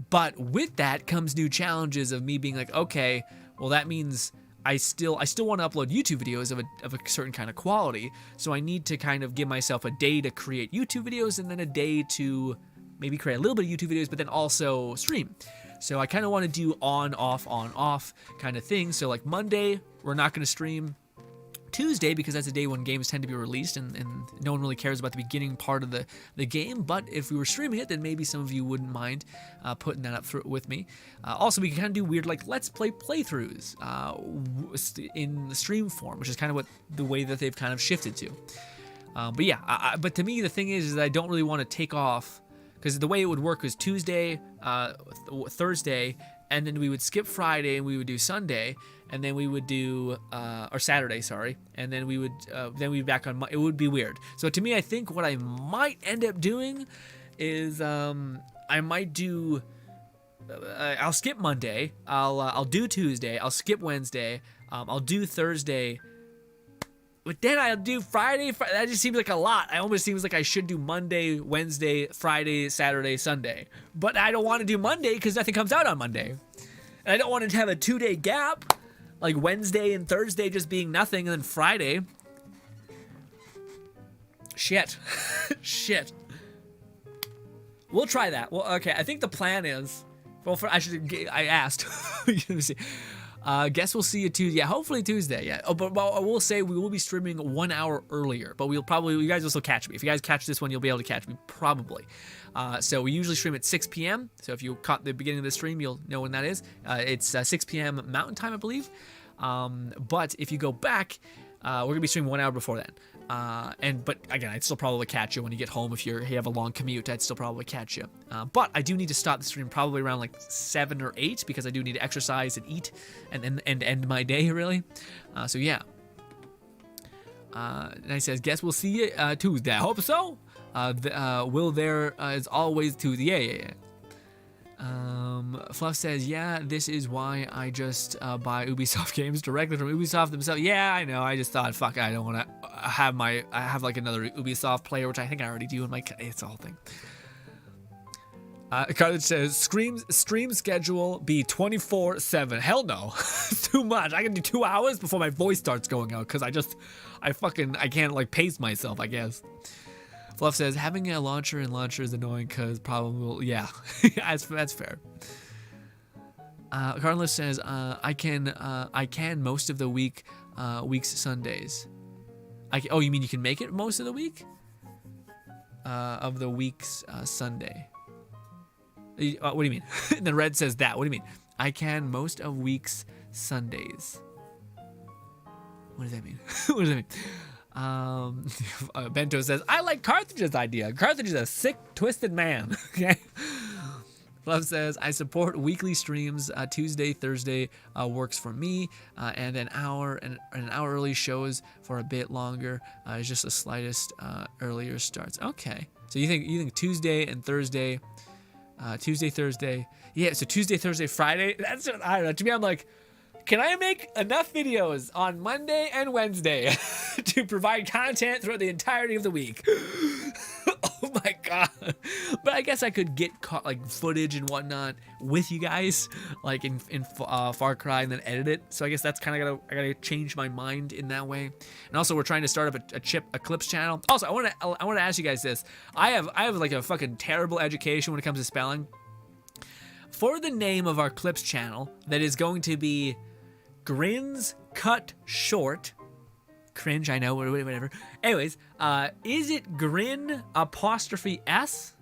But with that comes new challenges of me being like, okay, well that means I still want to upload YouTube videos of a certain kind of quality, so I need to kind of give myself a day to create YouTube videos and then a day to maybe create a little bit of YouTube videos, but then also stream. So I kind of want to do on, off kind of thing. So like Monday, we're not going to stream. Tuesday, because that's a day when games tend to be released and no one really cares about the beginning part of the game, but if we were streaming it, then maybe some of you wouldn't mind putting that up with me. Also, we can kind of do weird like let's play playthroughs in the stream form, which is kind of the way that they've kind of shifted to. But yeah, but to me the thing is that I don't really want to take off, because the way it would work was Tuesday, Thursday, and then we would skip Friday and we would do Sunday, and then we would do or Saturday, sorry, and then we would be back on. It would be weird. So to me, I think what I might end up doing is I might do. I'll skip Monday. I'll do Tuesday. I'll skip Wednesday. I'll do Thursday. But then I'll do Friday. That just seems like a lot. It almost seems like I should do Monday, Wednesday, Friday, Saturday, Sunday. But I don't want to do Monday because nothing comes out on Monday. And I don't want to have a 2-day gap. Like Wednesday and Thursday just being nothing, and then Friday. Shit. Shit. We'll try that. Well, okay. I think the plan is. Well, I asked. Let me see. Guess we'll see you Tuesday. Yeah, hopefully Tuesday. Yeah. Oh, but I will say we will be streaming 1 hour earlier. But you guys will still catch me. If you guys catch this one, you'll be able to catch me probably. So we usually stream at 6 p.m. So if you caught the beginning of the stream, you'll know when that is. It's 6 p.m. Mountain Time, I believe. But if you go back, we're gonna be streaming 1 hour before that. But again, I'd still probably catch you when you get home. If you have a long commute, I'd still probably catch you. But I do need to stop the stream probably around like 7 or 8 because I do need to exercise and eat and end my day really. So yeah. And he says, guess we'll see you Tuesday. I hope so. Will there is always Tuesday. Yeah. Fluff says, yeah, this is why I just buy Ubisoft games directly from Ubisoft themselves. Yeah, I know. I just thought, fuck, I don't want to have I have like another Ubisoft player, which I think I already do in my, it's a whole thing. Carthage says, stream schedule be 24/7. Hell no. It's too much. I can do 2 hours before my voice starts going out because I can't like pace myself, I guess. Fluff says, having a launcher in launcher is annoying because probably will, yeah, that's fair. Carlos says, I can most of the week's Sundays. Oh, you mean you can make it most of the week? Of the week's Sunday. What do you mean? And then Red says that. What do you mean? I can most of week's Sundays. What does that mean? What does that mean? Bento says, I like Carthage's idea. Carthage is a sick, twisted man. Okay. Love says, I support weekly streams. Tuesday, Thursday works for me. And an hour early shows for a bit longer. It's just the slightest earlier starts. Okay. So you think Tuesday and Thursday, Tuesday, Thursday. Yeah, so Tuesday, Thursday, Friday. That's what, I don't know. To me, I'm like, can I make enough videos on Monday and Wednesday to provide content throughout the entirety of the week? Oh my god. But I guess I could get like footage and whatnot with you guys, like in Far Cry, and then edit it. So I guess that's kind of I gotta change my mind in that way. And also we're trying to start up a clips channel. Also, I want to ask you guys this. I have like a fucking terrible education when it comes to spelling. For the name of our clips channel, that is going to be Grins Cut Short. Cringe, I know, whatever. Anyways, is it Grin apostrophe S?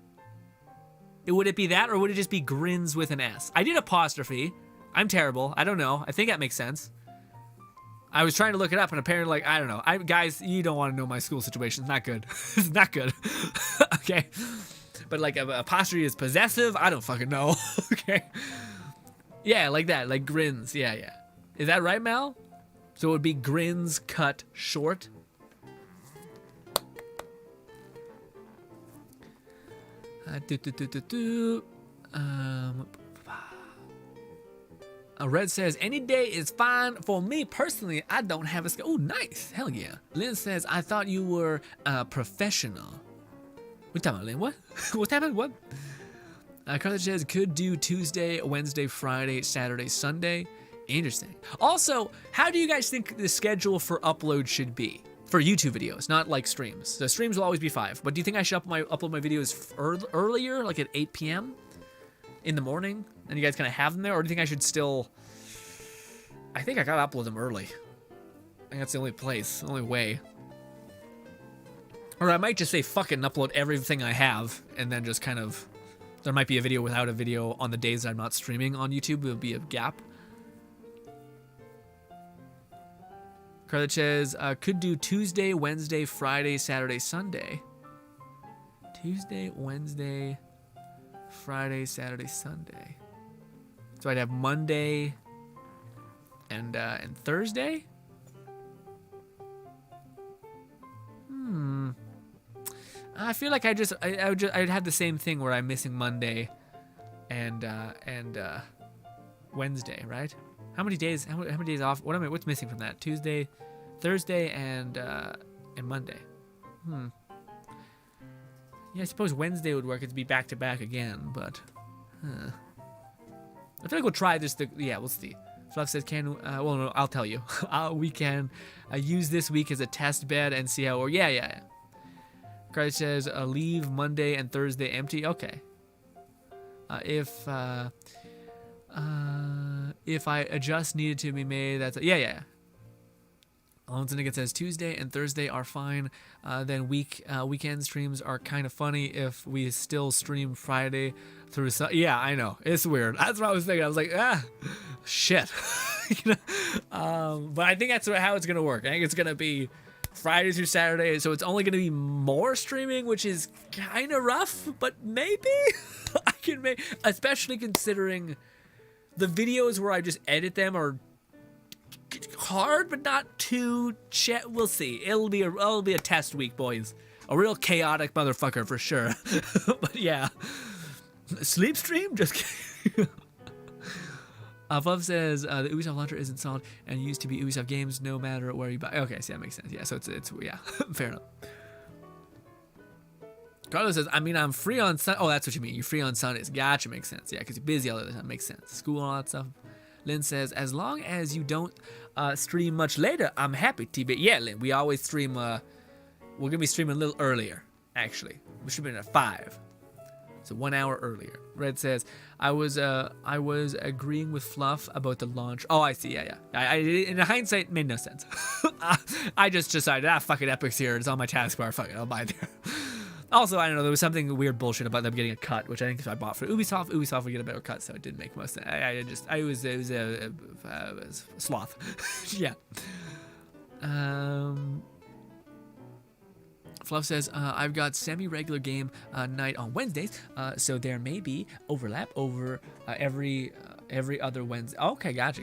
Would it be that, or would it just be Grins with an S? I did apostrophe. I'm terrible. I don't know. I think that makes sense. I was trying to look it up, and apparently, like, I don't know. Guys, you don't want to know my school situation. It's not good. It's not good. Okay. But, like, apostrophe is possessive? I don't fucking know. Okay. Yeah, like that. Like Grins. Yeah. Is that right, Mel? So it would be Grins Cut Short. Red says, any day is fine. For me personally, I don't have a schedule. Oh, nice. Hell yeah. Lynn says, I thought you were a professional. What talking about, Lynn? What? What's happening? What? Carthage says, could do Tuesday, Wednesday, Friday, Saturday, Sunday. Interesting. Also, how do you guys think the schedule for upload should be? For YouTube videos, not like streams. The streams will always be 5, but do you think I should upload my videos earlier, like at 8 p.m. in the morning, and you guys kind of have them there? Or do you think I should still... I think I gotta upload them early. I think that's the only place, the only way. Or I might just say fuck it and upload everything I have, and then just kind of... There might be a video without a video on the days that I'm not streaming on YouTube. There'll be a gap. Carla says, could do Tuesday, Wednesday, Friday, Saturday, Sunday. Tuesday, Wednesday, Friday, Saturday, Sunday. So I'd have Monday and Thursday? I feel like I'd have the same thing where I'm missing Monday and Wednesday, right? How many days? How many days off? What's missing from that? Tuesday, Thursday, and Monday. Yeah, I suppose Wednesday would work. It'd be back to back again, but I feel like we'll try this. Yeah, we'll see. Fluff says, well, no, I'll tell you. We can use this week as a test bed and see how. Or yeah. Christ says, leave Monday and Thursday empty. Okay. If I adjust needed to be made, that's yeah. Alonso says Tuesday and Thursday are fine. Then weekend streams are kind of funny if we still stream Friday through. Yeah, I know, it's weird. That's what I was thinking. I was like, shit. But I think that's how it's gonna work. I think it's gonna be Friday through Saturday, so it's only going to be more streaming, which is kind of rough, but maybe I can make, especially considering the videos where I just edit them are hard, but not too. We'll see. It'll be a test week, boys. A real chaotic motherfucker for sure. But yeah, sleep stream. Just kidding. Fluff says the Ubisoft launcher is installed and used to be Ubisoft games no matter where you buy. Okay, so that makes sense. Yeah, so it's yeah, fair enough. Carlos says, I mean, I'm free on Sun. Oh, that's what you mean. You're free on Sundays. Gotcha, makes sense. Yeah, because you're busy all the time. Makes sense. School and all that stuff. Lynn says, as long as you don't stream much later, I'm happy, T-Bit. Yeah, Lynn, we always stream. We're gonna be streaming a little earlier. Actually, we're streaming at 5. So 1 hour earlier. Red says, I was agreeing with Fluff about the launch. Oh, I see. Yeah. I in hindsight, it made no sense. I just decided, fuck it, Epic's here. It's on my taskbar. Fuck it, I'll buy it there. Also, I don't know, there was something weird bullshit about them getting a cut, which I think if I bought for Ubisoft would get a better cut, so it didn't make most sense. It was a sloth. Yeah. Fluff says, I've got semi-regular game night on Wednesdays, so there may be overlap over every other Wednesday. Okay, gotcha.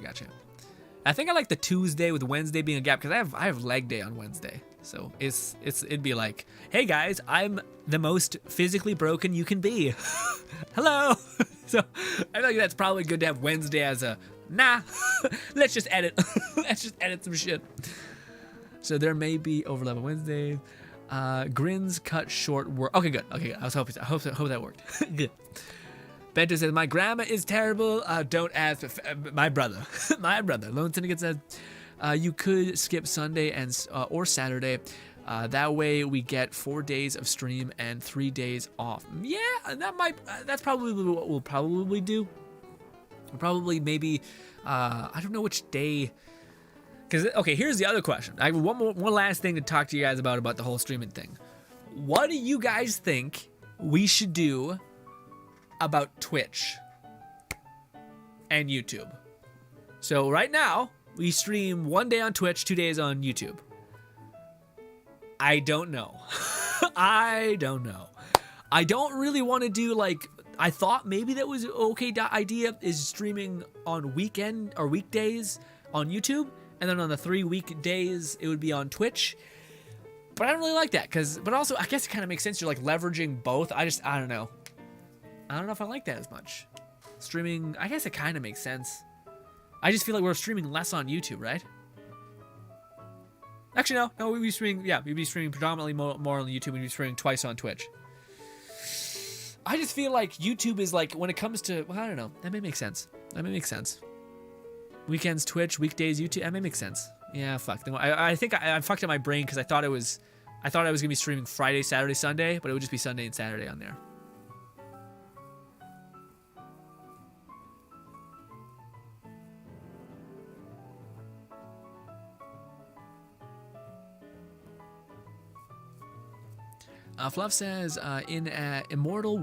I think I like the Tuesday with Wednesday being a gap, because I have leg day on Wednesday. So it'd be like, hey guys, I'm the most physically broken you can be. Hello. So I feel like that's probably good to have Wednesday as a, let's just edit. Let's just edit some shit. So there may be overlap on Wednesday. Grins cut short work. Okay, good. I hope that worked. Good. Bento says, my grandma is terrible. Don't ask. My brother. Lone Syndicate says, you could skip Sunday and or Saturday. That way we get 4 days of stream and 3 days off. Yeah, that's probably what we'll probably do. Probably maybe, I don't know which day. Because, okay, here's the other question. I have one last thing to talk to you guys about the whole streaming thing. What do you guys think we should do about Twitch and YouTube? So right now, we stream 1 day on Twitch, 2 days on YouTube. I don't know. I don't really want to do, like, I thought maybe that was an okay idea, is streaming on weekend or weekdays on YouTube, and then on the 3 weekdays it would be on Twitch. But I don't really like that, but also I guess it kind of makes sense. You're like leveraging both. I don't know. I don't know if I like that as much. Streaming, I guess it kind of makes sense. I just feel like we're streaming less on YouTube, right? Actually, no, we'd be streaming predominantly more on YouTube. We'd be streaming twice on Twitch. I just feel like YouTube is like, when it comes to, well, I don't know. That may make sense. Weekends Twitch, weekdays YouTube. That may make sense. Yeah, fuck. I think I fucked up my brain because I thought I was gonna be streaming Friday, Saturday, Sunday, but it would just be Sunday and Saturday on there. Fluff says, in the immortal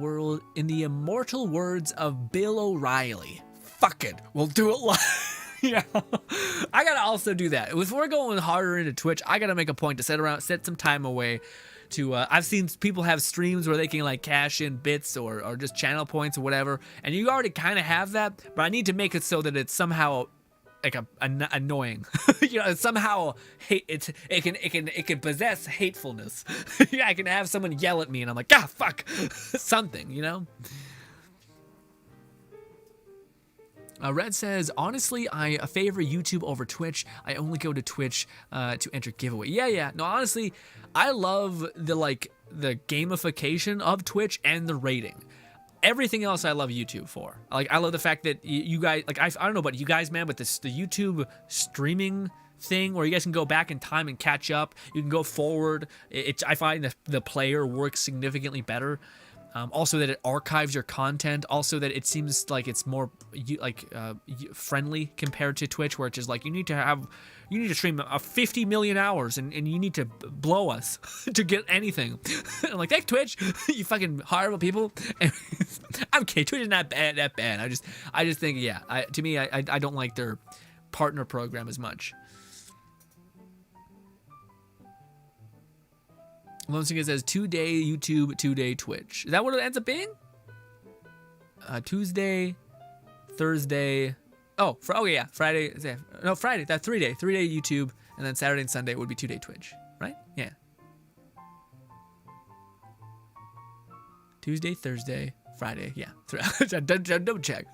words of Bill O'Reilly, fuck it, we'll do it live. Yeah, I gotta also do that. If we're going harder into Twitch, I gotta make a point to set some time away to, I've seen people have streams where they can like cash in bits or just channel points or whatever, and you already kind of have that, but I need to make it so that it's somehow like annoying. You know, it's somehow it can possess hatefulness. Yeah, I can have someone yell at me and I'm like, fuck, something, you know. Red says, honestly, I favor YouTube over Twitch. I only go to Twitch to enter giveaway. Yeah. No, honestly, I love the gamification of Twitch and the rating. Everything else I love YouTube for. Like, I love the fact that you guys, like, I don't know about you guys, man, but the YouTube streaming thing where you guys can go back in time and catch up. You can go forward. I find the player works significantly better. Also that it archives your content. Also that it seems like it's more friendly compared to Twitch, where it's just like you need to stream 50 million hours and you need to blow us to get anything. I'm like, thanks Twitch, you fucking horrible people. I'm kidding. Twitch is not that bad. I just think, yeah. To me, I don't like their partner program as much. Lone Singer says 2-day YouTube, 2-day Twitch. Is that what it ends up being? Tuesday, Thursday. Oh, yeah, Friday. No, Friday. That 3-day YouTube, and then Saturday and Sunday would be 2-day Twitch, right? Yeah. Tuesday, Thursday, Friday. Yeah. Double check.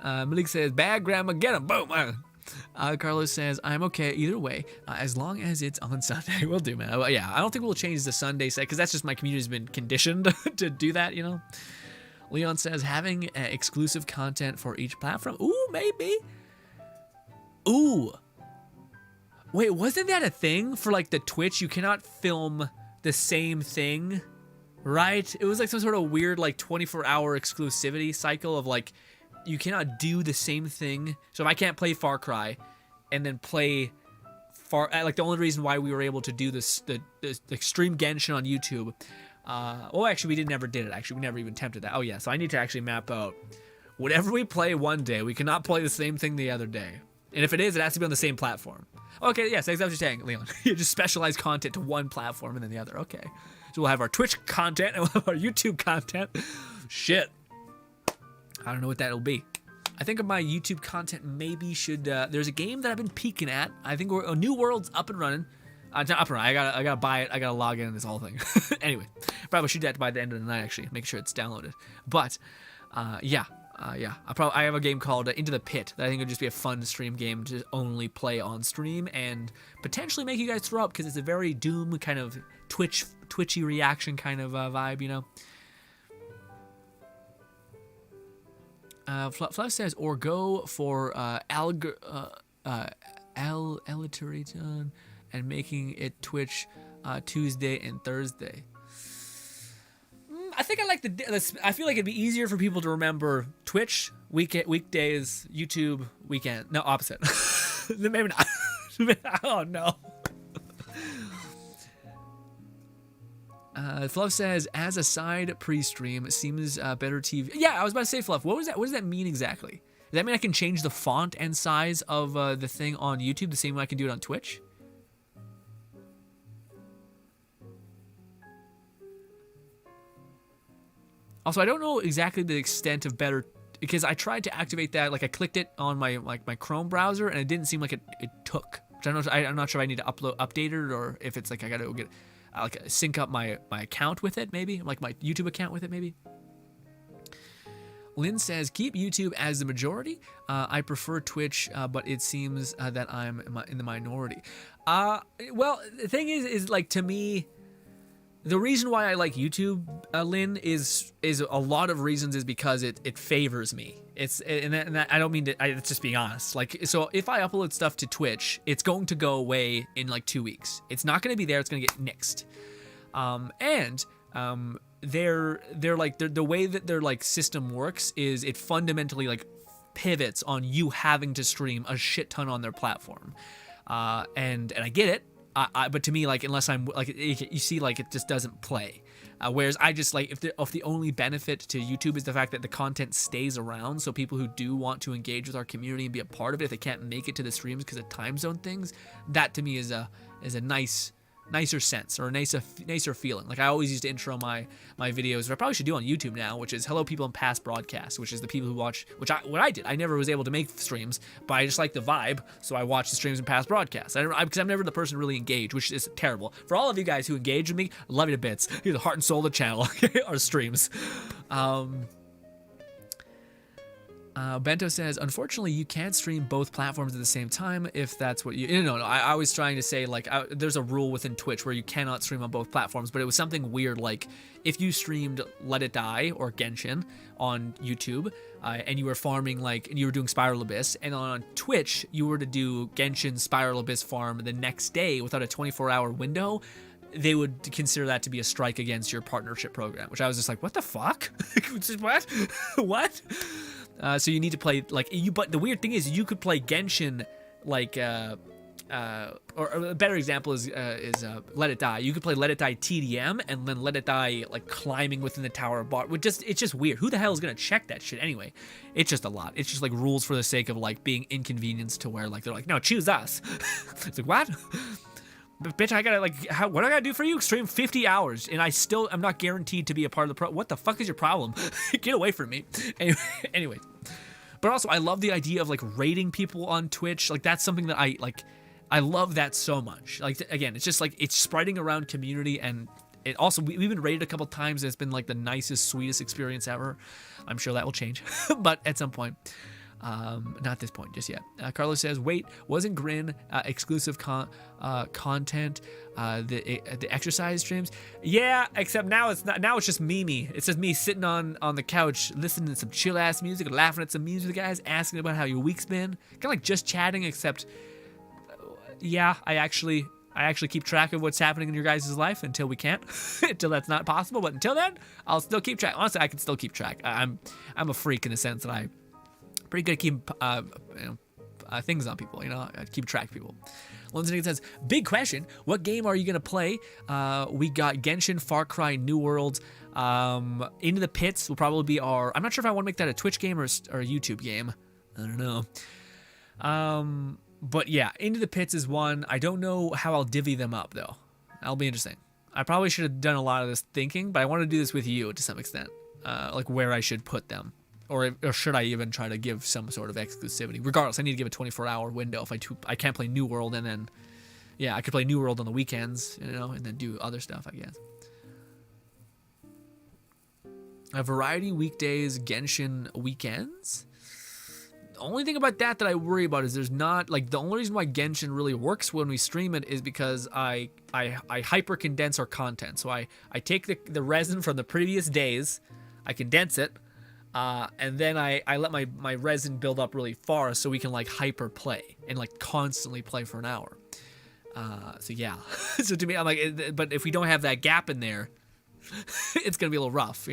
Malik says, bad grandma, get him. Boom. Carlos says, I'm okay either way, as long as it's on Sunday. Will do, man. Well, yeah, I don't think we'll change the Sunday set, because that's just my community's been conditioned to do that, you know? Leon says, having exclusive content for each platform. Ooh, maybe. Ooh. Wait, wasn't that a thing for, like, the Twitch? You cannot film the same thing, right? It was, like, some sort of weird, like, 24-hour exclusivity cycle of, like, you cannot do the same thing. So if I can't play Far Cry and then play like, the only reason why we were able to do this, the stream Genshin on YouTube, well, actually, we never did it. Actually, we never even attempted that. Oh, yeah. So I need to actually map out whatever we play one day, we cannot play the same thing the other day. And if it is, it has to be on the same platform. Okay, yes, that's what you're saying, Leon. You just specialize content to one platform and then the other. Okay. So we'll have our Twitch content and we'll have our YouTube content. Shit. I don't know what that'll be. I think of my YouTube content maybe should... there's a game that I've been peeking at. I think New World's up and running. Not up and running. I gotta buy it. I gotta log in this whole thing. Anyway, probably should do that by the end of the night, actually. Make sure it's downloaded. But, yeah. I have a game called Into the Pit that I think would just be a fun stream game to only play on stream and potentially make you guys throw up because it's a very Doom kind of twitchy reaction kind of vibe, you know? Fluff says, or go for Alliteriton and making it Twitch Tuesday and Thursday. I think I like I feel like it'd be easier for people to remember Twitch weekdays, YouTube weekend. No, opposite. Maybe not. Oh no. Fluff says, as a side pre-stream, it seems better TV. Yeah, I was about to say, Fluff, what does that mean exactly? Does that mean I can change the font and size of the thing on YouTube the same way I can do it on Twitch? Also, I don't know exactly the extent of better, because I tried to activate that, like I clicked it on my Chrome browser, and it didn't seem like it took. Which I'm not sure if I need to update it, or if it's like I gotta go get sync up my account with it, maybe like my YouTube account with it, maybe. Lynn says, keep YouTube as the majority. I prefer Twitch, but it seems that I'm in the minority. Well, the thing is like, to me, the reason why I like YouTube, Lynn, is a lot of reasons is because it favors me. I don't mean to. It's just being honest. Like, so if I upload stuff to Twitch, it's going to go away in like 2 weeks. It's not going to be there. It's going to get nixed. They're like the way that their like system works is it fundamentally like pivots on you having to stream a shit ton on their platform. And I get it. But to me, like, unless I'm like, you see, like, it just doesn't play. Whereas I just like, if the only benefit to YouTube is the fact that the content stays around, so people who do want to engage with our community and be a part of it, if they can't make it to the streams because of time zone things, that to me is a nicer sense, or a nicer feeling. Like, I always used to intro my videos, which I probably should do on YouTube now, which is hello people in past broadcasts, which is the people who watch, what I did. I never was able to make streams, but I just like the vibe, so I watch the streams in past broadcasts. Because I'm never the person to really engage, which is terrible. For all of you guys who engage with me, I love you to bits. You're the heart and soul of the channel, our streams. Bento says, unfortunately, you can't stream both platforms at the same time if that's what you... No, I was trying to say, like, there's a rule within Twitch where you cannot stream on both platforms, but it was something weird, like, if you streamed Let It Die or Genshin on YouTube, and you were farming, like, and you were doing Spiral Abyss, and on Twitch, you were to do Genshin Spiral Abyss farm the next day without a 24-hour window, they would consider that to be a strike against your partnership program, which I was just like, what the fuck? What? What? So you need to play, like, but the weird thing is you could play Genshin, like, or a better example is Let It Die. You could play Let It Die TDM and then Let It Die, like, climbing within the Tower of Bar. It's just weird. Who the hell is going to check that shit anyway? It's just a lot. It's just, like, rules for the sake of, like, being inconvenienced to where, like, they're like, no, choose us. It's like, what? bitch, I gotta what do I gotta do for you? Stream 50 hours, and I'm not guaranteed to be a part of the pro. What the fuck is your problem? Get away from me. Anyway, but also I love the idea of like rating people on Twitch. Like that's something that I like. I love that so much. Like again, it's just like it's spreading around community, and it also we've been rated a couple times. And it's been like the nicest, sweetest experience ever. I'm sure that will change, but at some point. Not at this point just yet. Carlos says, wait, wasn't Grin exclusive content the exercise streams? Yeah, except now it's not. Now it's just me. It's just me sitting on the couch listening to some chill ass music, laughing at some music guys, asking about how your week's been, kind of like just chatting. Except, yeah, I actually keep track of what's happening in your guys' life until we can't, until that's not possible. But until then, I'll still keep track. Honestly, I can still keep track. I'm a freak in the sense that I pretty good at keeping things on people, I keep track of people. Lonzo says, big question, what game are you going to play? We got Genshin, Far Cry, New World, Into the Pits will probably be I'm not sure if I want to make that a Twitch game or a YouTube game. I don't know. But yeah, Into the Pits is one. I don't know how I'll divvy them up, though. That'll be interesting. I probably should have done a lot of this thinking, but I want to do this with you to some extent, like where I should put them. Or should I even try to give some sort of exclusivity? Regardless, I need to give a 24-hour window. If I can't play New World, and then, yeah, I could play New World on the weekends, and then do other stuff, I guess. A variety weekdays, Genshin weekends? The only thing about that I worry about is there's not, like, the only reason why Genshin really works when we stream it is because I hyper condense our content. So I take the resin from the previous days, I condense it, and then I let my resin build up really far so we can like hyper play and like constantly play for an hour. So yeah. So to me, I'm like, but if we don't have that gap in there, it's gonna be a little rough,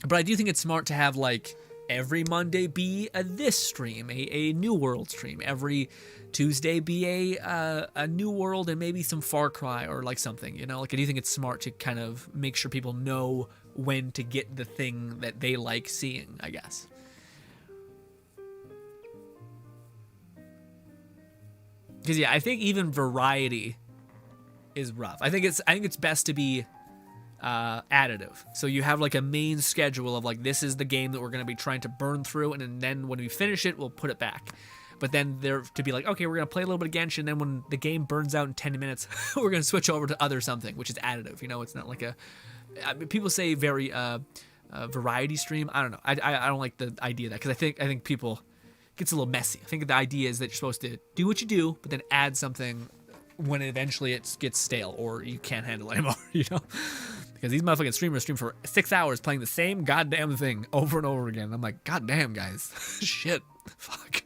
But I do think it's smart to have like every Monday be this stream, a New World stream. Every Tuesday be a New World and maybe some Far Cry or like something, Like I do think it's smart to kind of make sure people know when to get the thing that they like seeing, I guess. Because yeah, I think even variety is rough. I think it's best to be additive. So you have like a main schedule of like, this is the game that we're going to be trying to burn through, and then when we finish it, we'll put it back. But then there to be like, okay, we're going to play a little bit of Genshin, and then when the game burns out in 10 minutes, we're going to switch over to other something, which is additive. It's not like people say very variety stream. I don't know. I don't like the idea of that, because I think people gets a little messy. I think the idea is that you're supposed to do what you do, but then add something when eventually it gets stale or you can't handle it anymore, Because these motherfucking streamers stream for 6 hours playing the same goddamn thing over and over again. I'm like, goddamn, guys. Shit. Fuck.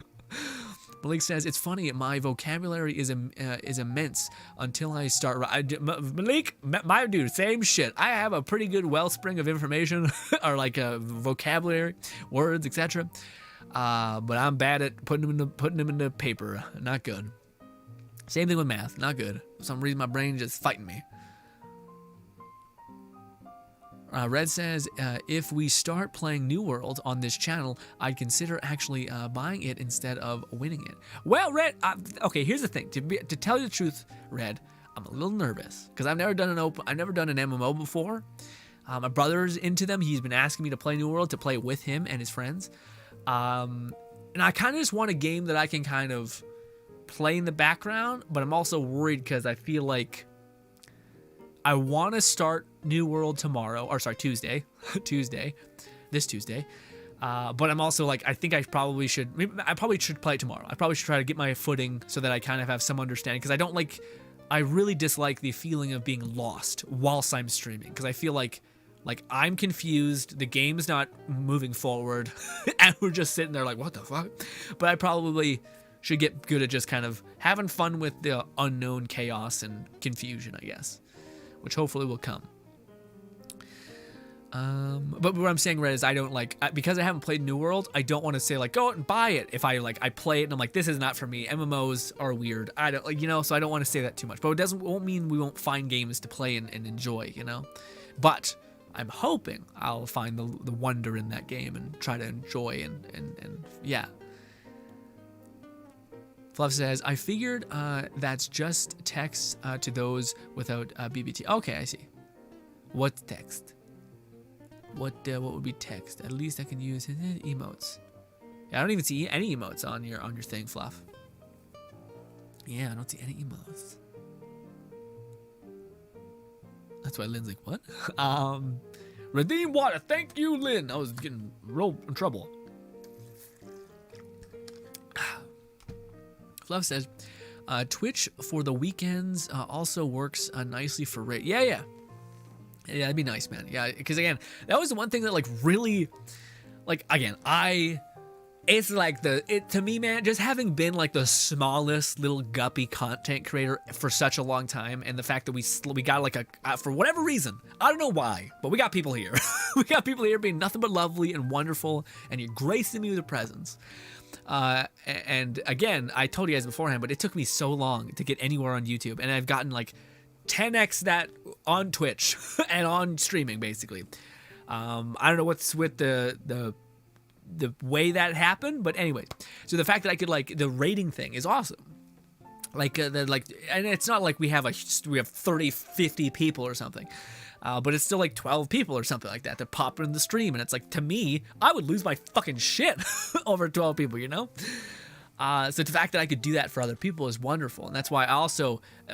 Malik says, it's funny, my vocabulary is immense until I start... Malik, my dude, same shit. I have a pretty good wellspring of information, or like vocabulary, words, etc. But I'm bad at putting them into paper. Not good. Same thing with math. Not good. For some reason, my brain just fighting me. Red says, if we start playing New World on this channel, I'd consider actually buying it instead of winning it. Well, Red, okay, here's the thing. To tell you the truth, Red, I'm a little nervous because I've never done an MMO before. My brother's into them. He's been asking me to play New World, to play with him and his friends. And I kind of just want a game that I can kind of play in the background, but I'm also worried because I feel like I want to start New World tomorrow, or sorry, Tuesday, this Tuesday. But I'm also like, I think I probably should play it tomorrow. I probably should try to get my footing so that I kind of have some understanding, because I really dislike the feeling of being lost whilst I'm streaming, because I feel like I'm confused, the game's not moving forward, and we're just sitting there like, what the fuck? But I probably should get good at just kind of having fun with the unknown chaos and confusion, I guess, which hopefully will come. But what I'm saying, Red, is I don't because I haven't played New World, I don't want to say like, go out and buy it. If I play it and I'm like, this is not for me. MMOs are weird. I don't so I don't want to say that too much, but it won't mean we won't find games to play and enjoy, but I'm hoping I'll find the wonder in that game and try to enjoy and yeah. Fluff says, I figured that's just text to those without BBT. Okay, I see. What's text? What would be text? At least I can use emotes. Yeah, I don't even see any emotes on your thing, Fluff. Yeah, I don't see any emotes. That's why Lynn's like, what? Redeem water. Thank you, Lynn. I was getting real in trouble. Fluff says, Twitch for the weekends also works nicely for raid. Yeah, that'd be nice, man. Yeah, because again, that was the one thing that like really, like again, it's like to me, man, just having been like the smallest little guppy content creator for such a long time, and the fact that we got like for whatever reason, I don't know why, but we got people here. We got people here being nothing but lovely and wonderful, and you're gracing me with your presence. And again, I told you guys beforehand, but it took me so long to get anywhere on YouTube, and I've gotten like 10x that on Twitch and on streaming, basically. I don't know what's with the way that happened, but anyway, so the fact that I could like the rating thing is awesome. Like and it's not like we have 30, 50 people or something. But it's still like 12 people or something like that that pop in the stream. And it's like, to me, I would lose my fucking shit over 12 people, you know? So the fact that I could do that for other people is wonderful. And that's why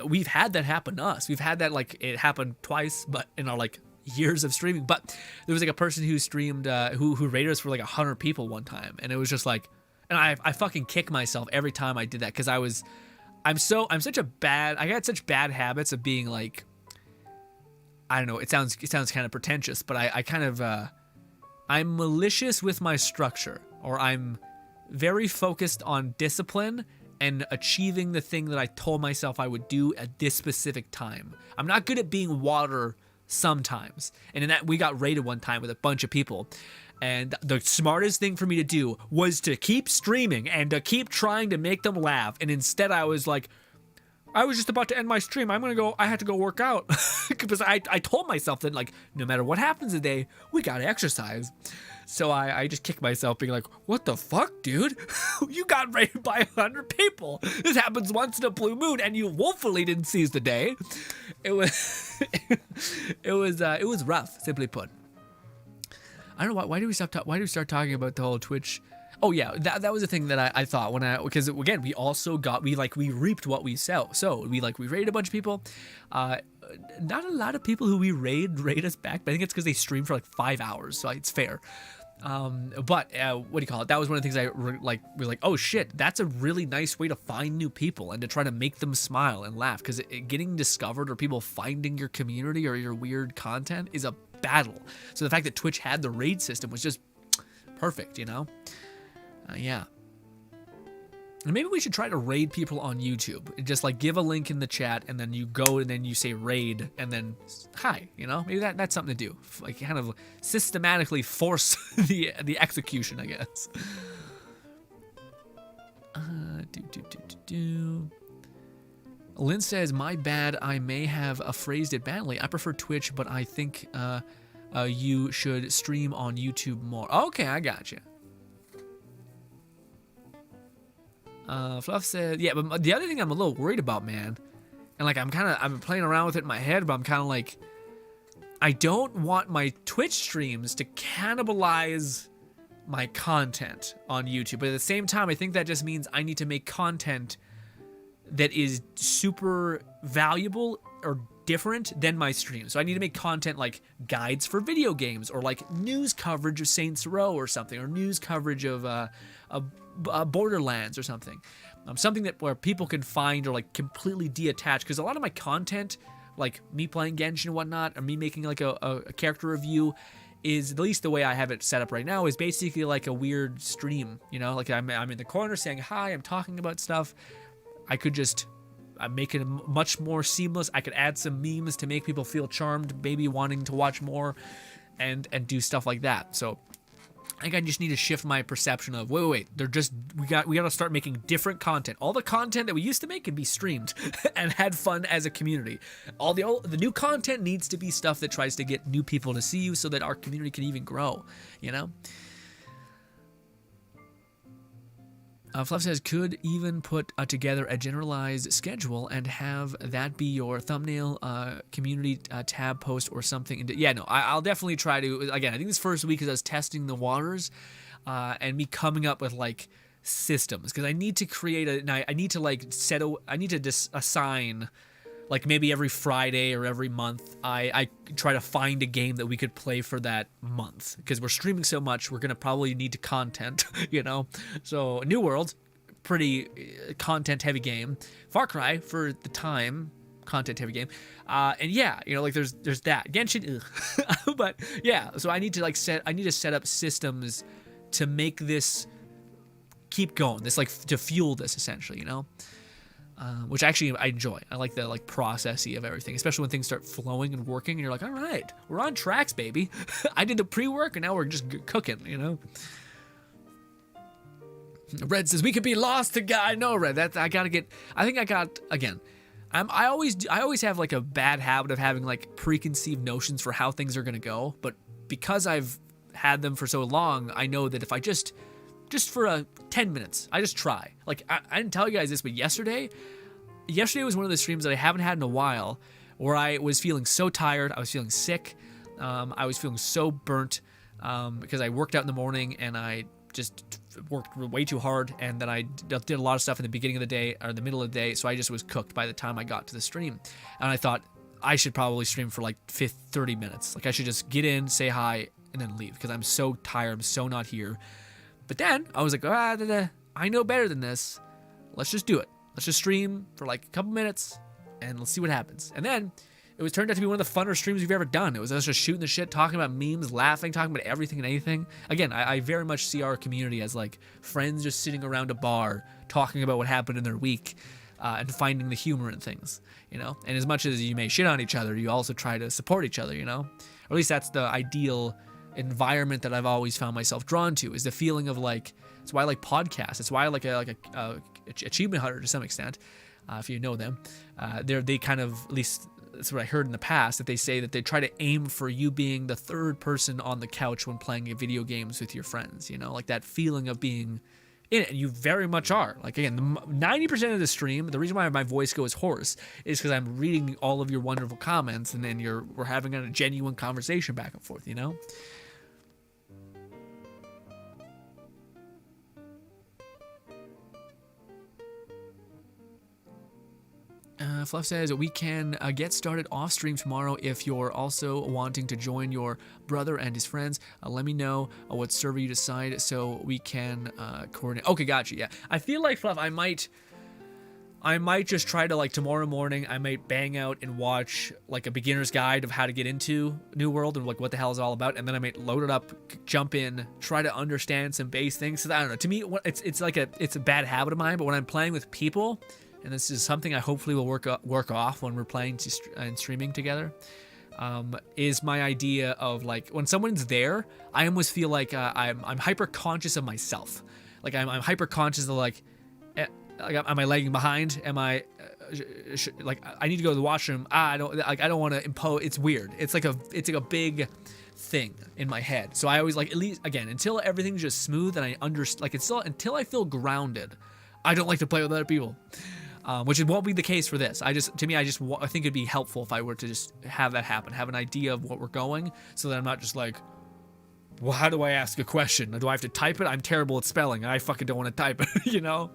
we've had that happen to us. We've had that, like, it happened twice, but in our, like, years of streaming. But there was, like, a person who streamed, who rated us for, like, 100 people one time. And it was just like, and I fucking kick myself every time I did that. Because I got such bad habits of being, like, I don't know, it sounds kind of pretentious, but I kind of, I'm malicious with my structure, or I'm very focused on discipline and achieving the thing that I told myself I would do at this specific time. I'm not good at being water sometimes. And in that, we got raided one time with a bunch of people. And the smartest thing for me to do was to keep streaming and to keep trying to make them laugh. And instead I was like, I was just about to end my stream. I had to go work out. Because I told myself that, like, no matter what happens today, we gotta exercise. So I just kicked myself being like, what the fuck, dude? You got raided by 100 people. This happens once in a blue moon, and you woefully didn't seize the day. It was, it was rough, simply put. I don't know why did we start talking about the whole Twitch? Oh yeah, that was the thing that I thought because again, we reaped what we sowed. So we raided a bunch of people. Not a lot of people who we raid us back, but I think it's because they streamed for like 5 hours, so it's fair. But what do you call it? That was one of the things was like, oh shit, that's a really nice way to find new people and to try to make them smile and laugh, because getting discovered or people finding your community or your weird content is a battle. So the fact that Twitch had the raid system was just perfect, you know? Yeah. And maybe we should try to raid people on YouTube. Just like give a link in the chat, and then you go and then you say raid and then hi, you know? Maybe that's something to do. Like kind of systematically force the execution, I guess. Lynn says, my bad, I may have phrased it badly. I prefer Twitch, but I think you should stream on YouTube more. Okay, I got you. Fluff said, yeah, but the other thing I'm a little worried about, man, and like I'm playing around with it in my head, but I'm kind of like, I don't want my Twitch streams to cannibalize my content on YouTube. But at the same time, I think that just means I need to make content that is super valuable or different than my stream. So I need to make content like guides for video games, or like news coverage of Saints Row or something, or news coverage of Borderlands or something. Something that where people can find or like completely detach, because a lot of my content, like me playing Genshin and whatnot, or me making like a character review, is, at least the way I have it set up right now, is basically like a weird stream, you know? Like I'm in the corner saying hi, I'm talking about stuff. I'm making it much more seamless. I could add some memes to make people feel charmed, maybe wanting to watch more, and do stuff like that. So I think I just need to shift my perception of wait. We got to start making different content. All the content that we used to make can be streamed and had fun as a community. All the new content needs to be stuff that tries to get new people to see you, so that our community can even grow. You know. Fluff says, could even put together a generalized schedule and have that be your thumbnail, community tab post or something. Yeah, no, I'll definitely try to. Again, I think this first week is us testing the waters and me coming up with like systems, because I need to create I need to like I need to assign, like maybe every Friday or every month, I try to find a game that we could play for that month. Because we're streaming so much, we're going to probably need to content, you know? So, New World, pretty content-heavy game. Far Cry, for the time, content-heavy game. And yeah, you know, like there's that. Genshin, ugh. But yeah, so I need to set up systems to make this keep going. This, like, to fuel this, essentially, you know? Which actually I enjoy. I like the like processy of everything, especially when things start flowing and working, and you're like, all right, we're on tracks, baby. I did the pre-work, and now we're just cooking, you know. Red says we could be lost to God. No, Red, I always have like a bad habit of having like preconceived notions for how things are gonna go, but because I've had them for so long, I know that if I just for 10 minutes, I just try. Like, I didn't tell you guys this, but yesterday was one of the streams that I haven't had in a while, where I was feeling so tired, I was feeling sick, I was feeling so burnt, because I worked out in the morning, and I just worked way too hard, and then I did a lot of stuff in the beginning of the day, or the middle of the day, so I just was cooked by the time I got to the stream. And I thought, I should probably stream for like 30 minutes. Like, I should just get in, say hi, and then leave, because I'm so tired, I'm so not here. But then I was like, I know better than this. Let's just do it. Let's just stream for like a couple minutes and let's see what happens. And then it turned out to be one of the funner streams we've ever done. It was us just shooting the shit, talking about memes, laughing, talking about everything and anything. Again, I very much see our community as like friends just sitting around a bar, talking about what happened in their week, and finding the humor in things, you know? And as much as you may shit on each other, you also try to support each other, you know? Or at least that's the ideal environment that I've always found myself drawn to, is the feeling of like, it's why I like podcasts. It's why I like a Achievement Hunter to some extent, if you know them. They kind of, at least that's what I heard in the past, that they say that they try to aim for you being the third person on the couch when playing video games with your friends, you know, like that feeling of being in it. And you very much are. Like, again, 90% of the stream, the reason why my voice goes hoarse is because I'm reading all of your wonderful comments, and then we're having a genuine conversation back and forth, you know? Fluff says we can get started off stream tomorrow if you're also wanting to join your brother and his friends. Let me know what server you decide so we can coordinate. Okay, gotcha. Yeah, I feel like, Fluff, I might just try to, like, tomorrow morning, I might bang out and watch like a beginner's guide of how to get into New World and like what the hell is all about, and then I might load it up, jump in, try to understand some base things. So I don't know. To me, it's a bad habit of mine, but when I'm playing with people, and this is something I hopefully will work off when we're playing and streaming together, is my idea of, like, when someone's there, I almost feel like I'm hyper conscious of myself. Like, I'm hyper conscious of, like, am I lagging behind? Am I like, I need to go to the washroom? I don't want to impose. It's weird. It's like a big thing in my head. So I always, like, at least, again, until everything's just smooth and I understand, like, until I feel grounded, I don't like to play with other people. Which it won't be the case for this. I think it'd be helpful if I were to just have that happen, have an idea of what we're going, so that I'm not just like, well, how do I ask a question? Do I have to type it? I'm terrible at spelling. I fucking don't want to type it, you know?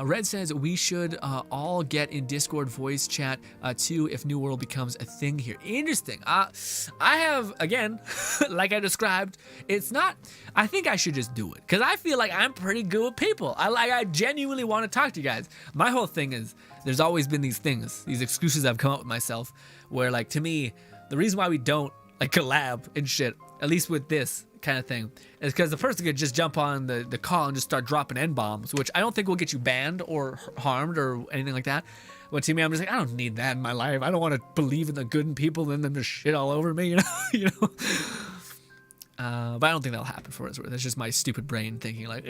Red says we should all get in Discord voice chat too if New World becomes a thing here. Interesting. I have, again, like I described, it's not, I think I should just do it, because I feel like I'm pretty good with people. I genuinely want to talk to you guys. My whole thing is, there's always been these excuses I've come up with myself, where, like, to me, the reason why we don't, like, collab and shit, at least with this kind of thing, is because the person could just jump on the call and just start dropping N-bombs, which I don't think will get you banned or harmed or anything like that. But to me, I'm just like, I don't need that in my life. I don't want to believe in the good in people and then there's shit all over me, you know? But I don't think that'll happen for us. That's just my stupid brain thinking, like,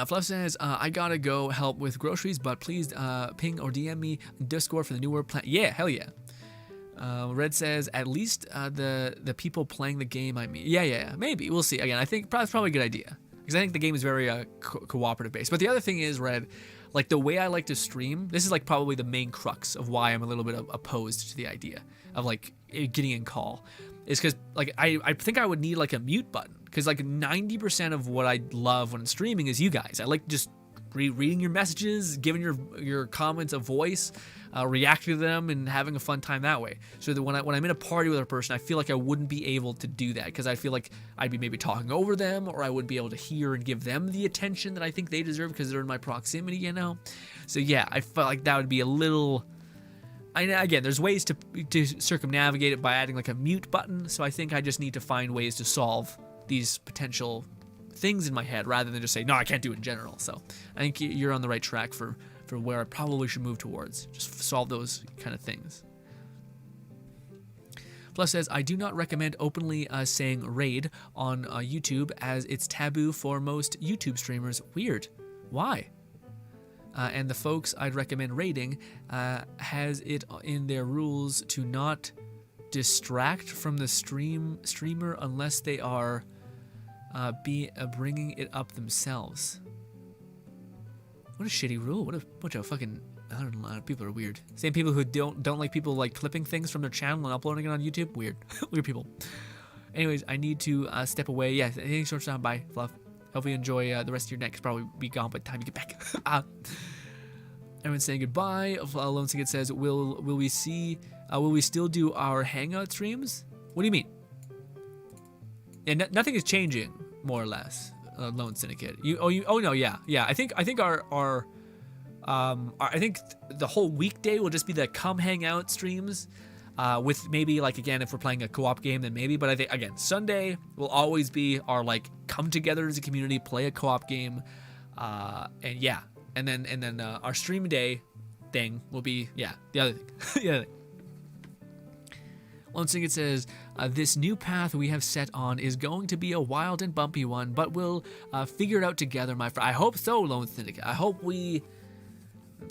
Fluff says, I gotta go help with groceries, but please ping or DM me Discord for the New World plan. Yeah, hell yeah. Red says, at least the people playing the game, I mean. Yeah, maybe. We'll see. Again, I think that's probably a good idea. Because I think the game is very cooperative based. But the other thing is, Red, like the way I like to stream, this is like probably the main crux of why I'm a little bit opposed to the idea of like getting in call. Is because like I think I would need like a mute button. Because like 90% of what I love when I'm streaming is you guys. I like just reading your messages, giving your comments a voice, reacting to them, and having a fun time that way. So that when I'm in a party with a person, I feel like I wouldn't be able to do that because I feel like I'd be maybe talking over them, or I wouldn't be able to hear and give them the attention that I think they deserve because they're in my proximity, you know. So yeah, I felt like that would be a little. Again, there's ways to circumnavigate it by adding like a mute button. So I think I just need to find ways to solve these potential things in my head rather than just say, no, I can't do it in general. So I think you're on the right track for where I probably should move towards. Just solve those kind of things. Plus says, I do not recommend openly saying raid on YouTube as it's taboo for most YouTube streamers. Weird. Why? And the folks I'd recommend raiding has it in their rules to not distract from the streamer unless they are bringing it up themselves. What a shitty rule. What a bunch of fucking, I don't know, people are weird. Same people who don't like people like clipping things from their channel and uploading it on YouTube. Weird. Weird people. Anyways, I need to step away. Yeah, anything short time. Bye, Fluff. Hope you enjoy the rest of your night. 'Cause probably be gone by the time you get back. Everyone's saying goodbye. Lone Ticket says, will we still do our hangout streams? What do you mean? Yeah, nothing is changing, more or less. Lone Syndicate. Oh no, yeah. I think our I think the whole weekday will just be the come hang out streams, with maybe like, again, if we're playing a co-op game, then maybe. But I think again, Sunday will always be our like come together as a community, play a co-op game, and yeah, and then our stream day thing will be the other thing. Yeah. Lone Syndicate says, this new path we have set on is going to be a wild and bumpy one, but we'll figure it out together, my friend. I hope so, Lone Syndicate. I hope we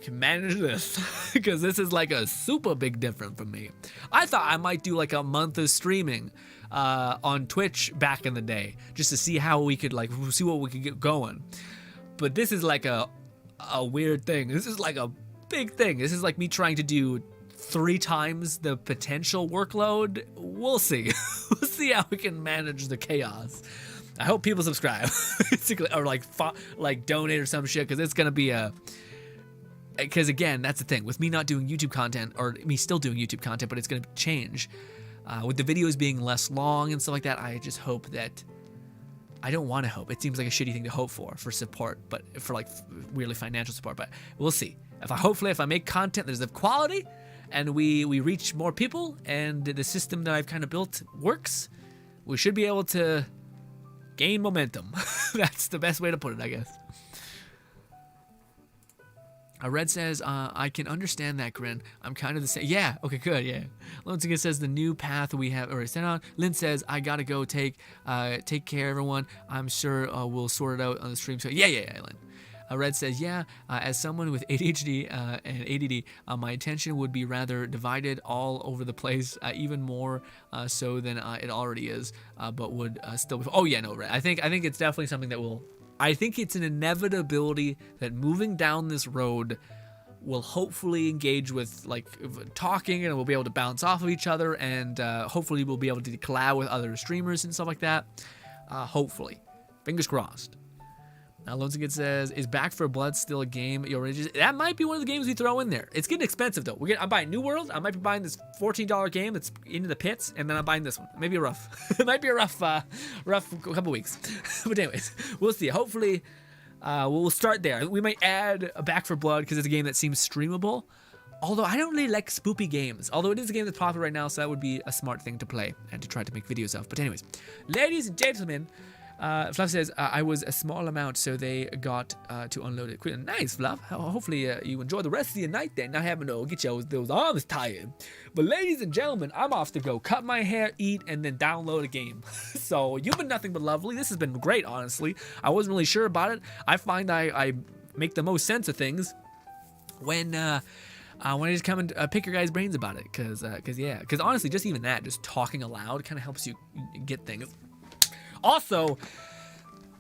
can manage this, because this is like a super big difference for me. I thought I might do like a month of streaming on Twitch back in the day, just to see how we could see what we could get going. But this is like a weird thing. This is like a big thing. This is like me trying to do 3 times the potential workload. We'll see. We'll see how we can manage the chaos. I hope people subscribe, or like donate or some shit, because it's gonna be because again, that's the thing with me not doing YouTube content, or me still doing YouTube content, but it's gonna change with the videos being less long and stuff like that. I just hope that. I don't want to hope. It seems like a shitty thing to hope for support, but for like weirdly financial support. But we'll see. Hopefully if I make content that's of quality, and we reach more people, and the system that I've kind of built works, we should be able to gain momentum. That's the best way to put it, I guess. Red says, I can understand that, Grin. I'm kind of the same. Yeah, okay, good, yeah. Lone Ticket says, the new path we have already set on. Lynn says, I gotta go take care, everyone. I'm sure we'll sort it out on the stream. So yeah, Lynn. Red says, yeah, as someone with ADHD and ADD, my attention would be rather divided all over the place, even more so than it already is, but would still be. Oh, yeah, no, Red. I think it's definitely something that will. I think it's an inevitability that moving down this road will hopefully engage with like talking, and we'll be able to bounce off of each other, and hopefully we'll be able to collab with other streamers and stuff like that. Hopefully. Fingers crossed. Now, Lone Syndicate says, is Back 4 Blood still a game? That might be one of the games we throw in there. It's getting expensive, though. I'm buying New World. I might be buying this $14 game that's into the pits, and then I'm buying this one. Maybe a rough. It might be a rough couple weeks. But anyways, we'll see. Hopefully, we'll start there. We might add a Back 4 Blood because it's a game that seems streamable. Although I don't really like spoopy games. Although it is a game that's popular right now, so that would be a smart thing to play and to try to make videos of. But anyways, ladies and gentlemen, Fluff says, I was a small amount, so they got to unload it quickly. Nice, Fluff. Hopefully you enjoy the rest of your night then. Not having to get those arms tired. But ladies and gentlemen, I'm off to go cut my hair, eat, and then download a game. So you've been nothing but lovely. This has been great, honestly. I wasn't really sure about it. I find I make the most sense of things when I want to just come and pick your guys' brains about it, cause honestly, just even that, just talking aloud, kind of helps you get things. Also,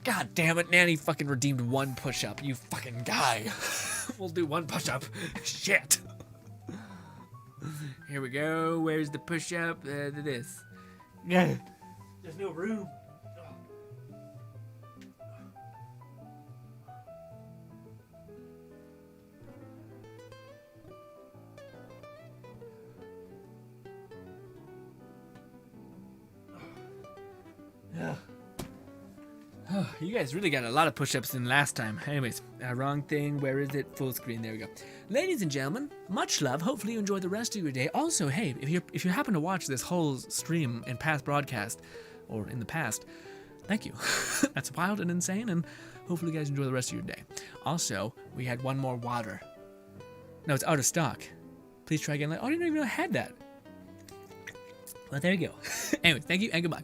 god damn it, Nanny fucking redeemed 1 push-up. You fucking guy. We'll do 1 push-up. Shit. Here we go. Where's the push-up? This. Yeah. There's no room. You guys really got a lot of push-ups in last time. Anyways, wrong thing. Where is it? Full screen. There we go. Ladies and gentlemen, much love. Hopefully you enjoy the rest of your day. Also, hey, if you happen to watch this whole stream in past broadcast or in the past, thank you. That's wild and insane, and hopefully you guys enjoy the rest of your day. Also, we had 1 more water. No, it's out of stock. Please try again. Oh, I didn't even know I had that. Well, there you go. Anyway, thank you and goodbye.